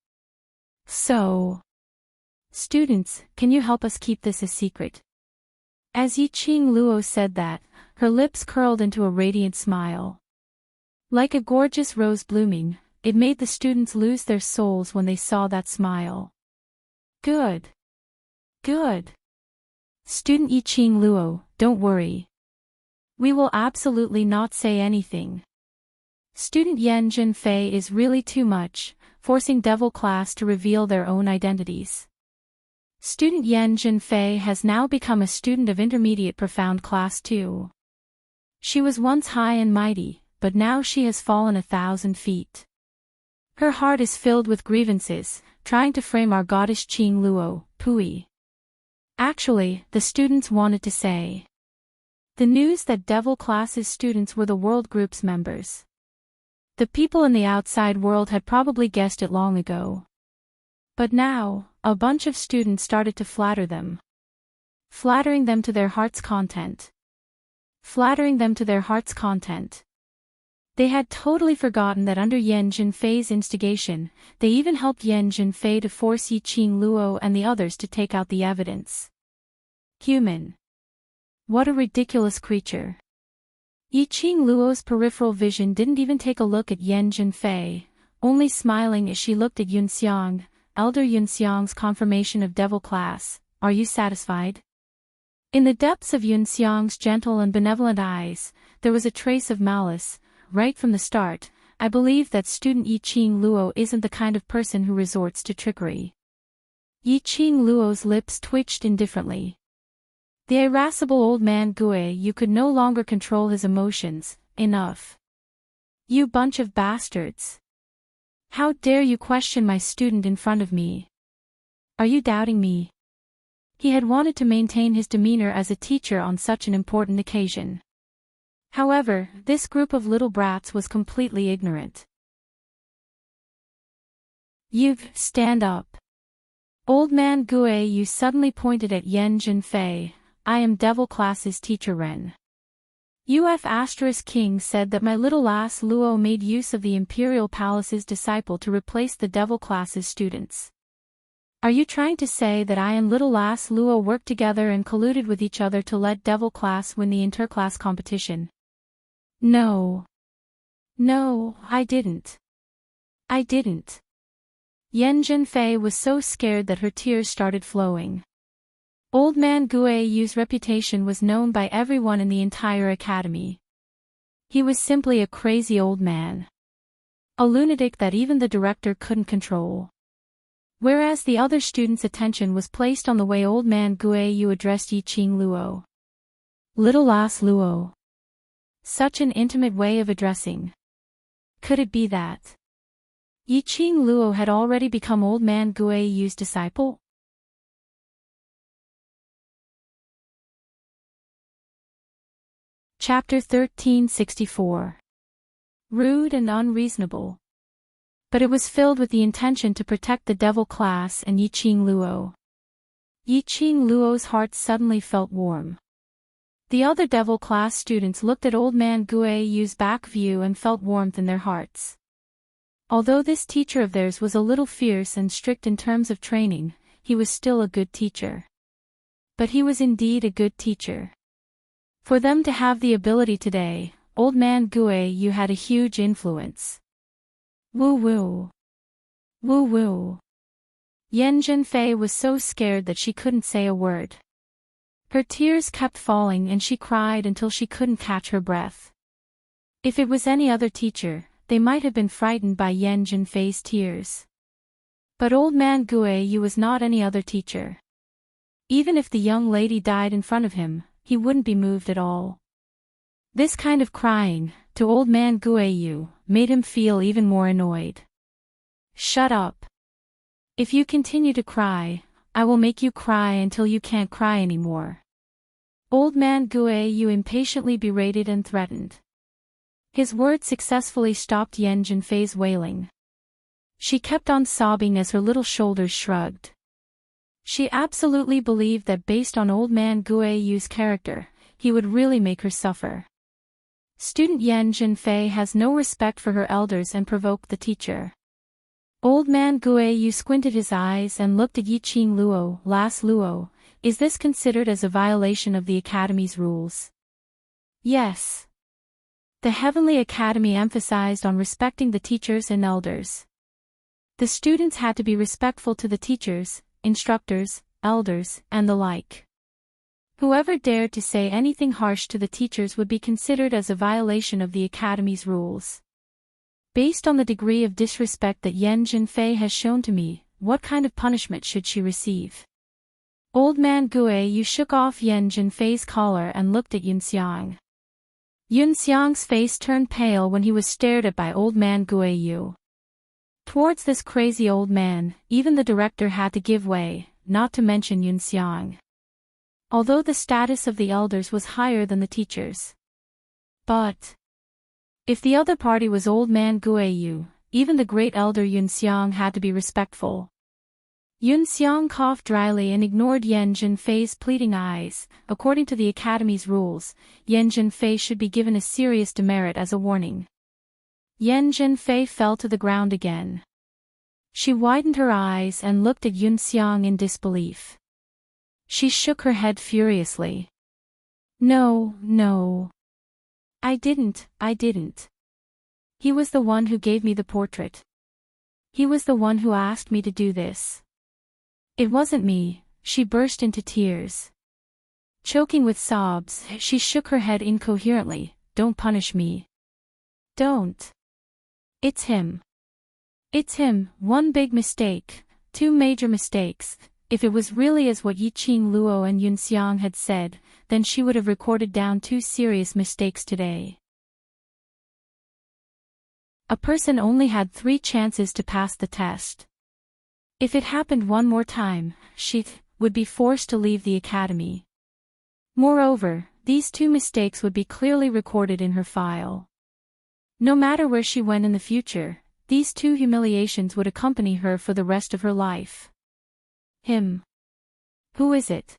So, students, can you help us keep this a secret? As Yiqing Luo said that, her lips curled into a radiant smile. Like a gorgeous rose blooming, it made the students lose their souls when they saw that smile. Good. Good. Student Yiqing Luo, don't worry. We will absolutely not say anything. Student Yan Zhenfei is really too much, forcing Devil Class to reveal their own identities. Student Yan Zhenfei has now become a student of intermediate profound class 2. She was once high and mighty, but now she has fallen 1,000 feet. Her heart is filled with grievances, trying to frame our goddess Qing Luo, Pui. Actually, the students wanted to say. The news that Devil Class's students were the world group's members. The people in the outside world had probably guessed it long ago. But now, a bunch of students started to flatter them. Flattering them to their heart's content. Flattering them to their heart's content. They had totally forgotten that under Yan Zhenfei's instigation, they even helped Yan Zhenfei to force Yiqing Luo and the others to take out the evidence. Human. What a ridiculous creature. Yiqing Luo's peripheral vision didn't even take a look at Yan Zhenfei, only smiling as she looked at Yunxiang, Elder Yunxiang's confirmation of Devil Class. Are you satisfied? In the depths of Yunxiang's gentle and benevolent eyes, there was a trace of malice. Right from the start, I believe that student Yiqing Luo isn't the kind of person who resorts to trickery. Yiqing Luo's lips twitched indifferently. The irascible old man Gui could no longer control his emotions. Enough. You bunch of bastards. How dare you question my student in front of me? Are you doubting me? He had wanted to maintain his demeanor as a teacher on such an important occasion. However, this group of little brats was completely ignorant. You stand up. Old man Gui suddenly pointed at Yan Zhenfei. I am Devil Class's teacher Ren. King said that my little lass Luo made use of the Imperial Palace's disciple to replace the Devil Class's students. Are you trying to say that I and little lass Luo worked together and colluded with each other to let Devil Class win the interclass competition? No. No, I didn't. I didn't. Yan Zhenfei was so scared that her tears started flowing. Old man Guiyu's reputation was known by everyone in the entire academy. He was simply a crazy old man. A lunatic that even the director couldn't control. Whereas the other students' attention was placed on the way old man Guiyu addressed Yiqing Luo. Little lass Luo. Such an intimate way of addressing. Could it be that Yiqing Luo had already become old man Guiyu's disciple? Chapter 1364. Rude and unreasonable. But it was filled with the intention to protect the Devil Class and Yiqing Luo. Yiqing Luo's heart suddenly felt warm. The other Devil Class students looked at old man Guiyu's back view and felt warmth in their hearts. Although this teacher of theirs was a little fierce and strict in terms of training, he was still a good teacher. But he was indeed a good teacher. For them to have the ability today, old man Guiyu had a huge influence. Woo woo. Woo woo. Yan Zhenfei was so scared that she couldn't say a word. Her tears kept falling and she cried until she couldn't catch her breath. If it was any other teacher, they might have been frightened by Yan Zhenfei's tears. But old man Guiyu was not any other teacher. Even if the young lady died in front of him, he wouldn't be moved at all. This kind of crying, to old man Guiyu, made him feel even more annoyed. Shut up. If you continue to cry, I will make you cry until you can't cry anymore. Old man Guiyu impatiently berated and threatened. His words successfully stopped Yan Zhenfei's wailing. She kept on sobbing as her little shoulders shrugged. She absolutely believed that based on old man Guiyu's character, he would really make her suffer. Student Yan Zhenfei has no respect for her elders and provoked the teacher. Old man Guiyu squinted his eyes and looked at Yiqing Luo. Last Luo, is this considered as a violation of the Academy's rules? Yes. The Heavenly Academy emphasized on respecting the teachers and elders. The students had to be respectful to the teachers, instructors, elders, and the like. Whoever dared to say anything harsh to the teachers would be considered as a violation of the Academy's rules. Based on the degree of disrespect that Yan Zhenfei has shown to me, what kind of punishment should she receive? Old man Guiyu shook off Yan Zhenfei's collar and looked at Yunxiang. Yunxiang's face turned pale when he was stared at by old man Guiyu. Towards this crazy old man, even the director had to give way, not to mention Yunxiang. Although the status of the elders was higher than the teachers. But if the other party was old man Guiyu, even the great elder Yunxiang had to be respectful. Yunxiang coughed dryly and ignored Yan Zhenfei's pleading eyes. According to the Academy's rules, Yan Zhenfei should be given a serious demerit as a warning. Yan Zhenfei fell to the ground again. She widened her eyes and looked at Yunxiang in disbelief. She shook her head furiously. No, no. I didn't. He was the one who gave me the portrait. He was the one who asked me to do this. It wasn't me. She burst into tears. Choking with sobs, she shook her head incoherently. Don't punish me. Don't. It's him. It's him. One big mistake, two major mistakes. If it was really as what Yiqing Luo and Yunxiang had said, then she would have recorded down two serious mistakes today. A person only had 3 chances to pass the test. If it happened one more time, she would be forced to leave the academy. Moreover, these 2 mistakes would be clearly recorded in her file. No matter where she went in the future, these 2 humiliations would accompany her for the rest of her life. Him. Who is it?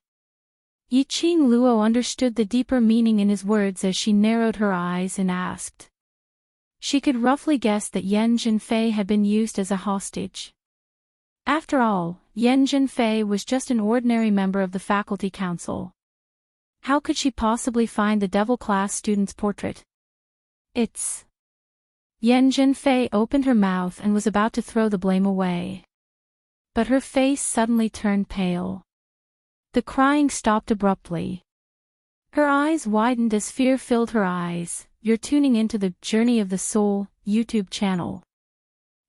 Yiqing Luo understood the deeper meaning in his words as she narrowed her eyes and asked. She could roughly guess that Yan Zhenfei had been used as a hostage. After all, Yan Zhenfei was just an ordinary member of the faculty council. How could she possibly find the devil class student's portrait? It's... Yan Zhenfei opened her mouth and was about to throw the blame away. But her face suddenly turned pale. The crying stopped abruptly. Her eyes widened as fear filled her eyes. You're tuning into the Journey of the Soul YouTube channel.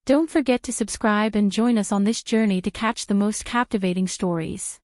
Don't forget to subscribe and join us on this journey to catch the most captivating stories.